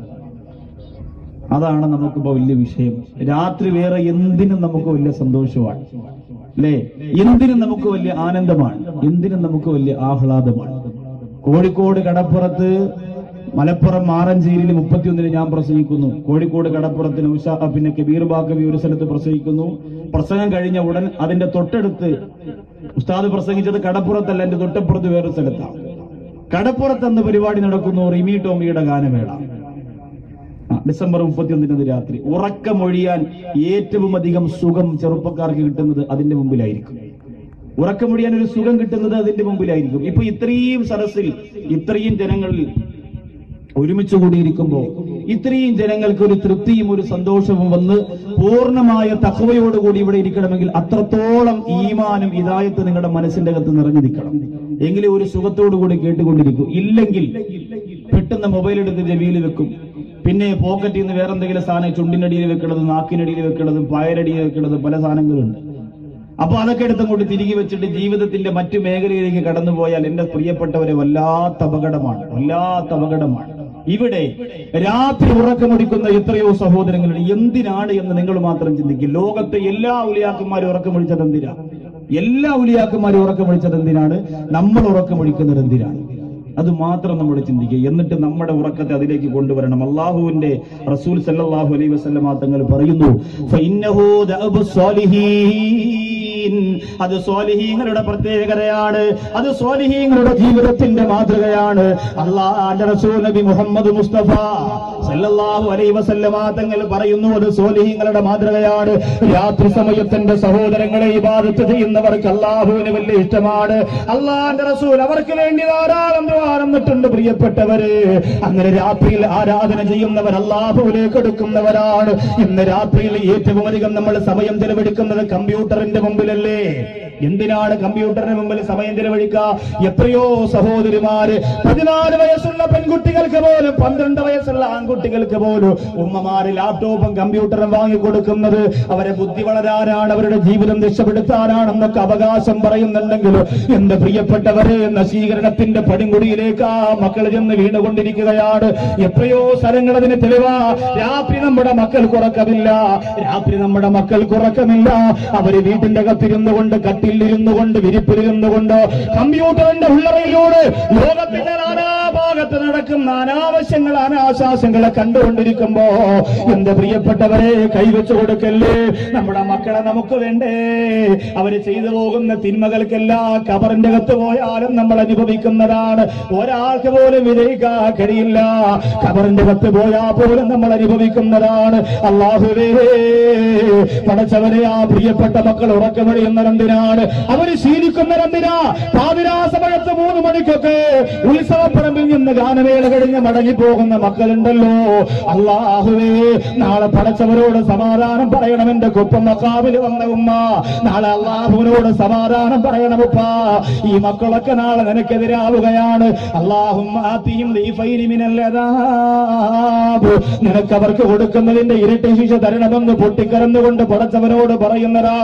അതാണ് നമുക്കിപ്പോ വലിയ വിഷയം. രാത്രി വേറെ എന്തിനും നമുക്ക് വലിയ സന്തോഷമാണ്, അല്ലേ? എന്തിനും നമുക്ക് വലിയ ആനന്ദമാണ്, എന്തിനും നമുക്ക് വലിയ ആഹ്ലാദമാണ്. കോഴിക്കോട് കടപ്പുറത്ത്, മലപ്പുറം മാറഞ്ചേരിയിൽ 31 ഞാൻ പ്രസംഗിക്കുന്നു. കോഴിക്കോട് കടപ്പുറത്തിന് പിന്നെ കബീർ ബാക്കവി ഒരു സ്ഥലത്ത് പ്രസംഗിക്കുന്നു. പ്രസംഗം കഴിഞ്ഞ ഉടൻ അതിന്റെ തൊട്ടടുത്ത്, ഉസ്താദ് പ്രസംഗിച്ചത് കടപ്പുറത്തല്ല, എന്റെ തൊട്ടപ്പുറത്ത് വേറൊരു സ്ഥലത്താണ്. കടപ്പുറത്തെന്ന പരിപാടി നടക്കുന്നു, റിമി ടോമിയുടെ ഗാനമേള. ഡിസംബർ 31 രാത്രി. ഉറക്കമൊഴിയാൻ ഏറ്റവും അധികം സുഖം ചെറുപ്പക്കാർക്ക് കിട്ടുന്നത് അതിന്റെ മുമ്പിലായിരിക്കും. ഉറക്കമൊഴിയാൻ ഒരു സുഖം കിട്ടുന്നത് അതിന്റെ മുമ്പിലായിരിക്കും. ഇപ്പൊ ഇത്രയും സദസ്സിൽ ഇത്രയും ജനങ്ങളിൽ ഒരുമിച്ച് കൂടിയിരിക്കുമ്പോൾ ഇത്രയും ജനങ്ങൾക്ക് ഒരു തൃപ്തിയും ഒരു സന്തോഷവും വന്ന് പൂർണ്ണമായ തഖ്വയോടുകൂടി ഇവിടെ ഇരിക്കണമെങ്കിൽ അത്രത്തോളം ഈമാനും ഹിദായത്ത് നിങ്ങളുടെ മനസ്സിന്റെ അകത്ത് നിറഞ്ഞു നിൽക്കണം. എങ്കിലും ഒരു സുഖത്തോടുകൂടി കേട്ടുകൊണ്ടിരിക്കും. ഇല്ലെങ്കിൽ പെട്ടെന്ന് മൊബൈൽ എടുത്ത് ചെവിയിൽ വെക്കും. പിന്നെ പോക്കറ്റിൽ നിന്ന് വേറെ എന്തെങ്കിലും സാധനം ചുണ്ടിനടിയിൽ വെക്കണത്, നാക്കിനടിയിൽ വെക്കണത്, പായരടിയിൽ വെക്കണത്, പല സാധനങ്ങളുണ്ട്. അപ്പൊ അതൊക്കെ എടുത്തങ്ങോട്ട് തിരികെ വെച്ചിട്ട് ജീവിതത്തിന്റെ മറ്റു മേഖലയിലേക്ക് കടന്നുപോയാൽ എന്റെ പ്രിയപ്പെട്ടവരെ വല്ലാത്ത അപകടമാണ്, വല്ലാത്ത അപകടമാണ്. ഇവിടെ രാത്രി ഉറക്കമൊടിക്കുന്ന എത്രയോ സഹോദരങ്ങളുണ്ട്. എന്തിനാണ് എന്ന് നിങ്ങൾ മാത്രം ചിന്തിക്കും. ലോകത്തെ എല്ലാ ഉലിയാക്കന്മാരും ഉറക്കമൊഴിച്ചത് എന്തിനാ? എല്ലാ ഉലിയാക്കന്മാരും ഉറക്കമൊഴിച്ചത് എന്തിനാണ്? നമ്മൾ ഉറക്കമൊഴിക്കുന്നത് എന്തിനാണ്? അത് മാത്രം നമ്മൾ ചിന്തിക്കുക. എന്നിട്ട് നമ്മുടെ ഉറക്കത്തെ അതിലേക്ക് കൊണ്ടുവരണം. അള്ളാഹുവിന്റെ റസൂൽ സല്ലല്ലാഹു അലൈഹി വസല്ലമ തങ്ങൾ പറയുന്നു, ഫഇന്നഹു ദഅബു സ്വാലിഹീൻ, അത് സ്വാലിഹീങ്ങളുടെ പ്രത്യേകതയാണ്, അത് സ്വാലിഹീങ്ങളുടെ ജീവിതത്തിന്റെ മാതൃകയാണ്. അല്ലാഹുവിന്റെ റസൂൽ നബി മുഹമ്മദ് മുസ്തഫ സല്ലല്ലാഹു അലൈഹി വസല്ലമ തങ്ങൾ പറയുന്നു, അത് സ്വാലിഹീങ്ങളുടെ മാതൃകയാണ്. രാത്രി സമയത്തിന്റെ സഹോദരങ്ങളെ ഇബാദത്ത് ചെയ്യുന്നവർക്ക് അല്ലാഹുവിന് വലിയ ഇഷ്ടമാണ്. അല്ലാഹുവിന്റെ റസൂൽ അവർക്ക് വേണ്ടി ധാരാളം ിട്ടുണ്ട് പ്രിയപ്പെട്ടവര്. അങ്ങനെ രാത്രിയിൽ ആരാധന ചെയ്യുന്നവർ അല്ലാഹുവിലേക്ക് എടുക്കുന്നവരാണ്. ഇന്ന് രാത്രിയിൽ ഏറ്റവും അധികം നമ്മൾ സമയം ചെലവഴിക്കുന്നത് കമ്പ്യൂട്ടറിന്റെ മുമ്പിലല്ലേ? എന്തിനാണ് കമ്പ്യൂട്ടറിന് മുമ്പിൽ സമയം ചെലവഴിക്കുക? എത്രയോ സഹോദരിമാര് 14 വയസ്സുള്ള പെൺകുട്ടികൾക്ക് പോലും 12 വയസ്സുള്ള ആൺകുട്ടികൾക്ക് പോലും ഉമ്മമാര് ലാപ്ടോപ്പും കമ്പ്യൂട്ടറും വാങ്ങിക്കൊടുക്കുന്നത് അവരെ ബുദ്ധി വളരാനാണ്, അവരുടെ ജീവിതം രക്ഷപ്പെടുത്താനാണെന്നൊക്കെ അവകാശം പറയുന്നുണ്ടെങ്കിലും എന്റെ പ്രിയപ്പെട്ടവരെ, നശീകരണത്തിന്റെ പടിമുടിയിലേക്ക് ആ മക്കൾ ചെന്ന് വീണുകൊണ്ടിരിക്കുകയാണ്. എത്രയോ സ്ഥലങ്ങൾ അതിന് തെളിവാ. രാത്രി നമ്മുടെ മക്കൾക്ക് ഉറക്കമില്ല, രാത്രി നമ്മുടെ മക്കൾക്ക് ഉറക്കമില്ല. അവര് വീട്ടിന്റെ അകത്തിരുന്നു കൊണ്ട്, കട്ടിലിരുന്നു കൊണ്ട്, വിരിപ്പിലിരുന്നു കൊണ്ട്, കമ്പ്യൂട്ടറിന്റെ ഉള്ളറയിലൂടെ ലോകത്തിന്റെ നാനാഭാഗത്ത് നടക്കുന്ന അനാവശ്യങ്ങൾ, അനാശാസ്യങ്ങളെ കണ്ടുകൊണ്ടിരിക്കുമ്പോ എന്റെ പ്രിയപ്പെട്ടവരെ, കൈവച്ചു കൊടുക്കല്ലേ. നമ്മുടെ മക്കളെ നമുക്ക് വേണ്ടേ? അവര് ചെയ്തു പോകുന്ന തിന്മകൾക്കെല്ലാം ഖബറിന്റെ അകത്ത് പോയാലും നമ്മൾ അനുഭവിക്കുന്നതാണ്. ഒരാൾക്ക് പോലും വിജയിക്കാൻ കഴിയില്ല. ഖബറിന്റെ അകത്ത് പോയാൽ പോലും നമ്മൾ അനുഭവിക്കുന്നതാണ്. അല്ലാഹുവേ, പടച്ചവനെ, ആ പ്രിയപ്പെട്ട മക്കൾ ഉറക്കമൊഴിയുന്നതെന്തിനാണ്? അവര് ശീലിക്കുന്നതെന്തിനാ? പാതിരാ സമയത്ത് 3 മണിക്കൊക്കെ ഉത്സവപ്പറമ്പിൽ നിന്ന് നിന്ന് ഗാനമേള കഴിഞ്ഞ് മടങ്ങിപ്പോകുന്ന മക്കളുണ്ടല്ലോ, അല്ലാഹുവേ നാളെ പടച്ചവരോട് സമാധാനം പറയണം. എന്റെ കുപ്പം മക്കാബിൽ വന്ന ഉമ്മ നാളെ അല്ലാഹുവിനോട് സമാധാനം പറയണമുപ്പ. ഈ മക്കളൊക്കെ നാളെ നിനക്കെതിരാവുകയാണ്. അല്ലാഹുമ്മ ആതിഹിം ദീഫൈനി മിനൽ അദാബ്, നിനക്ക് അവർക്ക് കൊടുക്കുന്നതിന്റെ ഇരട്ടി ശിക്ഷ തരണമെന്ന് പൊട്ടിക്കരന്നുകൊണ്ട് പടച്ചവനോട് പറയുന്നതാ.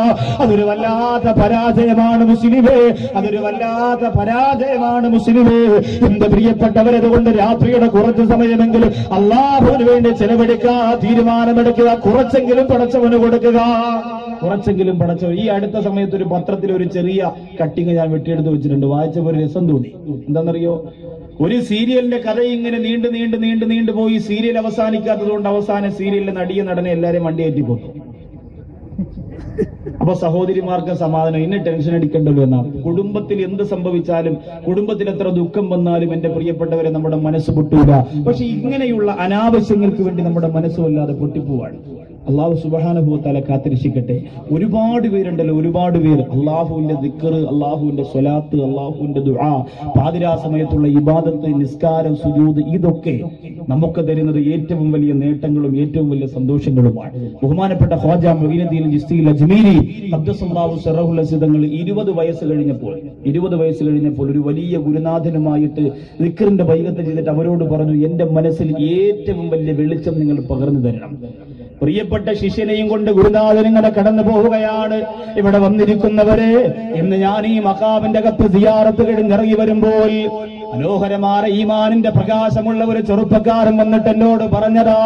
അതൊരു വല്ലാത്ത പരാജയമാണ് മുസ്ലിമേ, അതൊരു വല്ലാത്ത പരാജയമാണ് മുസ്ലിമേ. എന്റെ പ്രിയപ്പെട്ടവരതുകൊണ്ട് രാത്രിയുടെ കുറച്ച് സമയമെങ്കിലും അല്ലാഹുവിന് വേണ്ടി ചെലവഴിക്കുക, തീരുമാനമെടുക്കുക, കുറച്ചെങ്കിലും പടച്ചവന് കൊടുക്കുക, കുറച്ചെങ്കിലും പടച്ചവൻ. ഈ അടുത്ത സമയത്ത് ഒരു പത്രത്തിൽ ഒരു ചെറിയ കട്ടിങ് ഞാൻ വെട്ടിയെടുത്ത് വെച്ചിട്ടുണ്ട്. വായിച്ചപ്പോൾ ഒരു രസം തോന്നി. എന്താണെന്നറിയോ, ഒരു സീരിയലിന്റെ കഥ ഇങ്ങനെ നീണ്ടു പോയി സീരിയൽ അവസാനിക്കാത്തത് കൊണ്ട് അവസാനം സീരിയലിലെ നടിയെ നടനെ എല്ലാവരും വണ്ടിയേറ്റിപ്പോന്നു. അപ്പൊ സഹോദരിമാർക്ക് സമാധാനം, ഇന്ന് ടെൻഷൻ അടിക്കണ്ടല്ലോ എന്നാ. കുടുംബത്തിൽ എന്ത് സംഭവിച്ചാലും, കുടുംബത്തിൽ എത്ര ദുഃഖം വന്നാലും എന്റെ പ്രിയപ്പെട്ടവരെ നമ്മുടെ മനസ്സ് പൊട്ടൂല. പക്ഷെ ഇങ്ങനെയുള്ള അനാവശ്യങ്ങൾക്ക് വേണ്ടി നമ്മുടെ മനസ്സ് വല്ലാതെ പൊട്ടിപ്പോവാണ്. അള്ളാഹു സുബ്ഹാനഹു വ തആല കാത്തിരക്ഷിക്കട്ടെ. ഒരുപാട് പേരുണ്ടല്ലോ, ഒരുപാട് പേര് അള്ളാഹുവിന്റെ ദിക്ർ, അള്ളാഹുവിന്റെ സ്വലാത്ത്, അള്ളാഹുവിന്റെ ദുആ, പാതിരാ സമയത്തുള്ള ഇബാദത്ത്, നിസ്കാരം, സുജൂദ്, ഇതൊക്കെ നമുക്ക് തരുന്നത് ഏറ്റവും വലിയ നേട്ടങ്ങളും ഏറ്റവും വലിയ സന്തോഷങ്ങളുമാണ്. ബഹുമാനപ്പെട്ട ഖ്വാജ മുഈനുദ്ദീൻ ചിശ്തി അജ്മീരി ഖദ്ദസല്ലാഹു സിറഹുൽ അസീദങ്ങൾ 20 വയസ്സ് കഴിഞ്ഞപ്പോൾ ഒരു വലിയ ഗുരുനാഥനുമായിട്ട് ദിക്റിന്റെ ബൈഅത്ത് ചെയ്തിട്ട് അവരോട് പറഞ്ഞു, എന്റെ മനസ്സിൽ ഏറ്റവും വലിയ വെളിച്ചം നിങ്ങൾ പകർന്നു തരണം. പ്രിയപ്പെട്ട ശിഷ്യനെയും കൊണ്ട് ഗുരുനാഥൻ ഇങ്ങനെ കടന്നു പോവുകയാണ്. ഇവിടെ വന്നിരിക്കുന്നവരെ, ഇന്ന് ഞാൻ ഈ മഖാമിന്റെ അകത്ത് സിയാറത്ത് കഴിഞ്ഞിറങ്ങി വരുമ്പോൾ മനോഹരമായ ഈമാനിന്റെ പ്രകാശമുള്ള ഒരു ചെറുപ്പക്കാരൻ വന്നിട്ട് എന്നോട് പറഞ്ഞതാ,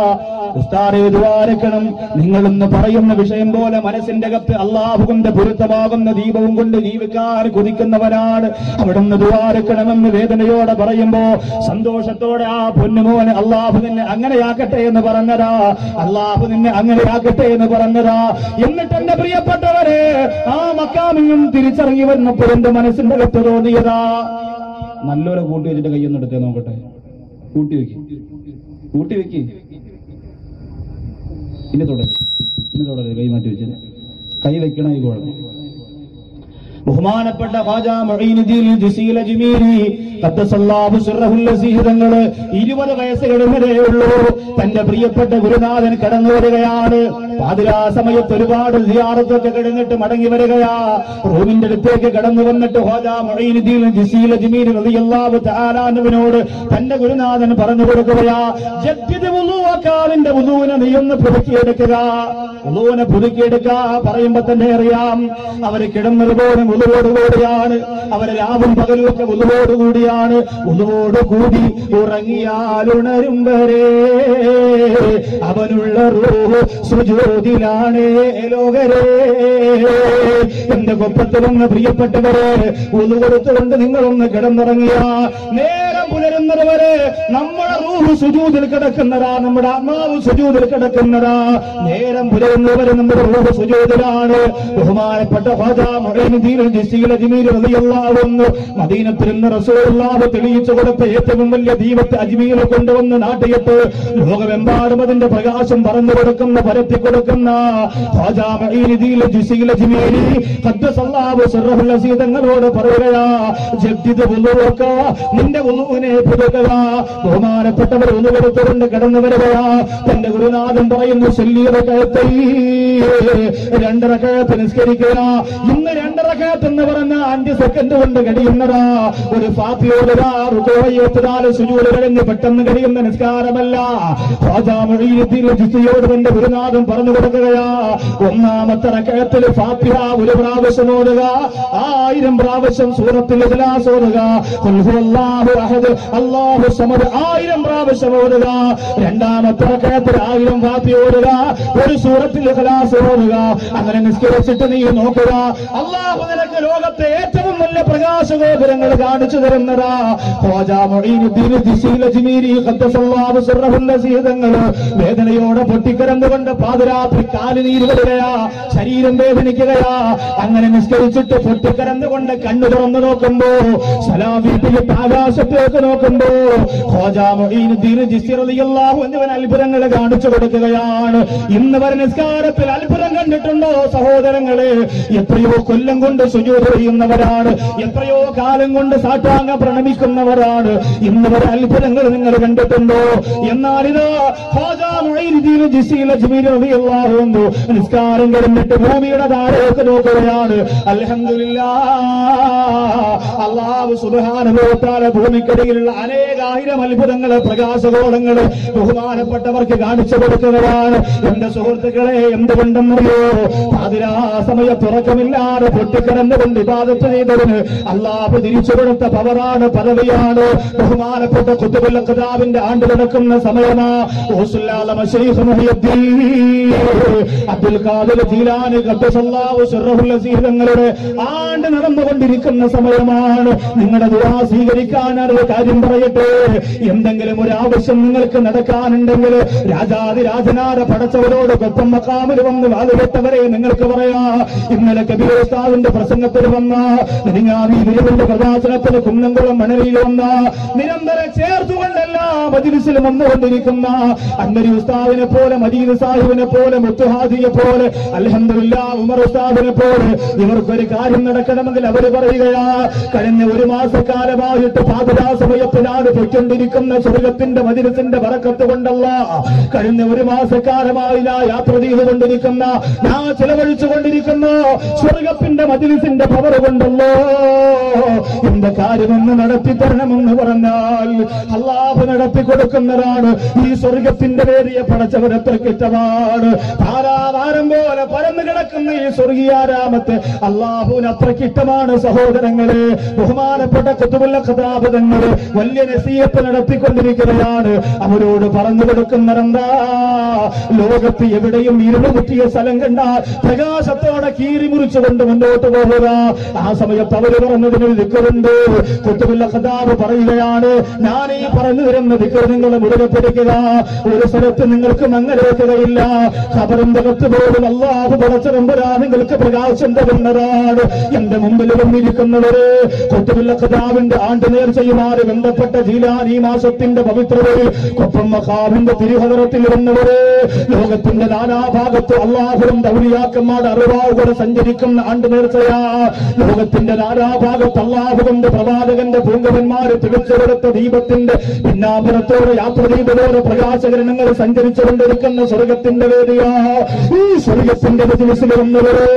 ഉസ്താദേ ദ്വാരക്കണം, നിങ്ങളെന്ന് പറയുന്ന വിഷയം പോലെ മനസ്സിന്റെ അകത്ത് അള്ളാഹുവിന്റെ പൊരുത്തമാകുന്ന ദീപവും കൊണ്ട് ജീവിക്കാൻ കൊതിക്കുന്നവനാണ്. അവിടുന്ന് ദ്വാരക്കണമെന്ന് വേദനയോടെ പറയുമ്പോ സന്തോഷത്തോടെ ആ പൊന്നുമോനെ അള്ളാഹു നിന്നെ അങ്ങനെയാക്കട്ടെ എന്ന് പറഞ്ഞതാ, അള്ളാഹു നിന്നെ അങ്ങനെയാക്കട്ടെ എന്ന് പറഞ്ഞതാ. എന്നിട്ട് എന്റെ പ്രിയപ്പെട്ടവരെ, ആ മക്കാമിനും തിരിച്ചറിഞ്ഞു വന്നപ്പോൾ എന്റെ മനസ്സിന്റെ അകത്ത് തോന്നിയതാ, നല്ലൊരു കൂട്ടി വെച്ചിട്ട് കൈയൊന്നും എടുത്തേ നോക്കട്ടെ. കൂട്ടി വെക്ക് ഇനി തുടരെ കൈ മാറ്റി വെച്ചത് കൈ വെക്കണം. ഈ കുഴപ്പം ബഹുമാനപ്പെട്ട ഖ്വാജ മുഈനുദ്ദീൻ ചിശ്തി അജ്മീരി ഖദ്ദസല്ലാഹു സിറഹുൽ അസീസ് തങ്ങൾ 20 വയസ്സ് കഴിഞ്ഞതേയുള്ളൂ. തന്റെ പ്രിയപ്പെട്ട ഗുരുനാഥൻ കടന്നു വരികയാണ്. പാതിരാ സമയത്ത് ഒരുപാട് സിയാറത്തൊക്കെ കഴിഞ്ഞിട്ട് മടങ്ങി വരികയാ. റൂമിന്റെ അടുത്തേക്ക് കടന്നു വന്നിട്ട് ഖ്വാജ മുഈനുദ്ദീൻ ചിശ്തി അജ്മീരി റളിയല്ലാഹു തആല അൻഹുവിനോട് തന്റെ ഗുരുനാഥൻ പറഞ്ഞു കൊടുക്കുകയാ, ജദ്ദിദ് വുളൂഅക്കാവിന്റെ വുളൂനെ നീ ഒന്ന് പുതുക്കിയെടുക്കുക, വുളൂനെ പുതുക്കിയെടുക്കുക. പറയുമ്പോ തന്നെ അറിയാം അവർ കിടന്നതുപോലെ വുളൂവോടുകൂടിയാണ്, അവർ രാവും പകലും ഒക്കെ വുളൂവോടുകൂടിയാണ്. വുളൂവോടുകൂടി ഉറങ്ങിയാലുണരും വരെ അവനുള്ള റൂഹ് സുജൂദിലാണ് ലോകരെ. എന്റെ കൊപ്പത്തിലൊന്ന് പ്രിയപ്പെട്ടവരെ, വുളൂ കൊടുത്തുകൊണ്ട് നിങ്ങളൊന്ന് കിടന്നിറങ്ങിയ നേരം പുലരുന്നത് വരെ നമ്മുടെ റൂഹ് സുജൂദിൽ കിടക്കുന്നതാ, നമ്മുടെ ആത്മാവ് സുജൂദിൽ കിടക്കുന്നതാ. നേരം പുലരുന്നവരെ നമ്മുടെ റൂഹ് സുജൂദിലാണ്. ബഹുമാനപ്പെട്ട ഖ്വാജ മുഈനുദ്ദീൻ ചിശ്തി അജ്മീരി റളിയല്ലാഹു അൻഹു മദീനത്തിൽ നിന്ന് റസൂലുള്ളാഹി തെളിയിച്ചു കൊടുത്ത ഏറ്റവും വലിയ ദീപത്തെ അജ്മീരിൽ കൊണ്ടുവന്ന് നാട്ടിയിട്ട് ലോകമെമ്പാടും അതിന്റെ പ്രകാശം പറഞ്ഞു കൊടുക്കുന്ന, പരത്തി കൊടുക്കുന്ന ഖ്വാജ മുഈനുദ്ദീൻ ചിശ്തി അജ്മീരി ഖദ്ദസല്ലാഹു സിറഹുൽ അസീസ് തങ്ങളോട് പറയുകയാ, ജദ്ദിദ് വുളൂഅക, നിന്റെ വുളൂനെ പുതുക്കുക. ബഹുമാനപ്പെട്ടവർ വുളൂ എടുത്തുകൊണ്ട് കടന്നു വരികയാ. തന്റെ ഗുരുനാഥൻ പറയുന്നു, ശല്യറകഴത്തൈ 2 റകഅത്ത് നിസ്കരിക്കുക. ഇന്ന് 2 റകഅത്ത് എന്ന് പറഞ്ഞ 5 സെക്കൻഡ് കൊണ്ട് കഴിയുന്നതാ. ഒരു ഫാത്തിഹ റുകൂഅ് സുജൂദ് കഴിഞ്ഞ് പെട്ടെന്ന് കഴിയുന്ന നിസ്കാരമല്ല. ഖ്വാജ മുഈനുദ്ദീൻ ചിശ്തിയോട് തന്റെ ഗുരുനാഥൻ പറഞ്ഞു കൊടുക്കുകയാ, 1ാമത്തെ റകഅത്തിൽ ഫാത്തിഹ 1 പ്രാവശ്യം ഓതുക, 1000 പ്രാവശ്യം സൂറത്തുൽ ഇഖ്ലാസ് ഓതുക, ഖുൽ ഹുവല്ലാഹു അഹദ് അല്ലാഹു സമദ് 1000 പ്രാവശ്യം ഓതുക. 2ാമത്തെ റകഅത്തിൽ 1000 ഫാത്തിഹ ഓതുക, 1 സൂറത്തുൽ ഇഖ്ലാസ് ഓതുക. അങ്ങനെ നിസ്കരിച്ചിട്ട് നീ നോക്കുക, അല്ലാഹു നിനക്ക് ലോകത്തെ ഏറ്റവും വലിയ പ്രകാശഗോപുരങ്ങൾ കാണിച്ചു തരുന്നതാ. ഖ്വാജ മുഈനുദ്ദീൻ ചിശ്തി അജ്മീരി ഖദ്ദസല്ലാഹു സിറഹുൽ അസീസ് തങ്ങൾ വേദനയോടെ പൊട്ടിക്കരന്നുകൊണ്ട് പാതിരാ രാത്രി കാലുനീര് വരികയാ, ശരീരം വേദനിക്കുകയാ. അങ്ങനെ നിസ്കരിച്ചിട്ട് പൊട്ടിക്കരന്നുകൊണ്ട് കണ്ണു തുറന്നു നോക്കുമ്പോ, സലാം വീട്ടിലിട്ട് ആകാശത്തേക്ക് നോക്കുമ്പോ ഖ്വാജാ മുഈനുദ്ദീൻ ചിശ്തി റളിയല്ലാഹു അൻഹു അത്ഭുതങ്ങൾ കാണിച്ചു കൊടുക്കുകയാണ്. ഇന്ന് വരെ നിസ്കാരത്തിൽ അത്ഭുതം കണ്ടിട്ടുണ്ടോ സഹോദരങ്ങളെ? എത്രയോ കൊല്ലം കൊണ്ട് സുജൂദ് ചെയ്യുന്നവരാണ്, എത്രയോ കാലം കൊണ്ട് സാഷ്ടാംഗ പ്രണമിക്കുന്നവരാണ്. ഇന്ന് വരെ അത്ഭുതങ്ങൾ നിങ്ങൾ കണ്ടിട്ടുണ്ടോ? എന്നാൽ ഇത് ഖ്വാജാ മുഈനുദ്ദീൻ ചിശ്തി റളിയല്ലാഹു അൻഹു നിസ്കാരം കഴിഞ്ഞിട്ട് ഭൂമിയുടെ താഴേക്ക് നോക്കുകയാണ്. അൽഹംദുലില്ലാഹ്, അല്ലാഹു സുബ്ഹാനഹു വ തആല ഭൂമിക്കടിയിലുള്ള അനേകായിരം അത്ഭുതങ്ങൾ, പ്രകാശഗോളങ്ങൾ ബഹുമാനപ്പെട്ടവർക്ക് കാണിച്ചു കൊടുക്കുന്നതാണ്. എന്റെ സുഹൃത്തുക്കളെ, എന്തുകൊണ്ടെന്നറിയോ? പാതിരാ സമയത്ത് ഉറക്കമില്ലാതെ പൊട്ടിക്കിടന്നുകൊണ്ട് ഇബാദത്ത് ചെയ്തതിന് അല്ലാഹു തിരിച്ചു കൊടുത്ത പവറാണ്, പദവിയാണ്. ബഹുമാനപ്പെട്ട ഖുത്ബുൽ ഖുതാബിന്റെ ആണ്ട് നടക്കുന്ന സമയമാ. ഓസുല്ലാലമ ശൈഖ് മുഹിയുദ്ദീൻ അബ്ദുൽ ഖാദിർ ജീലാനി ഖദ്ദസല്ലാഹു സിർറഹുൽ അസീസ് തങ്ങളുടെ ആണ്ട് നടന്നുകൊണ്ടിരിക്കുന്ന സമയമാണ്. നിങ്ങളുടെ ദുആ സ്വീകരിക്കാൻ ഒരു കാര്യം പറയട്ടെ. എന്തെങ്കിലും ഒരു ആവശ്യം നിങ്ങൾക്ക് നടക്കാനുണ്ടെങ്കിൽ രാജാതിരാജനാര പടച്ചവരോട് കൊപ്പം മക്കാമിൽ വന്ന് വാതുകെട്ടവരെ നിങ്ങൾക്ക് പറയാ. ഇന്നലെ കബീർ ഉസ്താദിന്റെ പ്രസംഗത്തിൽ വന്ന, നെടുങ്ങാവി ഗുരുവിന്റെ പ്രഭാഷണത്തിന് കുന്നംകുളം മണലിയിൽ വന്ന, നിരന്തരം ചേർത്തുകൊണ്ടല്ല മജ്‌ലിസിൽ വന്നുകൊണ്ടിരിക്കുന്ന അൻവരി ഉസ്താദിനെ പോലെ, മദീന സാഹിബിനെ പോലെ, മുത്തുഹാദിയെ പോലെ, അൽഹംദുലില്ലാഹ് ഉമർ ഉസ്താദിനെ പോലെ ഇവർക്കൊരു കാര്യം നടക്കണമെങ്കിൽ അവര് പറയുകയാ, കഴിഞ്ഞ ഒരു മാസക്കാലമായിട്ട് പാതിരാ സമയത്തിനാണ് പൊയ്ക്കൊണ്ടിരിക്കുന്ന സ്വർഗത്തിന്റെ മജ്‌ലിസിന്റെ ബറക്കത്ത് കൊണ്ടല്ല, കഴിഞ്ഞ ഒരു മാസക്കാലമായി ഞാൻ യാത്ര ചെയ്തുകൊണ്ടിരിക്കുന്ന, ഞാൻ ചെലവഴിച്ചുകൊണ്ടിരിക്കുന്ന സ്വർഗത്തിന്റെ മജ്‌ലിസിന്റെ പവർ കൊണ്ടല്ലോ എന്റെ കാര്യമൊന്ന് നടത്തി തരണമെന്ന് പറഞ്ഞാൽ അല്ലാഹു നടത്തി കൊടുക്കുന്നതാണ്. ഈ സ്വർഗത്തിന്റെ വേദിയെ പടച്ചവരത്രയ്ക്ക് ഇഷ്ടമാണ്. ധാരാവാരം പോലെ പരന്നു കിടക്കുന്ന ഈ സ്വർഗീയാരാമത്തെ അല്ലാഹുവിന് അത്രയ്ക്ക് ഇഷ്ടമാണ്. സഹോദരങ്ങളെ, ബഹുമാനപ്പെട്ട ഖുത്ബുൽ ഖുതാബ് തങ്ങൾ വലിയ നസീഹത്ത് നടത്തിക്കൊണ്ടിരിക്കുകയാണ്. അവരോട് പറഞ്ഞു കൊടുക്കുന്നതെന്താ? ലോകത്ത് എവിടെയും ഇരുള് മുറ്റിയ സ്ഥലം കണ്ടാൽ പ്രകാശത്തോടെ കീറി മുറിച്ചുകൊണ്ട് മുന്നോട്ട് പോകുക. ആ സമയത്ത് അവര് പറഞ്ഞതിനൊരു ദിക്റുണ്ട്. ഖുത്ബുൽ ഖുതാബ് പറയുകയാണ്, ഞാൻ ഈ പറഞ്ഞു തരുന്ന ദിക്ർ നിങ്ങൾ മുറുകെ പിടിക്കുക. ഒരു സ്ഥലത്ത് നിങ്ങൾക്ക് മങ്ങലേക്കുകയില്ല. ഖബറിന്റെ അകത്ത് പോലും അല്ലാഹു പടച്ചതമ്പുരാൻ നിങ്ങൾക്ക് പ്രകാശം തരുന്നതാണ്. എന്റെ മുമ്പിൽ വന്നിരിക്കുന്നവര് ഖുത്ബുൽ ഖുതാബിന്റെ ആണ്ട് നേർച്ചയുമായി ബന്ധപ്പെട്ട ജീലാനി മാസത്തിന്റെ പവിത്രതയിൽ കൊപ്പം മഖാമിന്റെ തിരുഹദറത്തിൽ വന്നവര്, ലോകത്തിന്റെ നാനാഭാഗത്ത് അല്ലാഹുവിന്റെ ഔലിയാക്കന്മാരുടെ അറിവാവുകൂടെ സഞ്ചരിക്കുന്ന ആണ്ട് നേർച്ചയാ. ലോകത്തിന്റെ നാനാഭാഗത്ത് അല്ലാഹുവിന്റെ പ്രവാചകന്റെ പൂങ്കവന്മാര് തിരിച്ചെടുത്ത ദീപത്തിന്റെ പിന്നാമ്പരത്തോടെ യാത്ര ചെയ്തതോടെ പ്രകാശകരണങ്ങൾ സഞ്ചരിച്ചുകൊണ്ടിരിക്കുന്ന സ്വർഗത്തിന്റെ വേദിയാ. ഈ സ്വർഗത്തിന്റെ മജ്‌ലിസിൽ വന്നവര്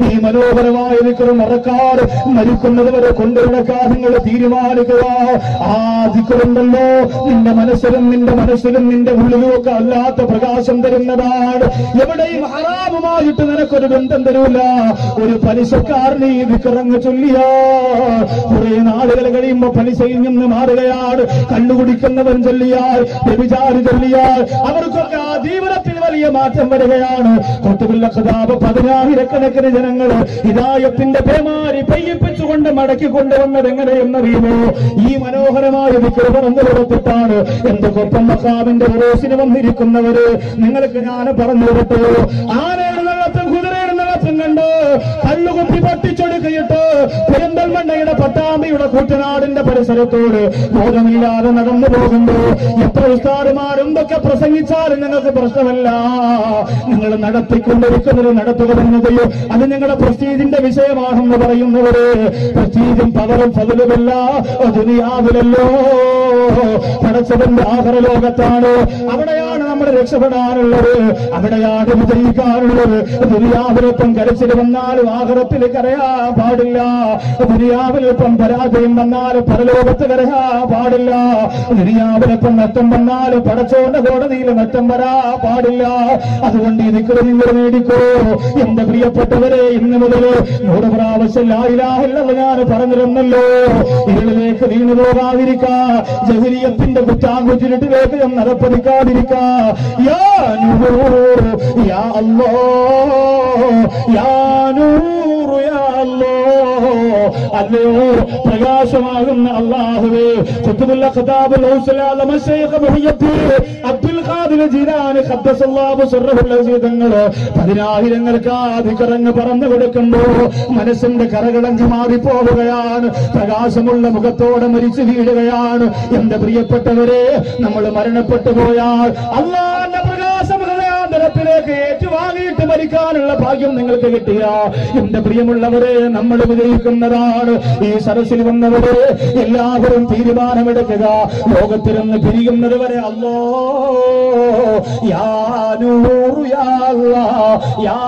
ഈ മനോഹരമായ ദിക്ർ മറക്കാതെ മരിക്കുന്നത് വരെ കൊണ്ടുനടക്കാൻ നിങ്ങൾ തീരുമാനിക്കുക. ആ ദിക്റുണ്ടല്ലോ നിന്റെ മനസ്സിലും നിന്റെ ഉള്ളിലുമൊക്കെ അല്ലാത്ത പ്രകാശം തരുന്നതാണ്. എവിടെയും ഹറാമുമായിട്ട് നിനക്കൊരു ബന്ധം തരൂല. ഒരു പലിശക്കാരനെ ഈ ദിക്റങ്ങ് ചൊല്ലിയാ കുറെ നാളുകൾ കഴിയുമ്പോ പലിശയിൽ നിന്ന് മാറുകയാണ്. കണ്ണുകുടിക്കുന്നവൻ ചൊല്ലിയാൽ, വ്യഭിചാരി ചൊല്ലിയാൽ അവർക്കൊക്കെ ആ ജീവിതത്തിൽ വലിയ മാറ്റം വരികയാണ്. ഖുത്ബുൽ ഖുതാബ് 10,000 ജനങ്ങൾ ഹിദായത്തിന്റെ പേമാരി പെയ്യിപ്പിച്ചുകൊണ്ട് മടക്കി കൊണ്ടുവന്നത് എങ്ങനെയെന്നറിയുമോ? ഈ മനോഹരമായ ദിക്ർ പറഞ്ഞു കൊടുത്തിട്ടാണ്. എന്റെ കൊപ്പം മഖാമിന്റെ ഉറൂസിന് വന്നിരിക്കുന്നവര് നിങ്ങൾക്ക് ഞാൻ പറഞ്ഞു കൊടുത്തു. ആനയെഴുന്നള്ളത്തും കുതിരയെഴുന്നള്ളത്തും കണ്ട് കല്ലുകുപ്പി പൊട്ടിച്ചൊടുക്കിയിട്ട് പെരിന്തൽമണ്ണയുടെ പട്ടാമ്പിയുടെ കൂറ്റനാടിന്റെ പരിസരത്തോട് ബോധമില്ലാതെ നടന്നു പോകുമ്പോ എത്ര ഉസ്താദുമാർ എന്തൊക്കെ പ്രസംഗിച്ചാലും നിങ്ങൾക്ക് പ്രശ്നമല്ല. നിങ്ങൾ നടത്തിക്കൊണ്ടിരിക്കുന്നത് നടത്തുക എന്നതയോ അത് നിങ്ങളുടെ പ്രസ്റ്റീജിന്റെ വിഷയമാണെന്ന് പറയുന്നവര്, പ്രസ്റ്റീജും പവറും ഫദലുമല്ല ദുനിയാവിലല്ലോ, പടച്ചവന്റെ ആഖിറ ലോകത്താണ്. അവിടെയാണ് നമ്മൾ രക്ഷപ്പെടാനുള്ളത്, അവിടെയാണ് വിജയിക്കാനുള്ളത്. ദുനിയാവിലൊപ്പം കരച്ചിൽ വന്നാലും ആഖിറത്തിൽ കരയാൻ പാടില്ല. ദുനിയാവിലൊപ്പം പരാജയം വന്നാലും പരലോകത്ത് കരയാൻ പാടില്ല. ദുനിയാവിലൊപ്പം നഷ്ടം വന്നാലും പടച്ചോന്റെ കോടതിയിൽ നഷ്ടം വരാൻ പാടില്ല. അതുകൊണ്ട് ഈ ദിക്ർ നിങ്ങൾ നേടിക്കോ. എന്റെ പ്രിയപ്പെട്ടവരെ, ഇന്ന് മുതൽ 100 പ്രാവശ്യം ലാ ഇലാഹ ഇല്ലല്ലാഹ് ഞാൻ പറഞ്ഞിരുന്നല്ലോ. ഇരുളിലേക്ക് വീണു പോകാതിരിക്കാ, ജഹ്ലിയത്തിന്റെ കുറ്റാങ്കുറ്റിലേക്ക് നടപ്പതിക്കാതിരിക്കാ. യാ നൂർ യാ അല്ലാഹ്, യാ നൂർ യാ അല്ലാഹ്, അല്ലയോ പ്രകാശമാകുന്ന അല്ലാഹുവേ, ഖുത്ബുൽ അഖ്താബുൽ ഔസലാല മശൈഖ് മുഹയ്യദ്ദീൻ അബ്ദുൽ ഖാദിർ ജീലാനി ഖദ്ദസല്ലാഹു സിർറഹുൽ അസീസ് തങ്ങൾ 10,000-ങ്ങൾക്ക് ആദികറങ്ങ് പറഞ്ഞു കൊടുക്കുമ്പോ മനസ്സിന്റെ കറകളങ്ങ് മാറിപ്പോവുകയാണ്. പ്രകാശമുള്ള മുഖത്തോടെ മരിച്ചു വീഴുകയാണ്. എന്റെ പ്രിയപ്പെട്ടവരെ, നമ്മൾ മരണപ്പെട്ടു പോയാൽ അല്ലാഹുവിന്റെ പ്രകാശം ഹൃദയാന്തരത്തിലേക്ക് ഏറ്റുവാങ്ങിയിട്ട് മരിക്കാനുള്ള ഭാഗ്യം നിങ്ങൾക്ക് കിട്ടിയ എന്റെ പ്രിയമുള്ളവരെ, നമ്മൾ വിജയിക്കുന്നതാണ്. ഈ സദസ്സിൽ വന്നവരെ എല്ലാവരും തീരുമാനമെടുക്കുക, ലോകത്തിൽ നിന്ന് പിരിയുന്നത് വരെ അല്ലാ യാ നൂറു യാ അല്ലാഹ് യാ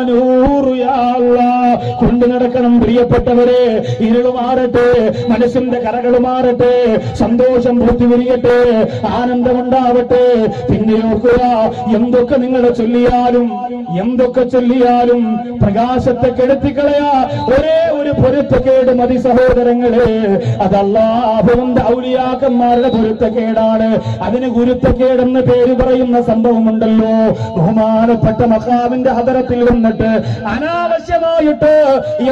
നൂറു യാ അല്ലാഹ് കൊണ്ടു നടക്കണം. പ്രിയപ്പെട്ടവരെ, ഇരുൾ മാറട്ടെ, മനസ്സിന്റെ കറകൾ മാറട്ടെ, സന്തോഷം പൂത്തി വിരിയട്ടെ, ആനന്ദമുണ്ടാവട്ടെ. പിന്നെ ഓർക്കുക, എന്തൊക്കെ നിങ്ങൾ ചൊല്ലിയാലും പ്രകാശത്തെ കെടുത്തിക്കളയാ ഒരേ ഒരു പൊരുത്തക്കേട് മതി സഹോദരങ്ങളെ. അത് അല്ലാഹുവിന്റെ ഔലിയാക്കന്മാരുടെ പൊരുത്തക്കേടാണ്. അതിന് ഗുരുത്തക്കേടെന്ന് പേര് പറയുന്ന സംഭവമുണ്ടല്ലോ. ബഹുമാനപ്പെട്ട മഖാമിന്റെ ഹദറത്തിൽ വന്നിട്ട് അനാവശ്യമായിട്ട്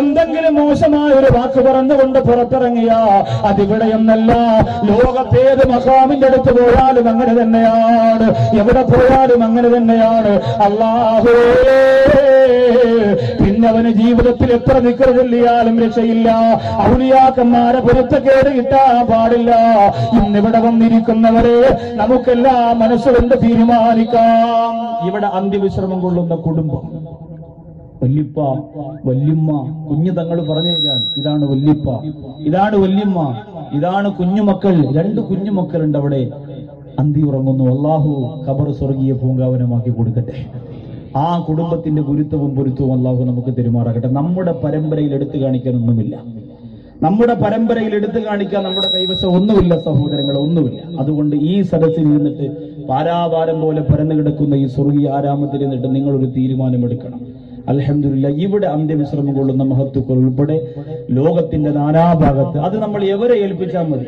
എന്തെങ്കിലും മോശമായ ഒരു വാക്ക് പറഞ്ഞുകൊണ്ട് പുറത്തിറങ്ങിയ അതിവിടെ എന്നല്ല, ലോകത്തേത് മഖാമിന്റെ അടുത്ത് പോയാലും അങ്ങനെ തന്നെയാണ്, എവിടെ പോയാലും അങ്ങനെ തന്നെയാണ്. അല്ലാഹുവേ, പിന്നെ അവന് ജീവിതത്തിൽ എത്ര ദിക്ർ ചൊല്ലിയാലും രക്ഷയില്ല. ഔലിയാക്കന്മാരെ പൊരുത്തക്കേട് കിട്ടാൻ പാടില്ല. ഇന്നിവിടെ വന്നിരിക്കുന്നവരെ നമുക്കെല്ലാം മനസ്സുകൊണ്ട് തീരുമാനിക്കാം. ഇവിടെ അന്ത്യവിശ്രമം കൊള്ളുന്ന കുടുംബം, വല്യപ്പ വല്യമ്മ, കുഞ്ഞു തങ്ങൾ പറഞ്ഞു തരാൻ, ഇതാണ് വല്യപ്പ, ഇതാണ് വല്യമ്മ, ഇതാണ് കുഞ്ഞുമക്കൾ. 2 കുഞ്ഞുമക്കളുണ്ട് അവിടെ, അന്തി ഉറങ്ങുന്നു. അല്ലാഹു ഖബർ സ്വർഗീയ പൂങ്കാവനമാക്കി കൊടുക്കട്ടെ. ആ കുടുംബത്തിന്റെ ഗുരുത്വവും പൊരുത്തവും അല്ലാഹു നമുക്ക് തെരുമാറാകട്ടെ. നമ്മുടെ പരമ്പരയിൽ എടുത്തു കാണിക്കാനൊന്നുമില്ല, നമ്മുടെ പരമ്പരയിൽ എടുത്തു കാണിക്കാൻ നമ്മുടെ കൈവശം ഒന്നുമില്ല സഹോദരങ്ങൾ, ഒന്നുമില്ല. അതുകൊണ്ട് ഈ സദസ്സിൽ ഇരുന്നിട്ട് പാരാവാരം പോലെ പരന്നു കിടക്കുന്ന ഈ സ്വർഗീയ ആരാമത്തിൽ ഇരുന്നിട്ട് നിങ്ങളൊരു തീരുമാനമെടുക്കണം. അൽഹംദുലില്ലാഹ്, ഇവിടെ അന്ത്യവിശ്രമം കൊള്ളുന്ന മഹത്തുക്കൾ ഉൾപ്പെടെ ലോകത്തിന്റെ നാനാഭാഗത്ത്, അത് നമ്മൾ എവരെ ഏൽപ്പിച്ചാൽ മതി,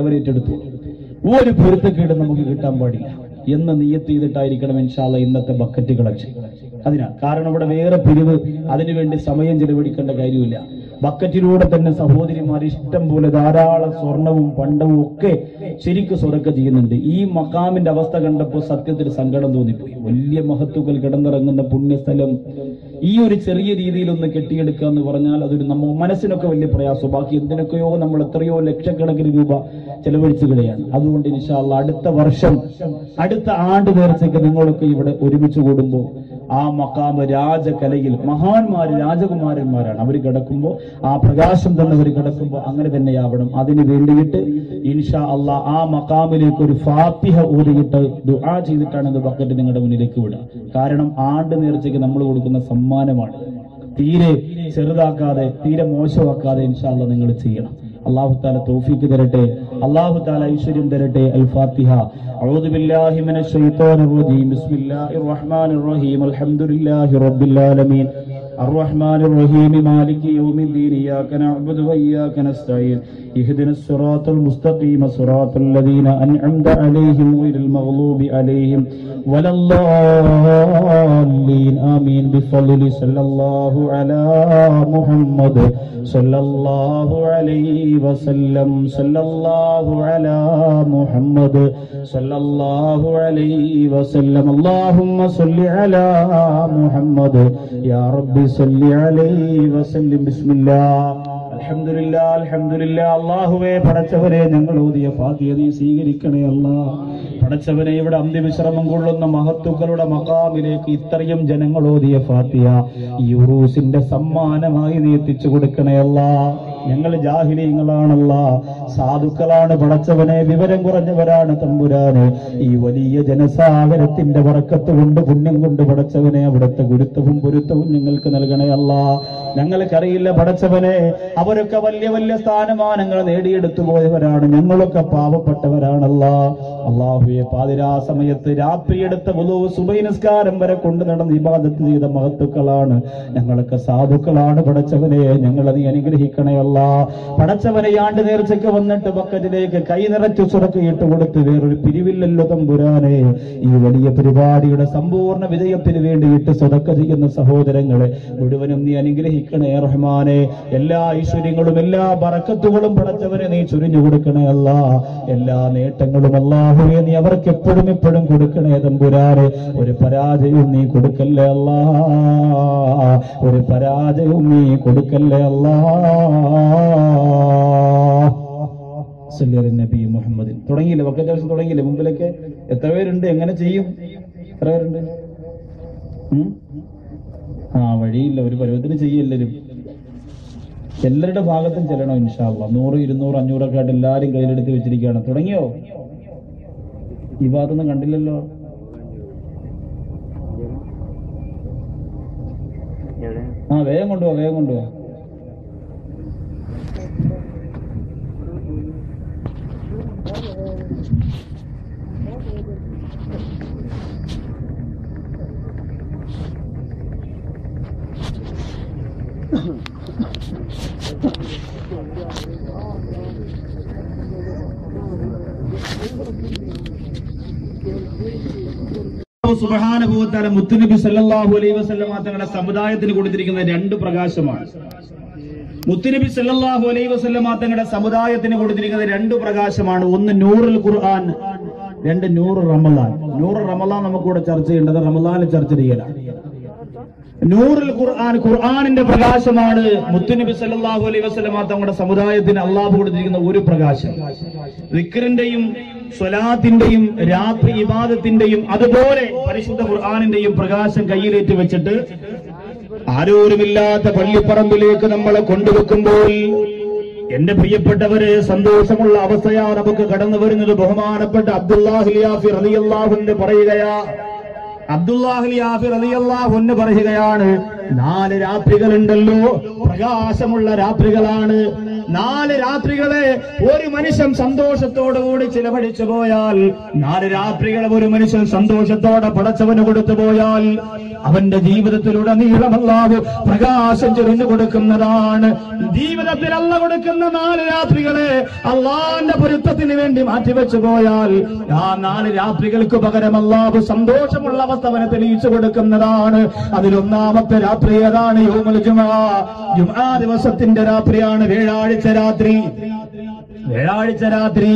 അവരെ ഏറ്റെടുത്തു. ഒരു പൊരുത്തക്കേട് നമുക്ക് കിട്ടാൻ പാടില്ല എന്ന് നിയ്യത്ത് ചെയ്തിട്ടായിരിക്കണം ഇൻഷാ അല്ലാഹ് ഇന്നത്തെ ബക്കറ്റ് കളക്ഷൻ. കാരണം ഇവിടെ വേറെ പിരിവ്, അതിനുവേണ്ടി സമയം ചെലവഴിക്കേണ്ട കാര്യമില്ല. ബക്കറ്റിലൂടെ തന്നെ സഹോദരിമാർ ഇഷ്ടം പോലെ ധാരാളം സ്വർണവും പണ്ടവും ഒക്കെ ശരിക്കും സ്വതക്ക ചെയ്യുന്നുണ്ട്. ഈ മഖാമിന്റെ അവസ്ഥ കണ്ടപ്പോൾ സത്യത്തിൽ സങ്കടം തോന്നിപ്പോയി. വലിയ മഹത്തുക്കൾ കിടന്നിറങ്ങുന്ന പുണ്യസ്ഥലം ഈ ഒരു ചെറിയ രീതിയിലൊന്ന് കെട്ടിയെടുക്കുക എന്ന് പറഞ്ഞാൽ അതൊരു മനസ്സിനൊക്കെ വലിയ പ്രയാസം. ബാക്കി എന്തിനൊക്കെയോ നമ്മൾ എത്രയോ ലക്ഷക്കണക്കിന് രൂപ ചെലവഴിച്ചു കളയാണ്. അതുകൊണ്ട് ഇൻഷാ അല്ലാഹ് അടുത്ത വർഷം, അടുത്ത ആണ്ട് നേർച്ചയ്ക്ക് നിങ്ങളൊക്കെ ഇവിടെ ഒരുമിച്ച് കൂടുമ്പോൾ ആ മഖാമ് രാജകലയിൽ മഹാന്മാര് രാജകുമാരന്മാരാണ് അവർ കിടക്കുമ്പോൾ, ആ പ്രകാശം തന്നവർ കിടക്കുമ്പോൾ അങ്ങനെ തന്നെയാവണം. അതിന് വേണ്ടിയിട്ട് ഇൻഷാ അല്ലാഹ് ആ മഖാമിലേക്ക് ഒരു ഫാത്തിഹ ഓതിയിട്ട് ദുആ ചെയ്തിട്ടാണ് ബക്കറ്റ് നിങ്ങളുടെ മുന്നിലേക്ക് വിടുക. കാരണം ആണ്ട് നേർച്ചയ്ക്ക് നമ്മൾ കൊടുക്കുന്ന സമ്മാനമാണ്. തീരെ ചെറുതാക്കാതെ, തീരെ മോശമാക്കാതെ ഇൻഷാ അല്ലാഹ് നിങ്ങൾ ചെയ്യണം. അല്ലാഹു തആല തൗഫീഖ് തരട്ടെ, അല്ലാഹു തആല ഐശ്വര്യം തരട്ടെ. അൽ ഫാത്തിഹ. അഊദു ബില്ലാഹി മിനശ് ശൈത്വാനിർ റജീം. ബിസ്മില്ലാഹിർ റഹ്മാനിർ റഹീം. അൽഹംദുലില്ലാഹി റബ്ബിൽ ആലമീൻ. അർറഹ്മാനിർ റഹീം. മാലികി യൗമിദ്ദീൻ. ഇയ്യാക നഅ്ബുദു വഇയ്യാക നസ്തഈൻ. ഇഹ്ദിനസ് സിറാത്തൽ മുസ്തഖീം. സിറാത്തൽ ലദീന അൻഅംത അലൈഹിം ഗൈറിൽ മഗ്ളൂബി അലൈഹിം വലല്ലാലീൻ. ആമീൻ. ബിഫളലി സല്ലല്ലാഹു അലാ മുഹമ്മദ് സല്ലല്ലാഹു അലൈഹി വസല്ലം. സല്ലല്ലാഹു അലാ മുഹമ്മദ് സല്ലല്ലാഹു അലൈഹി വസല്ലം. അല്ലാഹുമ്മ സല്ലി അലാ മുഹമ്മദ് യാ റബ്ബി സല്ലി അലൈഹി വസല്ലം. ബിസ്മില്ലാഹ്. അൽഹംദുലില്ലാഹ്, അൽഹംദുലില്ലാഹ്. അല്ലാഹുവേ, പടച്ചവനെ, ഞങ്ങൾ ഓതിയ ഫാത്തിഹ നീ സ്വീകരിക്കണേ അല്ലാഹ്. പടച്ചവനെ, ഇവിടെ അന്ത്യവിശ്രമം കൊള്ളുന്ന മഹത്തുക്കളുടെ മഖാമിലേക്ക് ഇത്രയും ജനങ്ങൾ ഓതിയ ഫാത്തിഹ ഈ ഉറൂസിന്റെ സമ്മാനമായി നീ എത്തിച്ചു കൊടുക്കണേ അല്ലാഹ്. ഞങ്ങൾ ജാഹിലീങ്ങളാണല്ലാ, സാധുക്കളാണ് പടച്ചവനെ, വിവരം കുറഞ്ഞവരാണ് തമ്പുരാനെ. ഈ വലിയ ജനസാഗരത്തിന്റെ ബറക്കത്ത് കൊണ്ട്, പുണ്യം കൊണ്ട് പടച്ചവനെ അവിടുത്തെ ഗുരുത്വവും പൊരുത്തവും ഞങ്ങൾക്ക് നൽകണേ അല്ലാ. ഞങ്ങൾക്കറിയില്ല പടച്ചവനെ, അവരൊക്കെ വലിയ വലിയ സ്ഥാനമാനങ്ങൾ നേടിയെടുത്തു പോയവരാണ്, ഞങ്ങളൊക്കെ പാവപ്പെട്ടവരാണല്ലാ. അള്ളാഹുവെ പാതിരാ സമയത്ത് രാത്രിയെടുത്ത വുളൂ സുബഹി നിസ്കാരം വരെ കൊണ്ടു നടന്ന് ഇബാദത്ത് ചെയ്ത മഹത്തുക്കളാണ് ഞങ്ങളൊക്കെ, സാധുക്കളാണ്. പടച്ചവനെ ഞങ്ങളെ നീ അനുഗ്രഹിക്കണേ അല്ലാ. പടച്ചവനെ ആണ്ട് നേർച്ചയ്ക്ക് വന്നിട്ട് ബക്കറ്റിലേക്ക് കൈ നിറച്ചു സുറക്കയിട്ട് കൊടുത്ത് വേറൊരു പിരിവില്ലല്ലോ തമ്പുരാനെ. ഈ വലിയ പരിപാടിയുടെ സമ്പൂർണ്ണ വിജയത്തിന് വേണ്ടിയിട്ട് സ്വതക്ക ചെയ്യുന്ന സഹോദരങ്ങളെ മുഴുവനും നീ അനുഗ്രഹിക്കണേ റഹ്മാനെ. എല്ലാ ഐശ്വര്യങ്ങളും എല്ലാ ബറക്കത്തുകളും പടച്ചവനെ നീ ചുരിഞ്ഞു കൊടുക്കണേ അല്ലാ. എല്ലാ നേട്ടങ്ങളും അല്ലാഹുവേ നീ അവർക്ക് എപ്പോഴും എപ്പോഴും കൊടുക്കണേ തമ്പുരാനെ. ഒരു പരാജയവും നീ കൊടുക്കല്ലേ അല്ലാ, ഒരു പരാജയവും നീ കൊടുക്കല്ലേ അല്ലാ. നബി മുഹമ്മദ് തുടങ്ങിയില്ലേ? വക്കറ്റ് ദിവസം തുടങ്ങിയില്ലേ? മുമ്പിലൊക്കെ എത്ര പേരുണ്ട്? എങ്ങനെ ചെയ്യും? എത്ര പേരുണ്ട്? വഴിയില്ല, ഒരു പരുവത്തിന് ചെയ്യെല്ലാരും. എല്ലാവരുടെ ഭാഗത്തും ചെല്ലണം ഇൻഷാ അല്ലാഹ്. 100, 200, 500 ഒക്കെ ആയിട്ട് എല്ലാരും കയ്യിലെടുത്ത് വെച്ചിരിക്കുകയാണ്. തുടങ്ങിയോ? ഈ ഭാഗത്തൊന്നും കണ്ടില്ലല്ലോ. വേഗം കൊണ്ടുപോവാ, വേഗം കൊണ്ടുപോവാ. സുബ്ഹാനഹു വ തആല മുത്തുനബി സല്ലല്ലാഹു അലൈഹി വസല്ലം തങ്ങളുടെ സമുദായത്തിന് കൊടുത്തിരിക്കുന്ന 2 പ്രകാശമാണ്. മുത്തുനബി സല്ലല്ലാഹു അലൈഹി വസല്ലം തങ്ങളുടെ സമുദായത്തിന് കൊടുത്തിരിക്കുന്ന 2 പ്രകാശമാണ്. ഒന്ന് നൂറുൽ ഖുർആൻ, 2 നൂറ് റമളാൻ. നൂറ് റമളാൻ നമുക്കിവിടെ ചർച്ച ചെയ്യേണ്ടത് റമളാനിൽ ചർച്ച ചെയ്യലാണ്. നൂറുൽ ഖുർആൻ, ഖുർആനിന്റെ പ്രകാശമാണ് മുത്തുനബി സല്ലല്ലാഹു അലൈഹി വസല്ലം തങ്ങളുടെ സമുദായത്തിന് അള്ളാഹു കൊടുത്തിരിക്കുന്ന ഒരു പ്രകാശം. ദിക്റിന്റെയും സ്വലാത്തിന്റെയും രാത്രി ഇബാദത്തിന്റെയും അതുപോലെ പരിശുദ്ധ ഖുർആനിന്റെയും പ്രകാശം കയ്യിലേറ്റ് വെച്ചിട്ട് ആരോരുമില്ലാത്ത പള്ളിപ്പറമ്പിലേക്ക് നമ്മളെ കൊണ്ടുവെക്കുമ്പോൾ എന്റെ പ്രിയപ്പെട്ടവരെ സന്തോഷമുള്ള അവസ്ഥയാണ് നമുക്ക് കടന്നു വരുന്നത്. ബഹുമാനപ്പെട്ട അബ്ദുല്ലാഹി യാഫി റളിയല്ലാഹു അൻഹു പറയുകയാ, അബ്ദുല്ലാഹി യാഫി റളിയല്ലാഹു അൻഹു പറയുകയാണ്, 4 രാത്രികളുണ്ടല്ലോ, പ്രകാശമുള്ള രാത്രികളാണ്. 4 രാത്രികളെ ഒരു മനുഷ്യൻ സന്തോഷത്തോടുകൂടി ചിലവഴിച്ചു പോയാൽ, 4 രാത്രികളെ ഒരു മനുഷ്യൻ സന്തോഷത്തോടെ പടച്ചവന് കൊടുത്തു പോയാൽ അവന്റെ ജീവിതത്തിലുടനീളം അല്ലാഹു പ്രകാശം ചൊരിഞ്ഞു കൊടുക്കുന്നതാണ്. ജീവിതത്തിൽ അല്ല കൊടുക്കുന്ന 4 രാത്രികളെ അള്ളാന്റെ പൊരുത്തത്തിന് വേണ്ടി മാറ്റിവെച്ചു പോയാൽ ആ 4 രാത്രികൾക്ക് പകരം അല്ലാഹു സന്തോഷമുള്ള അവസ്ഥ അവനെ തെളിയിച്ചു കൊടുക്കുന്നതാണ്. അതിലൊന്നാമത്തെ രാത്രി ഏതാണ്? യൗമുൽ ജുമുഅ. ജുമുഅ ദിവസത്തിന്റെ രാത്രിയാണ്, വ്യാഴാഴ്ച രാത്രി. വ്യാഴാഴ്ച രാത്രി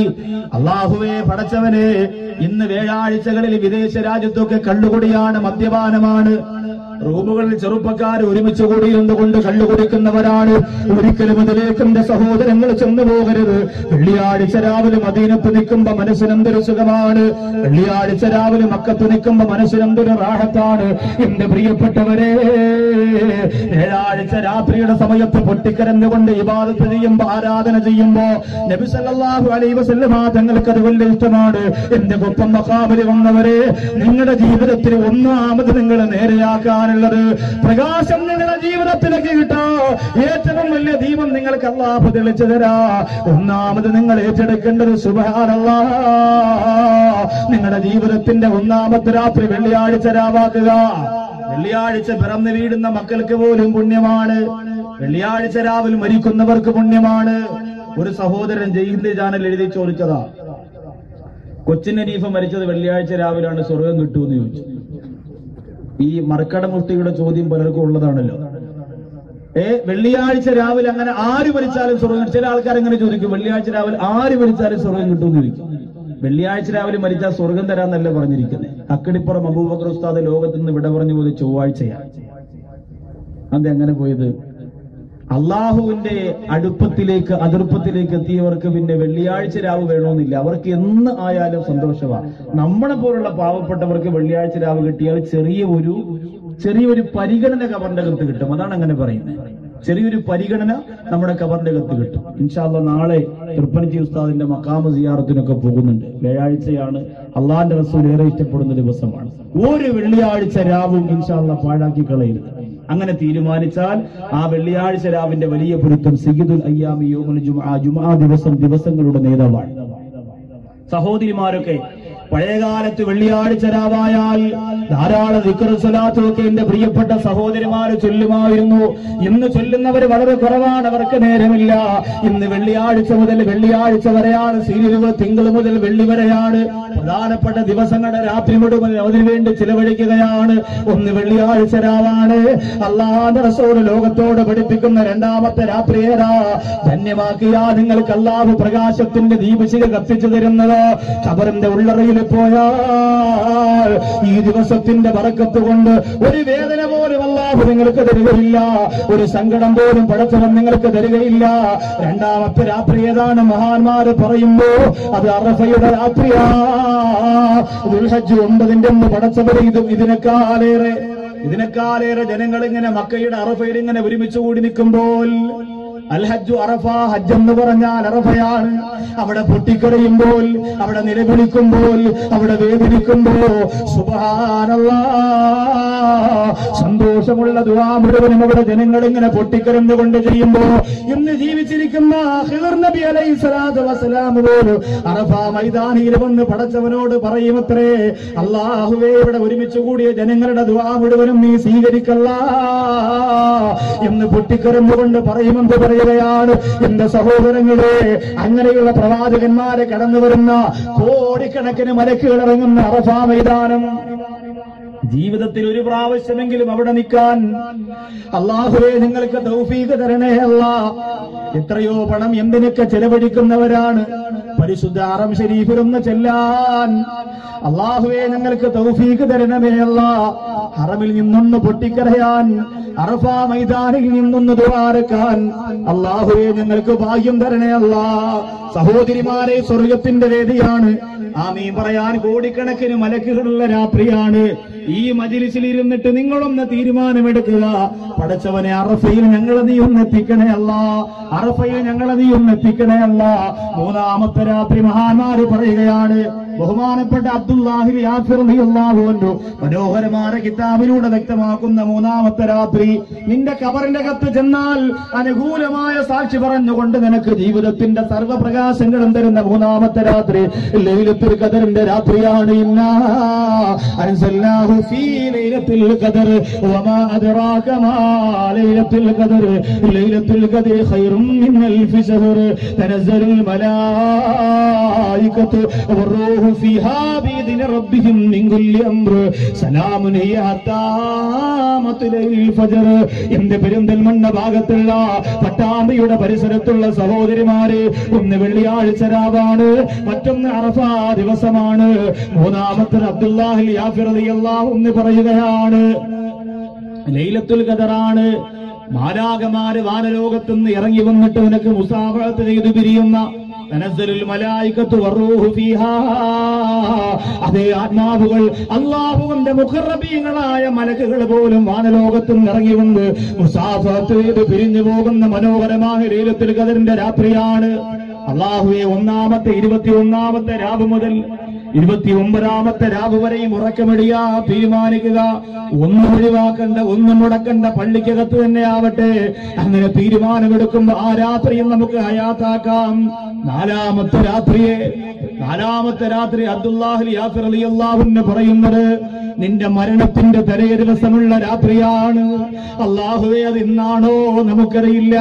അല്ലാഹുവേ പടച്ചവനെ, ഇന്ന് വ്യാഴാഴ്ചകളിൽ വിദേശ രാജ്യത്തൊക്കെ കള്ളുകുടിയാണ്, മദ്യപാനമാണ്. റൂമുകളിൽ ചെറുപ്പക്കാർ ഒരുമിച്ച് കൂടിയിരുന്നുകൊണ്ട് കള്ളുകുടിക്കുന്നവരാണ്. ഒരിക്കലും അതിലേക്ക് എന്റെ സഹോദരങ്ങൾ ചെന്നു പോകരുത്. വെള്ളിയാഴ്ച രാവിലെ മദീനത്ത് നിൽക്കുമ്പോ മനസ്സിനെന്തൊരു സുഖമാണ്. വെള്ളിയാഴ്ച രാവിലെ മക്കത്ത് നിൽക്കുമ്പോ മനസ്സിനെന്തൊരു റാഹത്താണ്. എന്റെ പ്രിയപ്പെട്ടവരെ, വ്യാഴാഴ്ച രാത്രിയുടെ സമയത്ത് പൊട്ടിക്കരന്നുകൊണ്ട് ഇബാദത്ത് ചെയ്യുമ്പോ, ആരാധന ചെയ്യുമ്പോ നബി സല്ലല്ലാഹു അലൈഹി വസല്ലം തങ്ങൾക്ക് അത് വലിയ ഇഷ്ടമാണ്. എന്റെ ഒപ്പം മഖാമിൽ വന്നവരെ, നിങ്ങളുടെ ജീവിതത്തിൽ ഒന്നാമത് നിങ്ങൾ നേരെയാക്കാൻ പ്രകാശം നിങ്ങളുടെ ജീവിതത്തിലേക്ക് കിട്ടാ ഏറ്റവും വലിയ ദീപം നിങ്ങൾക്ക് അല്ലാഹു തെളിച്ചു തരാ. ഒന്നാമത് നിങ്ങൾ ഏറ്റെടുക്കേണ്ടത് സുബ്ഹാനല്ലാഹ്, നിങ്ങളുടെ ജീവിതത്തിന്റെ ഒന്നാമത്തെ രാത്രി വെള്ളിയാഴ്ച രാവാക്കുക. വെള്ളിയാഴ്ച പിറന്നു വീടുന്ന മക്കൾക്ക് പോലും പുണ്യമാണ്. വെള്ളിയാഴ്ച രാവിലെ മരിക്കുന്നവർക്ക് പുണ്യമാണ്. ഒരു സഹോദരൻ ജയിലിന്റെ ചാനൽ എഴുതി ചോദിച്ചതാ, കൊച്ചിൻ ഹനീഫ മരിച്ചത് വെള്ളിയാഴ്ച രാവിലാണ്, സ്വർഗം കിട്ടുമെന്ന് ചോദിച്ചു. ഈ മർക്കട മുഫ്തിയുടെ ചോദ്യം പലർക്കും ഉള്ളതാണല്ലോ. വെള്ളിയാഴ്ച രാവിലെ അങ്ങനെ ആര് മരിച്ചാലും സ്വർഗം? ചില ആൾക്കാർ എങ്ങനെ ചോദിക്കും, വെള്ളിയാഴ്ച രാവിലെ ആര് മരിച്ചാലും സ്വർഗം കിട്ടുമെന്ന് ചോദിക്കും. വെള്ളിയാഴ്ച രാവിലെ മരിച്ചാൽ സ്വർഗം തരാന്നല്ല പറഞ്ഞിരിക്കുന്നത്. അക്കടിപ്പുറം അബൂബക്കർ ഉസ്താദ് ലോകത്ത് നിന്ന് വിട പറഞ്ഞു പോയത് ചൊവ്വാഴ്ചയാണ്. അതെങ്ങനെ പോയത്? അള്ളാഹുവിന്റെ അടുപ്പത്തിലേക്ക്, അതിർപ്പത്തിലേക്ക് എത്തിയവർക്ക് പിന്നെ വെള്ളിയാഴ്ച രാവ് വേണമെന്നില്ല. അവർക്ക് എന്ന് ആയാലും സന്തോഷമാണ്. നമ്മളെ പോലുള്ള പാവപ്പെട്ടവർക്ക് വെള്ളിയാഴ്ച രാവ് കിട്ടിയാൽ ചെറിയൊരു പരിഗണന കബറിന്റെ അകത്ത് കിട്ടും. അതാണ് അങ്ങനെ പറയുന്നത്. ചെറിയൊരു പരിഗണന നമ്മുടെ കബറിന്റെ അകത്ത് കിട്ടും. ഇൻഷാ അല്ലാഹ് നാളെ തൃപ്പനച്ചി ഉസ്താദിന്റെ മഖാമ സിയാറത്തിനൊക്കെ പോകുന്നുണ്ട്. വ്യാഴാഴ്ചയാണ്, അള്ളാന്റെ റസൂൽ ഏറെ ഇഷ്ടപ്പെടുന്ന ദിവസമാണ്. ഒരു വെള്ളിയാഴ്ച രാവും ഇൻഷാ അല്ലാഹ് പാഴാക്കി കളയരുത്. അങ്ങനെ തീരുമാനിച്ചാൽ ആ വെള്ളിയാഴ്ച രാവിന്റെ വലിയ പൊരുത്തം സയ്യിദുൽ അയ്യാമി യൗമുൽ ജുമുഅ, ജുമുഅ ദിവസങ്ങളുടെ നേതാവാണ്. സഹോദരിമാരൊക്കെ പഴയകാലത്ത് വെള്ളിയാഴ്ച രാവായാൽ ധാരാളം ദിക്ർ സ്വലാത്തൊക്കെ എന്റെ പ്രിയപ്പെട്ട സഹോദരിമാര് ചൊല്ലുമായിരുന്നു. ഇന്ന് ചൊല്ലുന്നവർ വളരെ കുറവാണ്, അവർക്ക് നേരമില്ല. ഇന്ന് വെള്ളിയാഴ്ച മുതൽ വെള്ളിയാഴ്ച വരെയാണ് സീരിയലുകൾ, തിങ്കൾ മുതൽ വെള്ളി വരെയാണ് പ്രധാനപ്പെട്ട ദിവസങ്ങളുടെ രാത്രി മുഴുവൻ അതിനുവേണ്ടി ചിലവഴിക്കുകയാണ്. ഒന്ന് വെള്ളിയാഴ്ച രാവാണ്. അല്ലാഹുവിന്റെ റസൂൽ ലോകത്തോട് പഠിപ്പിക്കുന്ന രണ്ടാമത്തെ രാത്രിയേരാ. ധന്യമാക്കിയാ നിങ്ങൾക്ക് അല്ലാഹു പ്രകാശത്തിന്റെ ദീപശിഖ കത്തിച്ചു തരുന്നത്. ഖബറിന്റെ ഉള്ളറയിൽ പോയാൽ ഈ ദിവസത്തിന്റെ ബറക്കത്ത് കൊണ്ട് ഒരു വേദന പോലും അല്ലാഹു നിങ്ങൾക്ക് തരികയില്ല, ഒരു സങ്കടം പോലും പടച്ചവൻ നിങ്ങൾക്ക് തരികയില്ല. രണ്ടാമത്തെ രാത്രി ഏതാണ് മഹാന്മാര് പറയുമ്പോ അത് അറഫയുടെ രാത്രിയാ. ദുൽഹജ്ജ് 9 അന്ന് പടച്ചവരെ ഇതിനേക്കാളേറെ ജനങ്ങൾ ഇങ്ങനെ മക്കയുടെ അറഫയിൽ ഇങ്ങനെ ഒരുമിച്ച് കൂടി നിൽക്കുമ്പോൾ അൽ ഹജ്ജു അറഫ, ഹജ്ജ് എന്ന് പറഞ്ഞാൽ അറഫയാണ്. അവിടെ പൊട്ടിക്കരയുമ്പോൾ, അവിടെ നിലവിളിക്കുമ്പോൾ, അവിടെ വേദനിക്കുമ്പോ സുബ്ഹാനല്ലാഹ് സന്തോഷമുള്ള ദുആ മുഴുവനും അവിടെ ജനങ്ങൾ ഇങ്ങനെ പൊട്ടിക്കരന്നുകൊണ്ട് ചെയ്യുമ്പോ ഇന്ന് ജീവിച്ചിരിക്കുന്ന ഖിദർ നബി അലൈഹി സ്വലാത്തു വസ്സലാം പോലും അറഫ മൈതാനിയിൽ വന്ന് പടച്ചവനോട് പറയുമത്രേ, അല്ലാഹുവേ ഇവിടെ ഒരുമിച്ച് കൂടിയ ജനങ്ങളുടെ ദുആ മുഴുവനും നീ സ്വീകരിക്കല്ലാ എന്ന് പൊട്ടിക്കരന്നുകൊണ്ട് പറയുമെന്ന് പറയുകയാണ്. എന്റെ സഹോദരങ്ങളെ, അങ്ങനെയുള്ള പ്രവാചകന്മാരെ കടന്നു വരുന്ന കോടിക്കണക്കിന് മലക്കുകൾ ഇറങ്ങുന്ന അറഫ മൈതാനം, ജീവിതത്തിൽ ഒരു പ്രാവശ്യമെങ്കിലും അവിടെ നിൽക്കാൻ അല്ലാഹുവേ നിങ്ങൾക്ക് തൗഫീഖ് തരണേ അല്ലാഹ്. എത്രയോ പണം എന്തിനൊക്കെ ചെലവഴിക്കുന്നവരാണ് പരിശുദ്ധ ഹറം ശരീഫിലൊന്ന് ചെല്ലാൻ. അല്ലാഹുവേ ഞങ്ങൾക്ക് തൗഫീഖ് തരണമേ അല്ലാഹ്. ഹറമിൽ നിന്നൊന്ന് പൊട്ടിക്കരയാൻ, അറഫ മൈതാനിൽ നിന്നൊന്ന് ദുആരക്കാൻ അല്ലാഹുവേ ഞങ്ങൾക്ക് ഭാഗ്യം തരണേ അല്ലാഹ്. സഹോദരിമാരെ, സ്വർഗത്തിന്റെ വേദിയാണ്. ആമീൻ പറയാൻ കോടിക്കണക്കിന് മലക്കുകളുള്ള രാത്രിയാണ്. ഈ മജ്‌ലിസിൽ ഇരുന്നിട്ട് നിങ്ങളൊന്ന് തീരുമാനമെടുക്കുക, പടച്ചവനെ അറഫയിൽ ഞങ്ങളെ നീ ഒന്ന് എത്തിക്കണേ അല്ലാഹ്, അറഫയിൽ ഞങ്ങളെ നീ ഒന്ന് എത്തിക്കണേ അല്ലാഹ്. മൂന്നാമത്തെ രാത്രി മഹാന്മാര് പറയുകയാണ്, ബഹുമാനപ്പെട്ട അബ്ദുല്ലാഹി യാഫിർ റളിയല്ലാഹു അൻഹു മനോഹരമായ കിതാബിലൂടെ വ്യക്തമാക്കുന്ന മൂന്നാമത്തെ രാത്രി, നിന്റെ ഖബറിന്റെ അകത്ത് ചെന്നാൽ അനുകൂലമായ സാക്ഷി പറഞ്ഞുകൊണ്ട് നിനക്ക് ജീവിതത്തിന്റെ സർവ്വപ്രകാശങ്ങളും തരുന്ന മൂന്നാമത്തെ രാത്രി ലൈലത്തുൽ ഖദറിന്റെ രാത്രിയാണ്. ഇന്നാ അൻസൽനാഹു ഫീ ലൈലത്തുൽ ഖദർ വമാ അദ്റാക മാ ലൈലത്തുൽ ഖദർ ലൈലത്തുൽ ഖദർ ഖൈറും മിൻ അൽഫി ശഹർ തനസ്സലുൽ മലായികത്തു വറൂഹു ഫീഹാ ബിഇذن റബ്ബിഹിം മിൻ കുല്ലി അംർ സലാമുൻ ഹിയ ഹത്താ മത്ലഇൽ ഫജ്ർ. എന്റെ പെരിന്തൽമണ്ണ ഭാഗത്തുള്ള പട്ടാമ്പിയുടെ പരിസരത്തുള്ള സഹോദരിമാരെ, ഒന്ന് വെള്ളിയാഴ്ച രാവാണ്, മറ്റൊന്ന് അറഫ ദിവസമാണ്. മൂന്നാമത്തെ അബ്ദുല്ലാഹി യാഫിർ റളിയല്ലാഹു അൻഹു പറയുകയാണ്, ലൈലത്തുൽ ഖദറാണ്. മാലാഖമാര് വാനലോകത്തുനിന്ന് ഇറങ്ങി വന്നിട്ട് നിനക്ക് മുസാഫഹത്ത് ചെയ്തു പിരിയുന്ന തനസ്സലുൽ മലായികത്തു വറൂഹു ഫീഹാ. അതേ ആത്മാവുകൾ, അല്ലാഹുവിന്റെ മുഖറബീങ്ങളായ മലക്കുകൾ പോലും വാനലോകത്തുനിന്ന് ഇറങ്ങി വന്ന് മുസാഫഹത്ത് ചെയ്ത് പിരിഞ്ഞു പോകുന്ന മനോഹരമായ ലൈലത്തുൽ ഖദറിന്റെ രാത്രിയാണ്. അല്ലാഹുവേ, 21ാമത്തെ രാവ് മുതൽ 29ാമത്തെ രാവ് വരെയും ഉറക്കമിടിയാ തീരുമാനിക്കുക. ഒന്നും ഒഴിവാക്കണ്ട, ഒന്നും മുടക്കണ്ട, പള്ളിക്കകത്ത് തന്നെ ആവട്ടെ. അങ്ങനെ തീരുമാനമെടുക്കുമ്പോ ആ രാത്രിയും നമുക്ക് ഹയാത്താക്കാം. നാലാമത്തെ രാത്രി അബ്ദുല്ലാഹി യാഫിർ റളിയല്ലാഹു അൻഹു പറയുന്നത്, നിന്റെ മരണത്തിന്റെ തലേ ദിവസമുള്ള രാത്രിയാണ്. അല്ലാഹുവേ, അത് ഇന്നാണോ നമുക്കറിയില്ല.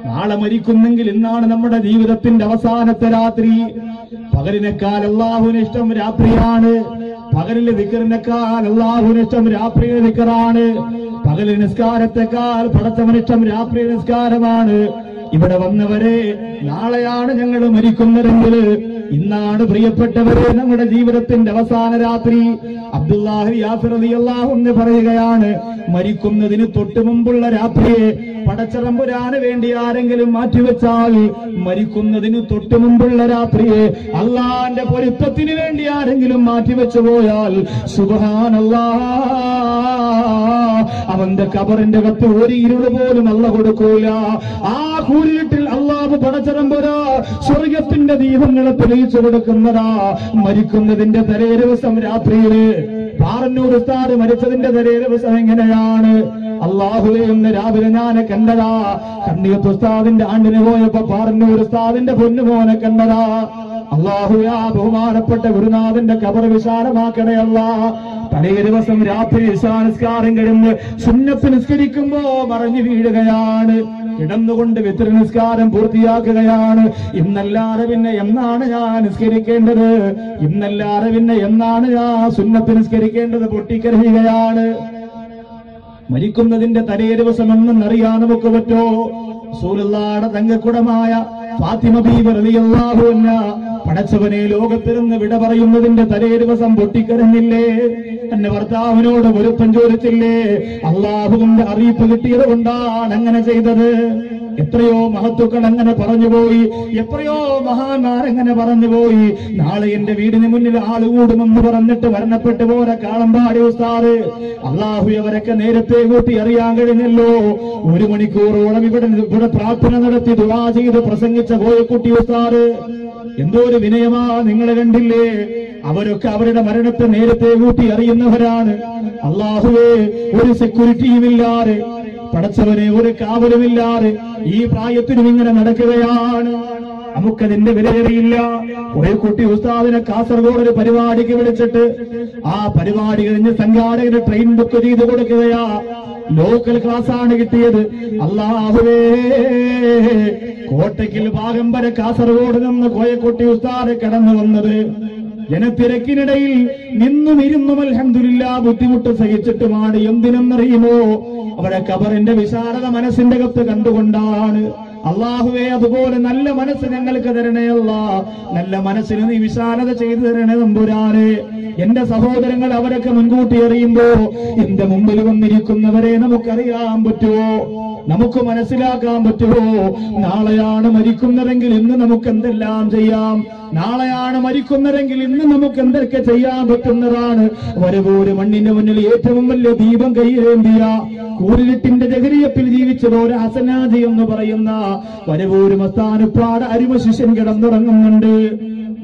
നാളെ മരിക്കുന്നെങ്കിൽ ഇന്നാണ് നമ്മുടെ ജീവിതത്തിന്റെ അവസാനത്തെ രാത്രി. പകലിനേക്കാൾ അല്ലാഹുവിന് ഇഷ്ടം രാത്രിയാണ്. പകലിലെ ദിക്റിനേക്കാൾ അല്ലാഹുവിന് ഇഷ്ടം രാത്രിയിലെ ദിക്റാണ്. പകൽ നിസ്കാരത്തെക്കാൾ പടച്ചവനിഷ്ടം രാത്രി നിസ്കാരമാണ്. ഇവിടെ വന്നവരെ, നാളെയാണ് ഞങ്ങൾ മരിക്കുന്നതെങ്കിൽ ഇന്നാണ് പ്രിയപ്പെട്ടവരെ നമ്മുടെ ജീവിതത്തിന്റെ അവസാന രാത്രി. അബ്ദുല്ലാഹി യാഫിർ റളിയല്ലാഹു അൻഹു പറയുകയാണ്, മരിക്കുന്നതിന് തൊട്ടു മുമ്പുള്ള രാത്രിയെ പടച്ചതമ്പുരാന് വേണ്ടി ആരെങ്കിലും മാറ്റിവെച്ചാൽ, മരിക്കുന്നതിന് തൊട്ടു മുമ്പുള്ള രാത്രിയെ അള്ളാന്റെ പൊരുത്തത്തിന് വേണ്ടി ആരെങ്കിലും മാറ്റിവെച്ചു പോയാൽ, സുബ്ഹാനല്ലാഹ്, അവന്റെ ഖബറിന്റെ അകത്ത് ഒരു ഇരുള് പോലും അല്ലാഹു കൊടുക്കൂല. ആ കൂരിട്ടിൽ അല്ലാഹു പടച്ചതമ്പുരാ സ്വർഗത്തിന്റെ ദീപങ്ങളെ തെളിയിച്ചു കൊടുക്കുന്നതാ. മരിക്കുന്നതിന്റെ തലേ ദിവസം രാത്രിയില് പാറന്നൂർ ഉസ്താദ് മരിച്ചതിന്റെ തലേ ദിവസം എങ്ങനെയാണ്? അല്ലാഹുവേ, ഇന്ന് രാവിലെ ഞാൻ കണ്ടതാ, കണ്ണിയത്ത് ഉസ്താദിന്റെ ആണ്ടിന് പോയപ്പോ പാറന്നൂർ ഉസ്താദിന്റെ പൊന്നുമോനെ കണ്ടതാ. അല്ലാഹുവേ ബഹുമാനപ്പെട്ട ഗുരുനാഥന്റെ ഖബർ വിശാലമാക്കണേ അല്ലാഹ്. തലേ ദിവസം രാത്രി ഇശാ നിസ്കാരം കഴിഞ്ഞ് സുന്നത്ത് നിസ്കരിക്കുമ്പോ മറിഞ്ഞു വീഴുകയാണ്. കിടന്നുകൊണ്ട് വിത്ർ നിസ്കാരം പൂർത്തിയാക്കുകയാണ്. ഇന്നല്ലാതെ പിന്നെ എന്നാണ് ഞാൻ നിസ്കരിക്കേണ്ടത്? ഇന്നല്ലാതെ പിന്നെ എന്നാണ് ഞാൻ സുന്നത്ത് നിസ്കരിക്കേണ്ടത്? പൊട്ടിക്കരയുകയാണ്. മരിക്കുന്നതിന്റെ തലേ ദിവസം എന്നറിയാൻ നമുക്ക് പറ്റോ? റസൂലുള്ളാഹിയുടെ തങ്കക്കുടമായ ഫാത്തിമ ബീവി റളിയല്ലാഹു അൻഹാ പടച്ചവനെ ലോകത്തിരുന്ന് വിട പറയുന്നതിന്റെ തലേ ദിവസം പൊട്ടിക്കരഞ്ഞില്ലേ? എന്റെ ഭർത്താവിനോട് പൊരുത്തം ചോദിച്ചില്ലേ? അള്ളാഹുവിന്റെ അറിയിപ്പ് കിട്ടിയത് കൊണ്ടാണ് അങ്ങനെ ചെയ്തത്. എത്രയോ മഹത്തുക്കൾ അങ്ങനെ പറഞ്ഞുപോയി, എത്രയോ മഹാന്മാരെങ്ങനെ പറഞ്ഞുപോയി. നാളെ എന്റെ വീടിന് മുന്നിൽ ആള് കൂടുമെന്ന് പറഞ്ഞിട്ട് മരണപ്പെട്ടു പോരെ കാളമ്പാടി ഉസ്താദ്. അള്ളാഹു അവരൊക്കെ നേരത്തെ കൂട്ടി അറിയാൻ കഴിഞ്ഞല്ലോ. 1 മണിക്കൂറോളം ഇവിടെ പ്രാർത്ഥന നടത്തി ദുആ ചെയ്ത് പ്രസംഗിച്ച കോയക്കുട്ടി ഉസ്താദ്. എന്തോ ഒരു വിനയമാ നിങ്ങൾ കണ്ടില്ലേ? അവരൊക്കെ അവരുടെ മരണത്തെ നേരത്തെ കൂട്ടി അറിയുന്നവരാണ്. അള്ളാഹുവേ, ഒരു സെക്യൂരിറ്റിയുമില്ലാതെ, പടച്ചവനെ ഒരു കാവലുമില്ലാതെ ഈ പ്രായത്തിനും ഇങ്ങനെ നടക്കുകയാണ്. നമുക്കതിന്റെ വിലയേറിയില്ല. കോയക്കുട്ടി ഉസ്താദിനെ കാസർഗോഡ് ഒരു പരിപാടിക്ക് വിളിച്ചിട്ട് ആ പരിപാടി കഴിഞ്ഞ് സംഘാടകന് ട്രെയിൻ ബുക്ക് ചെയ്ത് കൊടുക്കുകയാ. ലോക്കൽ ക്ലാസ്സാണ് കിട്ടിയത്. അല്ലാഹുവേ, കോട്ടയ്ക്കൽ ഭാഗം വരെ കാസർഗോഡ് നിന്ന് കോയക്കുട്ടി ഉസ്താദ് കടന്നു വന്നത് ജനത്തിരക്കിനിടയിൽ നിന്നും ഇരുന്നും അൽഹംദുലില്ലാഹ് ബുദ്ധിമുട്ട് സഹിച്ചിട്ടുമാണ്. എന്തിനെന്നറിയുമോ? അവരെ ഖബറിന്റെ വിശാലത മനസ്സിന്റെ കത്ത് കണ്ടുകൊണ്ടാണ്. അള്ളാഹുവേ, അതുപോലെ നല്ല മനസ്സ് ഞങ്ങൾക്ക് തരണേ അല്ലാഹ്. നല്ല മനസ്സിന് നീ വിശാലത ചെയ്തു തരണേ തമ്പുരാനെ. എന്റെ സഹോദരങ്ങൾ അവരൊക്കെ മുൻകൂട്ടി അറിയുമ്പോ എന്റെ മുമ്പിൽ വന്നിരിക്കുന്നവരെ നമുക്കറിയാൻ പറ്റുമോ? നമുക്ക് മനസ്സിലാക്കാൻ പറ്റുമോ? നാളെയാണ് മരിക്കുന്നതെങ്കിൽ ഇന്ന് നമുക്ക് എന്തെല്ലാം ചെയ്യാം. നാളെയാണ് മരിക്കുന്നതെങ്കിൽ ഇന്ന് നമുക്ക് എന്തൊക്കെ ചെയ്യാൻ പറ്റുന്നതാണ്. വരവൂര് മണ്ണിന്റെ മുന്നിൽ ഏറ്റവും വലിയ ദീപം കയ്യിലേന്തിയ കൂരിരുട്ടിന്റെ ജഗരിയപ്പിൽ ജീവിച്ചതോര് ഹസനാജി എന്ന് പറയുന്ന വരവൂര് മസ്താനുപ്പാട് അരുമ ശിഷ്യൻ കിടന്നുറങ്ങുന്നുണ്ട്.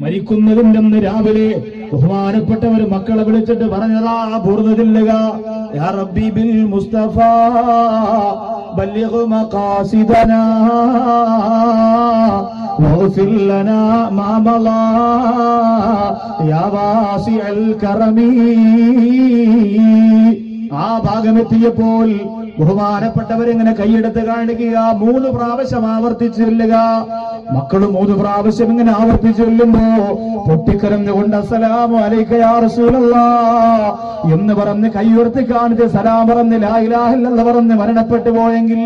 മരിക്കുന്നതിന്റെ അന്ന് രാവിലെ ബഹുമാനപ്പെട്ടവർ മക്കളെ വിളിച്ചിട്ട് പറഞ്ഞതാ ബുർദ ചൊല്ലുക. യാ റബ്ബി ബിൽ മുസ്തഫ ബല്ലിഗ് മഖാസിദനാ വഗ്ഫിർ ലനാ മാ മളാ യാ വാസിഅൽ കറമി. ആ ഭാഗമെത്തിയപ്പോൾ ബഹുമാനപ്പെട്ടവരിങ്ങനെ കൈയെടുത്ത് കാണിക്കുക. 3 പ്രാവശ്യം ആവർത്തിച്ചു ചൊല്ലുക. മക്കളും 3 പ്രാവശ്യം ഇങ്ങനെ ആവർത്തിച്ചു ചൊല്ലുമ്പോ പൊട്ടിക്കരഞ്ഞുകൊണ്ട് അസ്സലാമു അലൈക യാ റസൂലല്ലാഹ് എന്ന് പറഞ്ഞ് കൈയുയർത്തി കാണിച്ച് സലാം പറഞ്ഞ് ലാ ഇലാഹ ഇല്ലല്ലാഹ് പറഞ്ഞ് മരണപ്പെട്ടു പോയെങ്കിൽ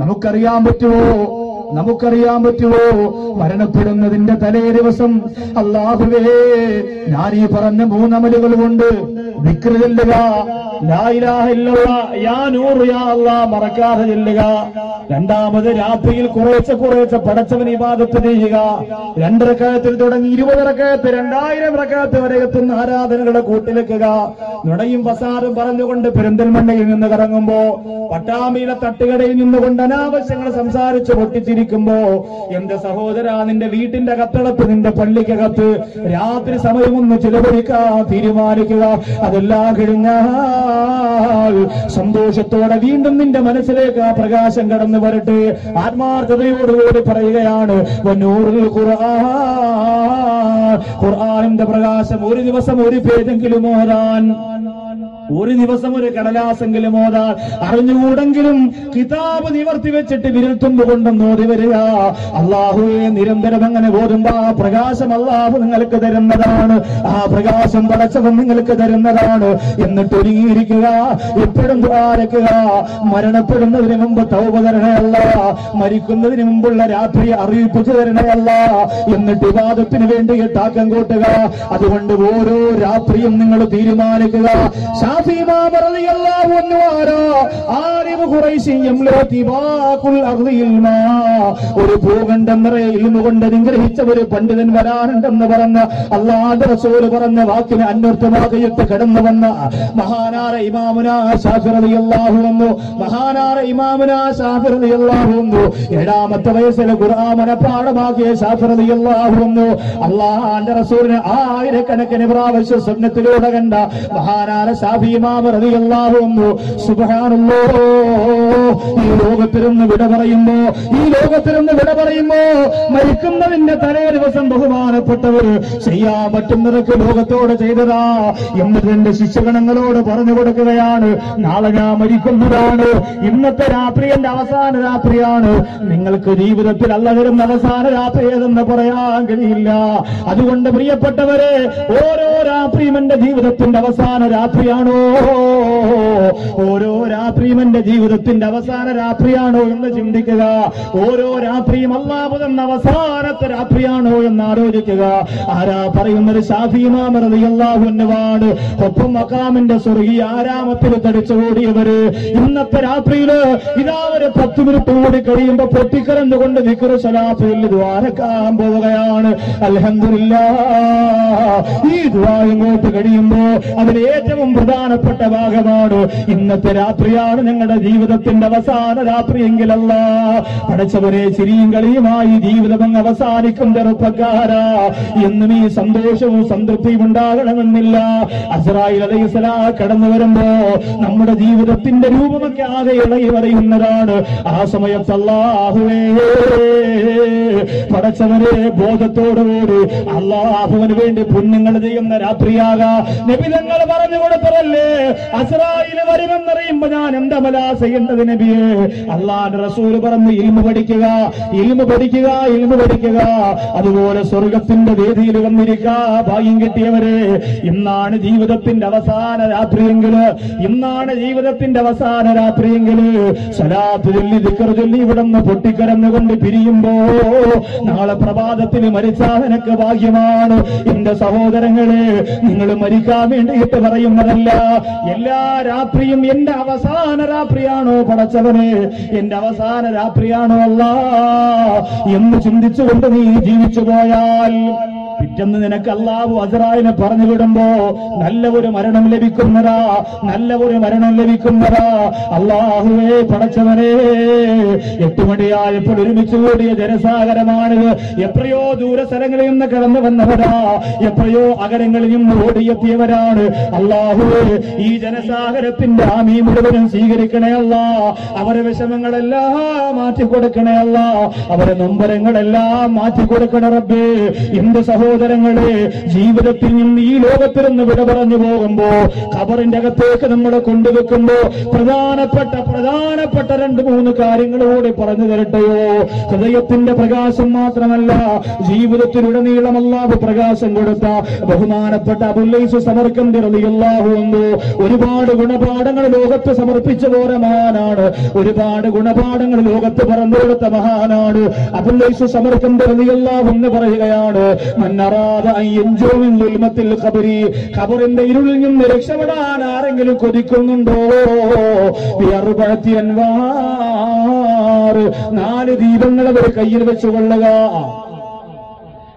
നമുക്കറിയാൻ പറ്റുമോ? നമുക്കറിയാൻ പറ്റുമോ? മരണപ്പെടുന്നതിന്റെ തലേ ദിവസം അല്ലാഹുവേ, ഞാൻ ഈ പറഞ്ഞ 3 അമലുകൾ കൊണ്ട് ദിക്ർ ചൊല്ലുക. ലാ ഇലാഹ ഇല്ലല്ലാഹ് യാ നൂർ യാ അല്ലാഹ് മറക്കാതെ ചൊല്ലുക. രണ്ടാമത് രാത്രിയിൽ കുറേശ്ശെ പടച്ചവൻ ഇബാദത്ത് ചെയ്യുക. 2 റക്അത്തിൽ തുടങ്ങി 20 റക്അത്ത് 2000 റക്അത്ത് വരെ എത്തുന്ന ആരാധനകളുടെ കൂട്ടിലെക്കുക. നുണയും ഫസാദും പറഞ്ഞുകൊണ്ട് പെരിന്തൽമണ്ണയിൽ നിന്ന് കറങ്ങുമ്പോ, പട്ടാമ്പിയിലെ തട്ടുകടയിൽ നിന്നുകൊണ്ട് അനാവശ്യങ്ങൾ സംസാരിച്ച് പൊട്ടിച്ചിരിക്കുമ്പോ, എന്റെ സഹോദര, നിന്റെ വീട്ടിന്റെ കത്തളത്ത്, നിന്റെ പള്ളിക്കകത്ത് രാത്രി സമയമൊന്ന് ചിലവഴിക്കാൻ തീരുമാനിക്കുക. അതെല്ലാം കഴിഞ്ഞാൽ സന്തോഷത്തോടെ വീണ്ടും നിന്റെ മനസ്സിലേക്ക് ആ പ്രകാശം കടന്നു വരട്ടെ. ആത്മാർത്ഥതയോടുകൂടി പറയുകയാണ്, ഖുർആനിന്റെ പ്രകാശം ഒരു ദിവസം 1 പേജെങ്കിലും ഓതാൻ, 1 ദിവസം 1 കടലാസെങ്കിലും ഓതാൻ അറിഞ്ഞുകൂടെങ്കിലും കിതാബ് നിവർത്തി വെച്ചിട്ട് വിരൽത്തുമ്പ് കൊണ്ടെന്ന് ഓതി വരിക. അള്ളാഹുവെ, നിരന്തരം അങ്ങനെ ഓതുമ്പോ ആ പ്രകാശം അള്ളാഹു നിങ്ങൾക്ക് തരുന്നതാണ്. ആ പ്രകാശം പടച്ചവൻ നിങ്ങൾക്ക് തരുന്നതാണ്. എന്നിട്ട് ഒരുങ്ങിയിരിക്കുക, എപ്പോഴും ദ്വാരക്കുക. മരണപ്പെടുന്നതിന് മുമ്പ് തൗബ തരണയല്ല, മരിക്കുന്നതിന് മുമ്പുള്ള രാത്രി അറിയിപ്പിച്ചു തരണയല്ല, എന്നിട്ട് ഇബാദത്തിന് വേണ്ടി താക്കം കൂട്ടുക. അതുകൊണ്ട് ഓരോ രാത്രിയും നിങ്ങൾ തീരുമാനിക്കുക, ഒരു ഭൂഖണ്ഡം നിറയെ ഇൽമു കൊണ്ട് അനുഗ്രഹിച്ച ഒരു പണ്ഡിതൻ വരാനുണ്ടെന്ന് പറഞ്ഞ് അല്ലാഹുവിന്റെ റസൂൽ പറഞ്ഞ വാക്കിന് അന്വർത്ഥമാകയിട്ട് കടന്നു വന്ന മഹാനായ ഇമാമുനാ ശാഫിഈ റളിയല്ലാഹു അൻഹു, മഹാനായ ഇമാമുനാ ശാഫിഈ റളിയല്ലാഹു അൻഹു 7ാമത്തെ വയസ്സിൽ ഖുർആൻ മനഃപാഠമാക്കിയ ശാഫിഈ റളിയല്ലാഹു അൻഹു അല്ലാഹുവിന്റെ റസൂലിനെ ആയിരക്കണക്കിന് പ്രാവശ്യം സ്വപ്നത്തിലൂടെ കണ്ട മഹാനായ ശാഫിഈ ഇമാം റളിയല്ലാഹു അൻഹു. സുബ്ഹാനല്ലാഹ്, ഈ ലോകത്തിരുന്ന് വിട പറയുമ്പോ മരിക്കുന്നതിന്റെ തലേ ദിവസം ബഹുമാനപ്പെട്ടവർ ചെയ്യാൻ പറ്റുന്നതൊക്കെ ലോകത്തോട് ചെയ്തതാ എന്നതിന്റെ ശിഷ്യഗണങ്ങളോട് പറഞ്ഞു കൊടുക്കുകയാണ്. നാളെ ഞാൻ മരിക്കുന്നതാണ്, ഇന്നത്തെ രാത്രി എന്റെ അവസാന രാത്രിയാണ്. നിങ്ങൾക്ക് ജീവിതത്തിൽ അല്ല തരുന്ന അവസാന രാത്രി ഏതെന്ന് പറയാൻ കഴിയില്ല. അതുകൊണ്ട് പ്രിയപ്പെട്ടവരെ, ഓരോ രാത്രിയും എന്റെ ജീവിതത്തിന്റെ അവസാന രാത്രിയാണോ, ഓരോ രാത്രിയും എന്റെ ജീവിതത്തിന്റെ അവസാന രാത്രിയാണോ എന്ന് ചിന്തിക്കുക. ഓരോ രാത്രിയും അല്ലാഹു തന്ന അവസാനത്തെ രാത്രിയാണോ എന്ന് ആലോചിക്കുക. ആരാ പറയുന്നത്? ശാഫി ഇമാം റളിയല്ലാഹു അൻഹുവാണ്. ഒപ്പം മഖാമിന്റെ സ്വർഗീയ ആരാമത്തിൽ തടിച്ചുകൂടിയവര് ഇന്നത്തെ രാത്രിയില് ഇതാ ഒരു 10 മിനിറ്റ് കൂടി കഴിയുമ്പോ പൊട്ടിക്കരന്നുകൊണ്ട് ദിക്ർ സ്വലാത്തിൽ ദ്വാരക്കാൻ പോവുകയാണ്. അൽഹംദുലില്ലാഹ്, ഈ ദുആ ഇങ്ങോട്ട് കഴിയുമ്പോ അതിൽ ഏറ്റവും പ്രധാനപ്പെട്ട ഭാഗമാണ് ഇന്നത്തെ രാത്രിയാണ് ഞങ്ങളുടെ ജീവിതത്തിന്റെ അവസാന രാത്രിയെങ്കിലല്ല പടച്ചവരെ ചിരിയും കളിയുമായി ജീവിതം അവസാനിക്കും. ചെറുപ്പക്കാരാ, എന്നും ഈ സന്തോഷവും സംതൃപ്തിയും ഉണ്ടാകണമെന്നില്ല. അസ്രായീൽ അലൈഹിസ്സലാം കടന്നു വരുമ്പോ നമ്മുടെ ജീവിതത്തിന്റെ രൂപമൊക്കെ ആകെ ഇളകി വരയുന്നതാണ്. ആ സമയത്ത് അല്ലാഹുവേ പടച്ചവരെ ബോധത്തോടുകൂടി അല്ലാഹുവിന് വേണ്ടി പുണ്യങ്ങൾ ചെയ്യുന്ന രാത്രിയാകാ നബി തങ്ങൾ പറഞ്ഞു കൊടുത്തതല്ലേ. അസ്രായീൽ വരുമെന്നറിയുമ്പോ ഞാൻ എന്താ ബലാ ചെയ്യേണ്ടത് നബിയെ? അല്ലാഹുവിന്റെ റസൂൽ പറഞ്ഞു, ഇൽമു പഠിക്കുക. അതുപോലെ സ്വർഗത്തിന്റെ വേദിയിൽ വന്നിരിക്കാ ഭാഗ്യം കിട്ടിയവരെ, ഇന്നാണ് ജീവിതത്തിന്റെ അവസാന രാത്രിയെങ്കില് സ്വലാത്ത് ചൊല്ലി ദിക്ർ ചൊല്ലി ഇവിടുന്ന് പൊട്ടിക്കരന്നുകൊണ്ട് പിരിയുമ്പോ നാളെ പ്രഭാതത്തിൽ മരിച്ചാൽ നിനക്ക് ഭാഗ്യമാണ്. എന്റെ സഹോദരങ്ങളെ, നിങ്ങൾ മരിക്കാൻ വേണ്ടിയിട്ട് പറയുന്നതല്ല. എല്ലാ രാത്രിയും എന്റെ അവസാന രാത്രിയാണോ പടച്ചവനെ, എന്റെ അവസാന രാത്രിയാണോ അല്ലാ എന്ന് ചിന്തിച്ചുകൊണ്ട് നീ ജീവിച്ചു പോയാൽ പിറ്റന്ന് നിനക്ക് അല്ലാഹു അസ്രായീലിനെ പറഞ്ഞു വിടുമ്പോ നല്ല ഒരു മരണം ലഭിക്കുന്നതാ. അല്ലാഹുവേ പടച്ചവനെ, 8 മണിയായപ്പോൾ ഒരുമിച്ച് കൂടിയ ജനസാഗരമാണിത്. എത്രയോ ദൂര സ്ഥലങ്ങളിൽ നിന്ന് കടന്നു വന്നവരാ, എത്രയോ അകലങ്ങളിൽ നിന്ന് ഓടിയെത്തിയവരാണ്. അല്ലാഹുവേ, ഈ ജനസാഗരത്തിന്റെ ആമീ മുഴുവനും സ്വീകരിക്കണേ അല്ലാ. അവരെ വിഷമങ്ങളെല്ലാം മാറ്റിക്കൊടുക്കണേ അല്ലാ. അവരെ നൊമ്പരങ്ങളെല്ലാം മാറ്റിക്കൊടുക്കണ റബ്ബേ. എന്റെ സഹോദരങ്ങളെ, ജീവിതത്തിൽ നിന്ന് ഈ ലോകത്തിൽ നിന്ന് വിട പറഞ്ഞു പോകുമ്പോ ഖബറിന്റെ അകത്തേക്ക് നമ്മളെ കൊണ്ടുവെക്കുമ്പോ പ്രധാനപ്പെട്ട 2-3 കാര്യങ്ങളോട് പറഞ്ഞു തരട്ടെയോ? ഹൃദയത്തിന്റെ പ്രകാശം മാത്രമല്ല, ജീവിതത്തിലുടനീളം അല്ലാഹു പ്രകാശം കൊടുത്ത ബഹുമാനപ്പെട്ട അബുല്ലൈസ് സമർഖന്ദി റളിയല്ലാഹു അൻഹു ഒരുപാട് ഗുണപാഠങ്ങൾ ലോകത്ത് സമർപ്പിച്ച പോലെ മഹാനാണ്. ഒരുപാട് ഗുണപാഠങ്ങൾ ലോകത്ത് പറഞ്ഞു കൊടുത്ത മഹാനാണ് അബുല്ലൈസ് സമർഖന്ദി റളിയല്ലാഹു അൻഹു പറയുകയാണ്, ഖബറിന്റെ ഇരുളിൽ നിന്ന് രക്ഷപ്പെടാൻ ആരെങ്കിലും കൊതിക്കുന്നുണ്ടോ? 4 ദീപങ്ങൾ അവർ കയ്യിൽ വെച്ചുകൊള്ളുക.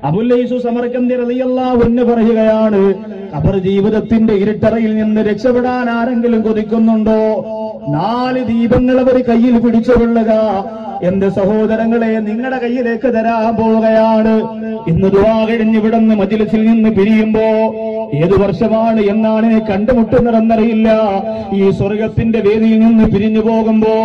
അബുല്ലൈസ് സമർഖന്ദി റളിയല്ലാഹു അൻഹു പറയുകയാണ്, ഖബർ ജീവിതത്തിന്റെ ഇരുട്ടറയിൽ നിന്ന് രക്ഷപ്പെടാൻ ആരെങ്കിലും കൊതിക്കുന്നുണ്ടോ? 4 ദീപങ്ങൾ അവർ കയ്യിൽ പിടിച്ചുകൊള്ളുക. എന്റെ സഹോദരങ്ങളെ, നിങ്ങളുടെ കയ്യിലേക്ക് തരാൻ പോവുകയാണ്. ഇന്ന് ദുആ കഴിഞ്ഞ് ഇവിടുന്ന് മജ്‌ലിസിൽ നിന്ന് പിരിയുമ്പോ ഏതു വർഷമാണ് എന്നാണ് കണ്ടുമുട്ടുന്നതെന്നറിയില്ല. ഈ സ്വർഗത്തിന്റെ വേദിയിൽ നിന്ന് പിരിഞ്ഞു പോകുമ്പോ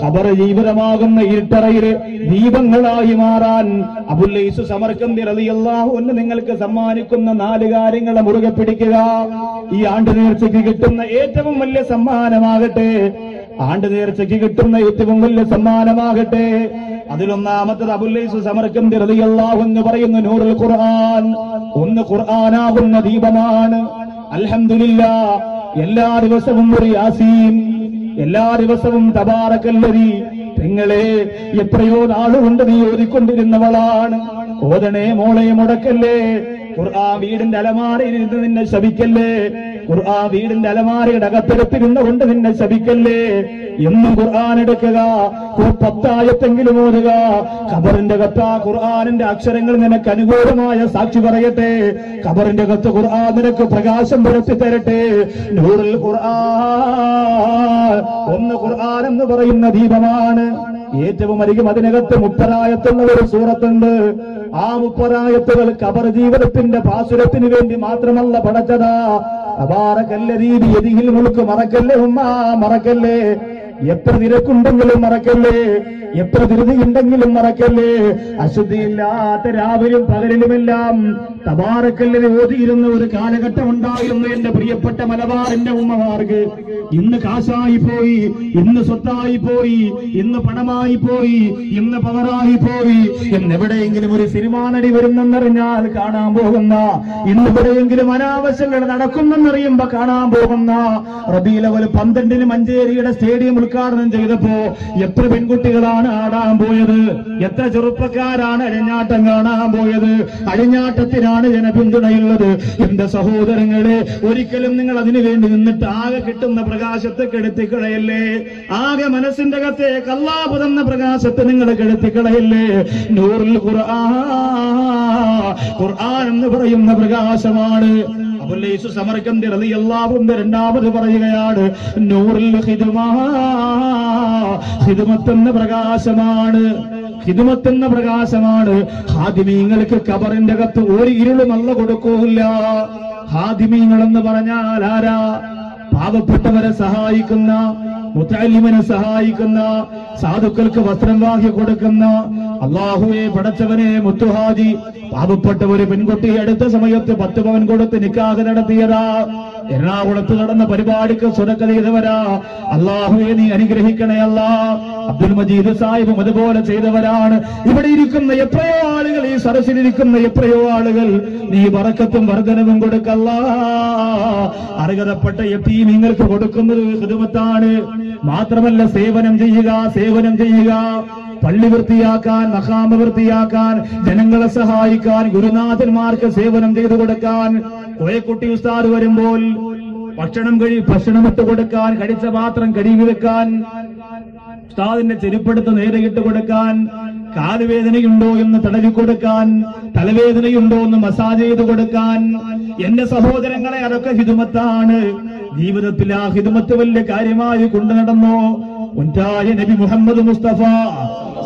ഖബർ ജീവിതമാകുന്ന ഇരുട്ടറയിൽ ദീപങ്ങളായി മാറാൻ അബുല്ലൈസ് സമർഖന്ദി റളിയല്ലാഹു അൻഹു നിങ്ങൾക്ക് സമ്മാനിക്കുന്ന 4 കാര്യങ്ങളെ മുറുകെ പിടിക്കുക. ഈ ആണ്ട് നേർച്ചയ്ക്ക് കിട്ടുന്ന ഏറ്റവും വലിയ സമ്മാനമാകട്ടെ. അതിലൊന്നാമത്തത് അബുല്ലൈസ് സമർഖന്ദി റളിയല്ലാഹു അൻഹു പറയുന്ന നൂറുൽ ഖുർആൻ. ഒന്ന് ഖുർആനാകുന്ന ദീപമാണ്. അൽഹംദുലില്ലാഹ്, എല്ലാ ദിവസവും ഒരു യാസീൻ, എല്ലാ ദിവസവും തബാറക്കല്ലദീ. നിങ്ങളെ എത്രയോ നാളുകൊണ്ട് നീ ഓതിക്കൊണ്ടിരുന്നവളാണ്. ഓതണേ മോളെ, മുടക്കല്ലേ. ഖുർആൻ വീടിന്റെ അലമാരയിൽ ഇരുന്ന് നിന്നെ ശപിക്കല്ലേ. ഖുർആൻ വീടിന്റെ അലമാരയുടെ അകത്തെടുത്തിരുന്നുകൊണ്ട് നിന്നെ ശപിക്കല്ലേ. എന്നും ഖുർആൻ എടുക്കുക, 10 ആയത്തെങ്കിലും ഓതുക. ഖബറിന്റെ അകത്ത് ആ ഖുർആനിന്റെ അക്ഷരങ്ങൾ നിനക്ക് അനുകൂലമായ സാക്ഷി പറയട്ടെ. ഖബറിന്റെ അകത്ത് ഖുർആൻ നിനക്ക് പ്രകാശം പരത്തി തരട്ടെ. നൂറുൽ ഖുർആൻ, ഒന്ന് ഖുർആൻ എന്ന് പറയുന്ന ദീപമാണ്. ഏറ്റവും അധികം അതിനകത്ത് 30 ആയത്തുള്ള ഒരു സൂറത്തുണ്ട്. ആ 30 ആയത്തുകൾ ഖബർ ജീവിതത്തിന്റെ പാസുരത്തിന് വേണ്ടി മാത്രമല്ല പടച്ചതാ. തബാറകല്ലദീ ബിയദിഹിൽ മുൽക്ക്, മറക്കല്ലേ ഉമ്മ, മറക്കല്ലേ. എത്ര തിരക്കുണ്ടെങ്കിലും മറക്കല്ലേ, എത്ര ധൃതിയുണ്ടെങ്കിലും മറക്കല്ലേ. അശുദ്ധിയില്ലാത്ത രാവിലും പകലിലുമെല്ലാം തബാറക്കല്ലിനെ ഓതിയിരുന്ന ഒരു കാലഘട്ടം ഉണ്ടായിരുന്നു എന്റെ പ്രിയപ്പെട്ട മലബാറിന്റെ ഉമ്മമാർക്ക്. ഇന്ന് കാശായി പോയി, ഇന്ന് സ്വത്തായി പോയി, ഇന്ന് പണമായി പോയി, ഇന്ന് പവറായി പോയി. എന്നെവിടെയെങ്കിലും ഒരു സിനിമാ നടി വരുന്നെന്നറിഞ്ഞാൽ കാണാൻ പോകുന്ന, ഇന്നെവിടെയെങ്കിലും അനാവശ്യങ്ങൾ നടക്കുന്നെന്നറിയുമ്പോ കാണാൻ പോകുന്ന, റബീഉൽ അവ്വൽ 12-ന് മഞ്ചേരിയുടെ സ്റ്റേഡിയം ഉദ്ഘാടനം ചെയ്തപ്പോ എത്ര പെൺകുട്ടികളാണ് ആടാൻ പോയത്, എത്ര ചെറുപ്പക്കാരാണ് അഴിഞ്ഞാട്ടം കാണാൻ പോയത്. അഴിഞ്ഞാട്ടത്തിനാണ് ജനപിന്തുണയുള്ളത്. എന്റെ സഹോദരങ്ങളെ, ഒരിക്കലും നിങ്ങൾ അതിനു വേണ്ടി നിന്നിട്ട് ആകെ കിട്ടുന്ന പ്രകാശത്തെ കെടുത്തിക്കളയല്ലേ, ആകെ മനസ്സിന്റെ അകത്തേക്ക് അല്ലാഹു തന്ന പ്രകാശത്തെ നിങ്ങൾ കെടുത്തിക്കളയല്ലേ. നൂറുൽ ഖുർആൻ എന്ന് പറയുന്ന പ്രകാശമാണ്. അബുൽ ഐസ് സമർഖന്ദി റളിയല്ലാഹു അൻഹു രണ്ടാമത് പറയുകയാണ്, നൂറുൽ ഖിദ്മത്ത് എന്ന പ്രകാശമാണ്, ഖിദ്മത്ത് എന്ന പ്രകാശമാണ്. ഹാദിമീങ്ങൾക്ക് ഖബറിന്റെ അകത്ത് ഒരു ഇരുളും അല്ലാഹു കൊടുക്കൂല. ഹാദിമീങ്ങൾ എന്ന് പറഞ്ഞാൽ ആരാ? പാവപ്പെട്ടവരെ സഹായിക്കുന്ന, മുതഅല്ലിമിനെ സഹായിക്കുന്ന, സാധുക്കൾക്ക് വസ്ത്രം വാങ്ങി കൊടുക്കുന്ന, അല്ലാഹുവേ പടച്ചവനെ മുത്തുഹാജി പാവപ്പെട്ട ഒരു പെൺകുട്ടിയെ അടുത്ത സമയത്ത് 10 പവൻ കൊടുത്ത് നിക്കാഹ് നടത്തിയതാ. എറണാകുളത്ത് നടന്ന പരിപാടിക്ക് സ്വതക്ക ചെയ്തവരാ. അല്ലാഹുവേ നീ അനുഗ്രഹിക്കണേ അല്ലാ. അബ്ദുൽ മജീദ് സാഹിബും അതുപോലെ ചെയ്തവരാണ്. ഇവിടെ ഇരിക്കുന്ന എത്രയോ ആളുകൾ, ഈ സരസിലിരിക്കുന്ന എത്രയോ ആളുകൾ, നീ ബറക്കത്തും വർധനവും കൊടുക്കല്ലാ. അർഹതപ്പെട്ട യതീമീങ്ങൾക്ക് കൊടുക്കുന്നത് ഖിദ്മത്താണ്. മാത്രമല്ല സേവനം ചെയ്യുക, സേവനം ചെയ്യുക. പള്ളി വൃത്തിയാക്കാൻ, മഖാമ വൃത്തിയാക്കാൻ, ജനങ്ങളെ സഹായിക്കാൻ, ഗുരുനാഥന്മാർക്ക് സേവനം ചെയ്തു കൊടുക്കാൻ, കോയക്കുട്ടി ഉസ്താദ് വരുമ്പോൾ ഭക്ഷണം ഇട്ട് കൊടുക്കാൻ, കഴിച്ച പാത്രം കഴുകി വെക്കാൻ, ഉസ്താദിന്റെ ചെരുപ്പെടുത്ത് നേരെ ഇട്ട് കൊടുക്കാൻ, കാലുവേദനയുണ്ടോ എന്ന് തടവി കൊടുക്കാൻ, തലവേദനയുണ്ടോ എന്ന് മസാജ് ചെയ്ത് കൊടുക്കാൻ. എന്റെ സഹോദരങ്ങളെ, അതൊക്കെ ഹിദ്മത്താണ്. ജീവിതത്തിൽ ആ ഹിദ്മത്ത് വലിയ കാര്യമായി കൊണ്ടു നടന്നോ? മുൻതായ നബി മുഹമ്മദ് മുസ്തഫ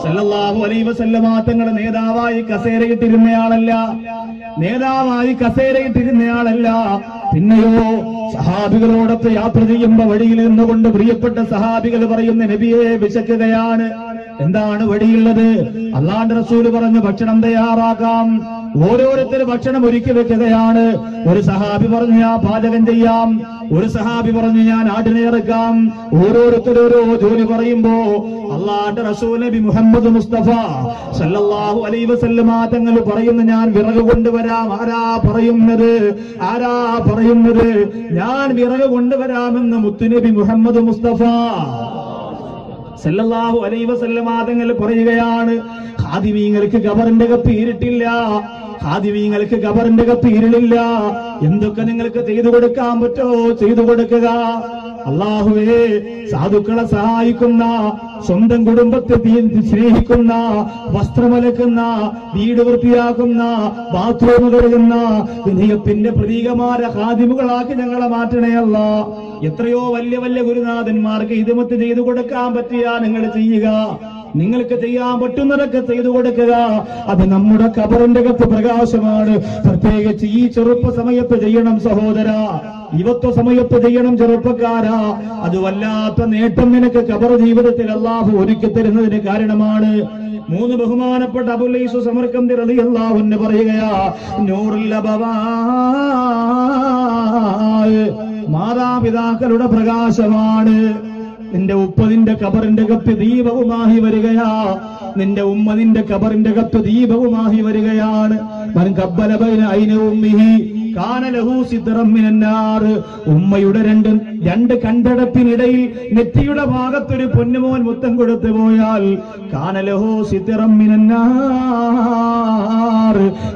സല്ലല്ലാഹു അലൈഹി വസല്ലമ തങ്ങളുടെ നേതാവായി കസേരയിട്ടിരുന്നയാളല്ല, നേതാവായി കസേരയിട്ടിരുന്നയാളല്ല. പിന്നെയോ സഹാബികളോടൊപ്പം യാത്ര ചെയ്യുമ്പോ വഴിയിൽ നിന്നുകൊണ്ട് പ്രിയപ്പെട്ട സഹാബികൾ പറയുന്ന, നബിയെ വിശക്കുകയാണ്. എന്താണ് വഴിയുള്ളത്? അല്ലാഹുവിന്റെ റസൂല് പറഞ്ഞു, ഭക്ഷണം തയ്യാറാക്കാം. ഓരോരുത്തരും ഭക്ഷണം ഒരുക്കി വെക്കുകയാണ്. ഒരു സഹാബി പറഞ്ഞു, ഞാൻ പാചകം ചെയ്യാം. ഒരു സഹാബി പറഞ്ഞു, ഞാൻ ആടിനെ ഇറക്കാം. ഓരോരുത്തരും ഓരോ ജോലി പറയുമ്പോ അല്ലാഹുവിന്റെ റസൂൽ നബി മുഹമ്മദ് മുസ്തഫ സല്ലല്ലാഹു അലൈഹി വസല്ലമ തങ്ങൾ പറയുന്നു, ഞാൻ വിറക് കൊണ്ടുവരാം. ആരാ പറയുന്നത്? ആരാ പറയുന്നത്? ഞാൻ വിറക് കൊണ്ടുവരാമെന്ന് മുത്തുനബി മുഹമ്മദ് മുസ്തഫ സല്ലല്ലാഹു അലൈഹി വസല്ലമ തങ്ങൾ പറയുകയാണ്. ഖാദിമീങ്ങൾക്ക് ഖബറിന്റെ അകത്ത് ഇരുട്ടില്ല, ഖാദിമീങ്ങൾക്ക് ഖബറിന്റെ അകത്ത് ഇരുളില്ല. എന്തൊക്കെ നിങ്ങൾക്ക് ചെയ്തു കൊടുക്കാൻ പറ്റോ ചെയ്തു കൊടുക്കുക. അല്ലാഹുവേ, സാധുക്കളെ സഹായിക്കുന്ന, സ്വന്തം കുടുംബത്തെ സ്നേഹിക്കുന്ന, വസ്ത്രമലക്കുന്ന, വീട് വൃത്തിയാക്കുന്ന, ബാത്റൂം കഴുകുന്ന വിനയത്തിന്റെ പ്രതീകമായ ഖാദിമുകളാക്കി ഞങ്ങളെ മാറ്റണയല്ല. എത്രയോ വലിയ വലിയ ഗുരുനാഥന്മാർക്ക് ഹിദ്മത്ത് ചെയ്തു കൊടുക്കാൻ പറ്റിയാ നിങ്ങൾ ചെയ്യുക. നിങ്ങൾക്ക് ചെയ്യാൻ പറ്റുന്നതൊക്കെ ചെയ്തു കൊടുക്കുക. അത് നമ്മുടെ ഖബറിന്റെ അകത്ത് പ്രകാശമാണ്. പ്രത്യേകിച്ച് ഈ ചെറുപ്പ സമയത്ത് ചെയ്യണം സഹോദര, യുവത്വ സമയത്ത് ചെയ്യണം ചെറുപ്പക്കാരാ. അത് വല്ലാത്ത നേട്ടം നിനക്ക് ഖബർ ജീവിതത്തിൽ അല്ലാഹു ഒരുക്കി തരുന്നതിന് കാരണമാണ്. 3 ബഹുമാനപ്പെട്ട അബുൽ ഐസ് സമർഖന്ദി റളിയല്ലാഹു അൻഹു പറയുകയാ, നൂറുൽ അബവായ് മാതാപിതാക്കളുടെ പ്രകാശമാണ്. നിന്റെ ഉപ്പതിന്റെ ഖബറിന്റെ കത്ത് ദീപവുമായി വരികയാ. നിന്റെ ഉമ്മതിന്റെ ഖബറിന്റെ കത്ത് ദീപവുമായി വരികയാണ്. മൻ ഖബ്ബല ബൈന ഐന ഉമ്മിഹി കാന ലഹു സിദ്റം മിനന്നാർ. ഉമ്മയുടെ രണ്ട് കണ്ടടപ്പിനിടയിൽ നെറ്റിയുടെ ഭാഗത്തൊരു പൊന്നുമോൻ മുത്തം കൊടുത്തു പോയാൽ കാന ലഹു സിദ്റം മിനന്നാർ.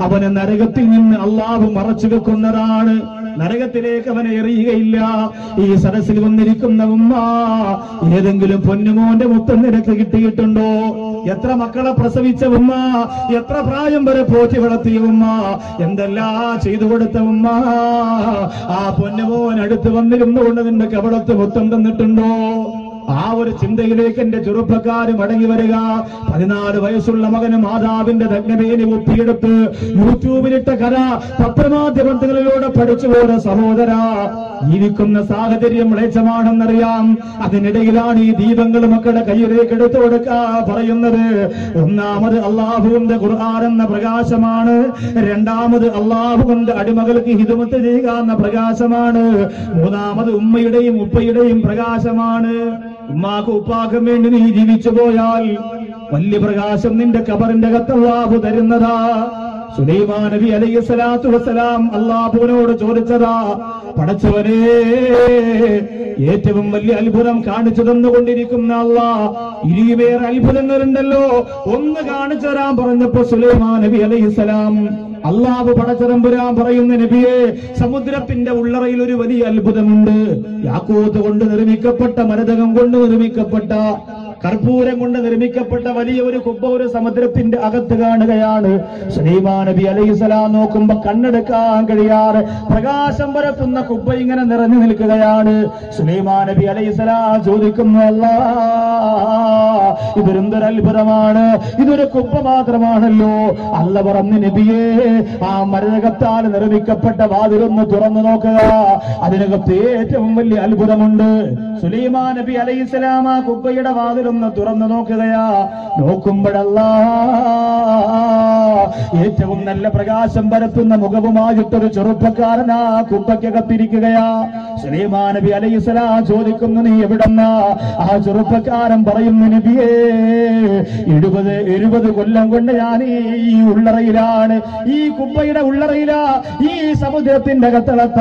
അവനെ നരകത്തിൽ നിന്ന് അല്ലാഹു മറച്ചു വെക്കുന്നതാണ്. നരകത്തിലേക്ക് അവനെ എറിയുകയില്ല. ഈ സദസ്സിൽ വന്നിരിക്കുന്ന ഉമ്മ, ഏതെങ്കിലും പൊന്നുമോന്റെ മുത്തം നിനക്ക് കിട്ടിയിട്ടുണ്ടോ? എത്ര മക്കളെ പ്രസവിച്ച ഉമ്മ, എത്ര പ്രായം വരെ പോറ്റി വളർത്തിയ ഉമ്മ, എന്തെല്ലാം ചെയ്തു കൊടുത്ത ഉമ്മ, ആ പൊന്നുമോൻ അടുത്ത് വന്നിരുന്നുകൊണ്ട് നിന്റെ കവളത്ത് മുത്തം തന്നിട്ടുണ്ടോ? ആ ഒരു ചിന്തയിലേക്ക് എന്റെ ചെറുപ്പക്കാര് മടങ്ങി വരിക. 14 വയസ്സുള്ള മകന് മാതാവിന്റെ നഗ്നവേദി ഒപ്പിയെടുത്ത് യൂട്യൂബിലിട്ട കഥ പത്രമാധ്യമങ്ങളിലൂടെ പഠിച്ചു പോയ സഹോദര, ജീവിക്കുന്ന സാഹചര്യം മ്ലേച്ഛമാണെന്നറിയാം. അതിനിടയിലാണ് ഈ ദീപങ്ങൾ മക്കളുടെ കയ്യിലേക്ക് എടുത്തു കൊടുക്കാ പറയുന്നത്. ഒന്നാമത് അള്ളാഹുവിന്റെ ഖുർആൻ എന്ന പ്രകാശമാണ്. രണ്ടാമത് അള്ളാഹുവിന്റെ അടിമകൾക്ക് ഹിദ്മത്ത് ചെയ്യുക എന്ന പ്രകാശമാണ്. മൂന്നാമത് ഉമ്മയുടെയും ഉപ്പയുടെയും പ്രകാശമാണ്. ഉമ്മാക്ക് ഉപ്പാക്കും വേണ്ടി നീ ജീവിച്ചു പോയാൽ വലിയ പ്രകാശം നിന്റെ ഖബറിന്റെ അകത്ത് അല്ലാഹു തരുന്നതാ. സുലൈമാൻ നബി അലൈഹി സ്വലാത്തു വസ്സലാം അല്ലാഹുവിനോട് ചോദിച്ചതാ, പടച്ചവനേ, ഏറ്റവും വലിയ അത്ഭുതം കാണിച്ചു തന്നുകൊണ്ടിരിക്കുന്ന അല്ലാഹ്, ഇരുവേറെ അത്ഭുതങ്ങളുണ്ടല്ലോ, ഒന്ന് കാണിച്ചു തരാൻ പറഞ്ഞപ്പോ സുലൈമാൻ നബി അലൈഹി സ്വലാം അല്ലാഹു പടച്ചതമ്പുരാൻ പറയുന്ന നബിയെ, സമുദ്രത്തിന്റെ ഉള്ളറയിൽ ഒരു വലിയ അത്ഭുതമുണ്ട്. യാക്കൂത്ത് കൊണ്ട് നിർമ്മിക്കപ്പെട്ട, മരതകം കൊണ്ട് നിർമ്മിക്കപ്പെട്ട, കർപ്പൂരം കൊണ്ട് നിർമ്മിക്കപ്പെട്ട വലിയ ഒരു കുബ്ബ ഒരു സമുദ്രത്തിന്റെ അകത്ത് കാണുകയാണ്. സുലൈമാൻ നബി അലൈഹിസ്സലാം നോക്കുമ്പോ കണ്ണെടുക്കാൻ കഴിയാറ് പ്രകാശം പരത്തുന്ന കുബ്ബ ഇങ്ങനെ നിറഞ്ഞു നിൽക്കുകയാണ്. സുലൈമാൻ നബി അലൈഹിസ്സലാം ചോദിക്കുന്നു, അല്ലാ, ഇതൊരെന്തൊരു അത്ഭുതമാണ്, ഇതൊരു കുബ്ബ മാത്രമാണല്ലോ. അല്ല പറഞ്ഞു, നബിയേ, ആ മരതകത്താൽ നിർമ്മിക്കപ്പെട്ട വാതിലൊന്ന് തുറന്നു നോക്കുക, അതിനകത്ത് ഏറ്റവും വലിയ അത്ഭുതമുണ്ട്. സുലൈമാൻ നബി അലൈഹിസ്സലാം ആ കുബ്ബയുടെ വാതിലൊന്ന് തുറന്നു നോക്കുകയാ. നോക്കുമ്പോഴല്ലാ, ഏറ്റവും നല്ല പ്രകാശം പരത്തുന്ന മുഖവുമായിട്ടൊരു ചെറുപ്പക്കാരൻ ആ കുബ്ബയ്ക്കകത്തിരിക്കുകയാ. സുലൈമാൻ നബി അലൈഹിസ്സലാം ചോദിക്കുന്നു, നീ എവിടെന്നാ? ആ ചെറുപ്പക്കാരൻ പറയുന്നു, നബിയേ, 70 കൊല്ലം കൊണ്ട് ഞാൻ ഈ ഉള്ളറയിലാണ്, ഈ കുബ്ബയുടെ ഉള്ളറയിലാ, ഈ സമുദ്രത്തിന്റെ അകത്തളത്ത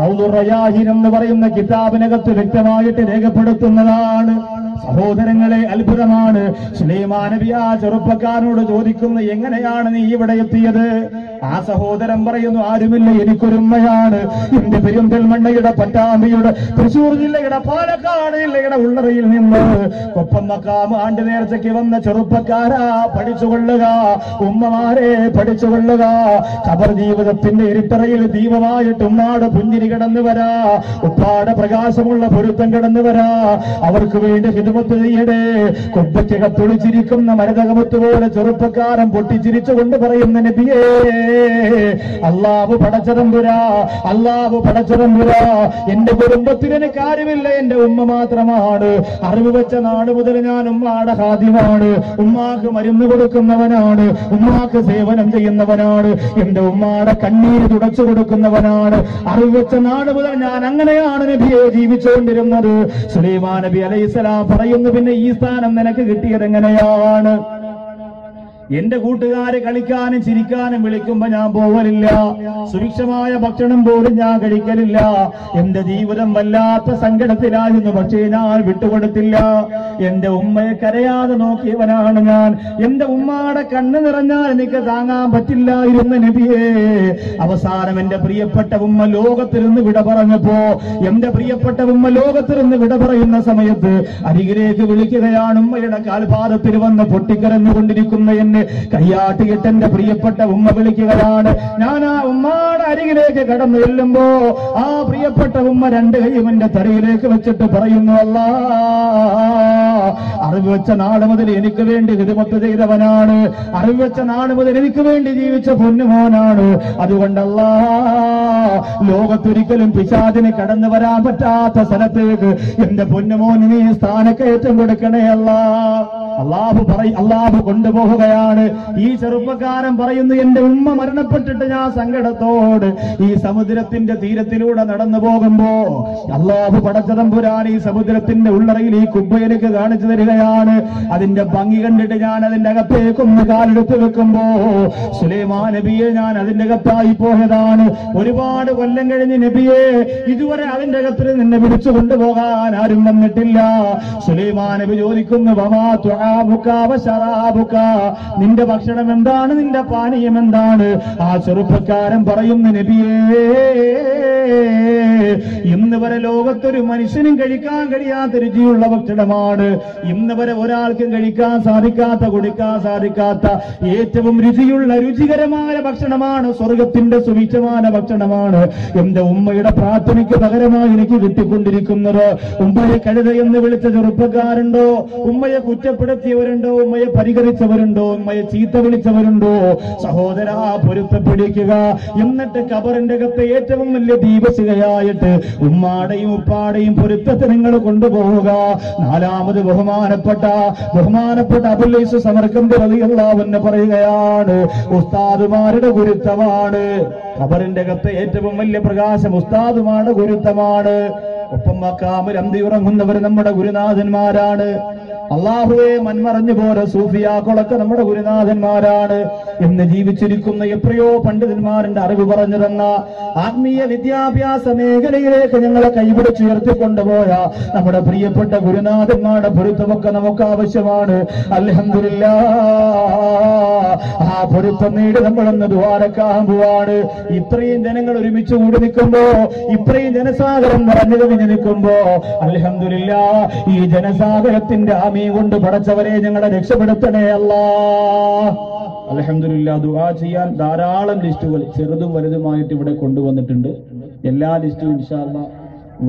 റൗദുർ റയാഹിൻ എന്ന് പറയുന്ന കിതാബിനകത്ത് വ്യക്തമായിട്ട് രേഖപ്പെടുത്തുന്നതാണ്. സഹോദരങ്ങളെ, അത്ഭുതമാണ്. സുലൈമാൻ നബി ആ ചെറുപ്പക്കാരനോട് ചോദിക്കുന്നു, എങ്ങനെയാണ് നീ ഇവിടെ എത്തിയത്? ആ സഹോദരൻ പറയുന്നു, ആരുമില്ല, എനിക്കൊരുമ്മയാണ്. എന്റെ പെരിന്തൽമണ്ണയുടെ, പട്ടാമ്പിയുടെ, തൃശൂർ ജില്ലയുടെ, പാലക്കാട് ജില്ലയുടെ ഉള്ളറയിൽ നിന്ന് കൊപ്പം മക്കാം ആണ്ട് നേർച്ചയ്ക്ക് വന്ന ചെറുപ്പക്കാരാ, പഠിച്ചുകൊള്ളുക, ഉമ്മമാരെ പഠിച്ചുകൊള്ളുക. ഖബർ ജീവിതത്തിന്റെ ഇരുട്ടറയിൽ ദീപമായിട്ട് ഉമ്മാടെ പുഞ്ചിരി കിടന്നു വരാ, ഉപ്പാടെ പ്രകാശമുള്ള പൊരുത്തം കിടന്നു വരാ. അവർക്ക് വേണ്ടി ഹിദ്മത്ത് ചെയ്യടേ. കുബ്ബയ്ക്കകത്തൊളിച്ചിരിക്കുന്ന മരതകമത്ത് പോലെ ചെറുപ്പക്കാരൻ പൊട്ടിച്ചിരിച്ചുകൊണ്ട് പറയുന്ന, നബിയേ, അല്ലാഹു പടച്ചതമ്പുരാ, അല്ലാഹു പടച്ചതമ്പുരാ, എന്റെ കുടുംബത്തിൽ എനിക്ക് ആരുമില്ല, എന്റെ ഉമ്മ മാത്രമാണ്. അറിവ് വെച്ച നാട് മുതൽ ഞാൻ ഉമ്മാടെ ഹാദിമാണ്, ഉമ്മാക്ക് മരുന്ന് കൊടുക്കുന്നവനാണ്, ഉമ്മാക്ക് സേവനം ചെയ്യുന്നവനാണ്, എന്റെ ഉമ്മാടെ കണ്ണീര് തുടച്ചു കൊടുക്കുന്നവനാണ്. അറിവ് വെച്ച നാട് മുതൽ ഞാൻ അങ്ങനെയാണ് നബിയെ ജീവിച്ചുകൊണ്ടിരുന്നത്. സുലൈമാൻ നബി അലൈഹിസ്സലാം പറയുന്നു, പിന്നെ ഈ സ്ഥാനം നിനക്ക് കിട്ടിയത് എങ്ങനെയാണ്? എന്റെ കൂട്ടുകാരെ കളിക്കാനും ചിരിക്കാനും വിളിക്കുമ്പോ ഞാൻ പോവലില്ല, സുഭിക്ഷമായ ഭക്ഷണം പോലും ഞാൻ കഴിക്കലില്ല. എന്റെ ജീവിതം വല്ലാത്ത സങ്കടത്തിലായിരുന്നു, പക്ഷേ ഞാൻ വിട്ടുകൊടുത്തില്ല. എന്റെ ഉമ്മയെ കരയാതെ നോക്കിയവനാണ് ഞാൻ. എന്റെ ഉമ്മയുടെ കണ്ണ് നിറഞ്ഞാൽ എനിക്ക് താങ്ങാൻ പറ്റില്ലായിരുന്നു നബിയേ. അവസാനം എന്റെ പ്രിയപ്പെട്ട ഉമ്മ ലോകത്തിരുന്ന് വിട പറഞ്ഞപ്പോ, എന്റെ പ്രിയപ്പെട്ട ഉമ്മ ലോകത്തിരുന്ന് വിട പറയുന്ന സമയത്ത് അരികിലേക്ക് വിളിക്കുകയാണ്. ഉമ്മയുടെ കാൽപാദത്തിൽ വന്ന് പൊട്ടിക്കരഞ്ഞുകൊണ്ടിരിക്കുന്ന എന്നെ കയ്യാട്ടിയിട്ട് എന്റെ പ്രിയപ്പെട്ട ഉമ്മ വിളിക്കുകയാണ്. ഞാൻ ആ ഉമ്മയുടെ അരികിലേക്ക് കടന്നു ചെല്ലുമ്പോ ആ പ്രിയപ്പെട്ട ഉമ്മ രണ്ട് കൈയും എന്റെ തലയിലേക്ക് വെച്ചിട്ട് പറയുന്നു, അല്ലാ, അറിവ് വെച്ച നാട് മുതൽ എനിക്ക് വേണ്ടി ഹിദ്മത്ത് ചെയ്തവനാണ്, അറിവ് വെച്ച നാട് മുതൽ എനിക്ക് വേണ്ടി ജീവിച്ച പൊന്നുമോനാണ്. അതുകൊണ്ടല്ലാ, ലോകത്തൊരിക്കലും പിശാചിന് കടന്നു വരാൻ പറ്റാത്ത സ്ഥലത്തേക്ക് എന്റെ പൊന്നുമോന് നീ സ്ഥാനക്കയറ്റം കൊടുക്കണേ അല്ലാ. അല്ലാഹു കൊണ്ടുപോവുകയാണ്. ഈ ചെറുപ്പക്കാരൻ പറയുന്നു, എന്റെ ഉമ്മ മരണപ്പെട്ടിട്ട് ഞാൻ സങ്കടത്തോട് ഈ സമുദ്രത്തിന്റെ തീരത്തിലൂടെ നടന്നു പോകുമ്പോ അല്ലാഹു പടച്ചതമ്പുരാൻ ഈ സമുദ്രത്തിന്റെ ഉള്ളറയിൽ ഈ കുബ്ബ എനിക്ക് കാണിച്ചു തരികയാണ്. അതിന്റെ ഭംഗി കണ്ടിട്ട് ഞാൻ അതിന്റെ അകത്തേക്കൊന്ന് കാലെടുത്ത് വെക്കുമ്പോ സുലൈമാൻ നബിയെ, ഞാൻ അതിന്റെ അകത്തായി പോയതാണ്. ഒരുപാട് കൊല്ലം കഴിഞ്ഞ് നബിയെ, ഇതുവരെ അതിന്റെ അകത്തിൽ നിന്നെ വിളിച്ചു കൊണ്ടുപോകാൻ ആരും വന്നിട്ടില്ല. സുലൈമാൻ നബി ചോദിക്കുന്നു, വമാ തുആമുക വശറാബുക, നിന്റെ ഭക്ഷണം എന്താണ്, നിന്റെ പാനീയം എന്താണ്? ആ ചെറുപ്പക്കാരൻ പറയുന്നു, നബിയേ, ഇന്ന് വരെ ലോകത്തൊരു മനുഷ്യനും കഴിക്കാൻ കഴിയാത്ത രുചിയുള്ള ഭക്ഷണമാണ്. ഇന്ന് വരെ ഒരാൾക്കും കഴിക്കാൻ സാധിക്കാത്ത, കുടിക്കാൻ സാധിക്കാത്ത ഏറ്റവും രുചിയുള്ള, രുചികരമായ ഭക്ഷണമാണ്, സ്വർഗത്തിന്റെ സുവിശേഷമായ ഭക്ഷണമാണ്. എന്റെ ഉമ്മയുടെ പ്രാർത്ഥനയ്ക്ക് പകരമായി എനിക്ക് കിട്ടിക്കൊണ്ടിരിക്കുന്നത്. ഉമ്മയെ കഴുത എന്ന് വിളിച്ച ചെറുപ്പക്കാരുണ്ടോ? ഉമ്മയെ കുറ്റപ്പെടുത്തിയവരുണ്ടോ? ഉമ്മയെ പരിഹരിച്ചവരുണ്ടോ? ഉമ്മയെ ചീത്ത വിളിച്ചവരുണ്ടോ? സഹോദരാ, പൊരുത്തപ്പെടിക്കുക. എന്നിട്ട് ഖബറിന്റെ അകത്ത് ഏറ്റവും വലിയ ദീപശിഖയായിട്ട് ഉമ്മാടെയും ഉപ്പാടെയും പൊരുത്തത്തെ നിങ്ങൾ കൊണ്ടുപോവുക. നാലാമത് ബഹുമാനപ്പെട്ട അബുൽ ഐസ് സമർഖന്ദി റളിയല്ലാഹു അൻഹു പറയുകയാണ്, ഉസ്താദുമാരുടെ ഗുരുത്വമാണ്. ഖബറിന്റെ അകത്ത് ഏറ്റവും വലിയ പ്രകാശം ഉസ്താദുമാരുടെ ഗുരുത്വമാണ്. ഒപ്പം മഖാമിൽ അന്തി ഉറങ്ങുന്നവർ നമ്മുടെ ഗുരുനാഥന്മാരാണ്. അള്ളാഹുവെ, മൺമറഞ്ഞു പോലെ സൂഫിയാക്കളൊക്കെ നമ്മുടെ ഗുരുനാഥന്മാരാണ് എന്ന് ജീവിച്ചിരിക്കുന്ന എത്രയോ പണ്ഡിതന്മാരുടെ അറിവ് പറഞ്ഞു തന്ന ആത്മീയ വിദ്യാഭ്യാസ മേഖലയിലേക്ക് ഞങ്ങളെ കൈപിടിച്ചുയർത്തിക്കൊണ്ടുപോയ നമ്മുടെ പ്രിയപ്പെട്ട ഗുരുനാഥന്മാരുടെ പൊരുത്തമൊക്കെ നമുക്ക് ആവശ്യമാണ്. അൽഹംദുലില്ലാഹ്, ആ പൊരുത്തം നേടി നമ്മളൊന്ന് ദ്വാരക്കാൻ പോവാണ്. ഇത്രയും ജനങ്ങൾ ഒരുമിച്ച് കൂടി നിൽക്കുമ്പോ, ഇത്രയും ജനസാഗരം നിറഞ്ഞു കവിഞ്ഞു നിൽക്കുമ്പോ, അൽഹംദുലില്ലാഹ്, ഈ ജനസാഗരത്തിന്റെ ആമീൻ കൊണ്ട് പടച്ചവരെ ഞങ്ങളെ രക്ഷപ്പെടുത്തണേ അല്ലാഹ്. അൽഹംദുലില്ലാഹ്, ദുആ ചെയ്യാൻ ധാരാളം ലിസ്റ്റുകൾ ചെറുതും വലുതുമായിട്ട് ഇവിടെ കൊണ്ടുവന്നിട്ടുണ്ട്. എല്ലാ ലിസ്റ്റും ഇൻഷാ അല്ലാഹ്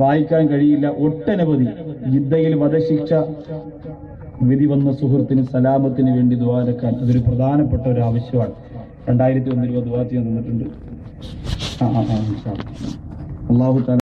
വായിക്കാൻ കഴിയില്ല. ഒട്ടനവധി ജിദ്ദയിൽ വധശിക്ഷ വിധി വന്ന സുഹൃത്തിന് സലാമത്തിന് വേണ്ടി ദുആരക്കാൻ അതൊരു പ്രധാനപ്പെട്ട ഒരു ആവശ്യമാണ്. 2001 ദുആ ചെയ്യാൻ തന്നിട്ടുണ്ട്. ഇൻഷാ അല്ലാഹ്. അല്ലാഹു തആല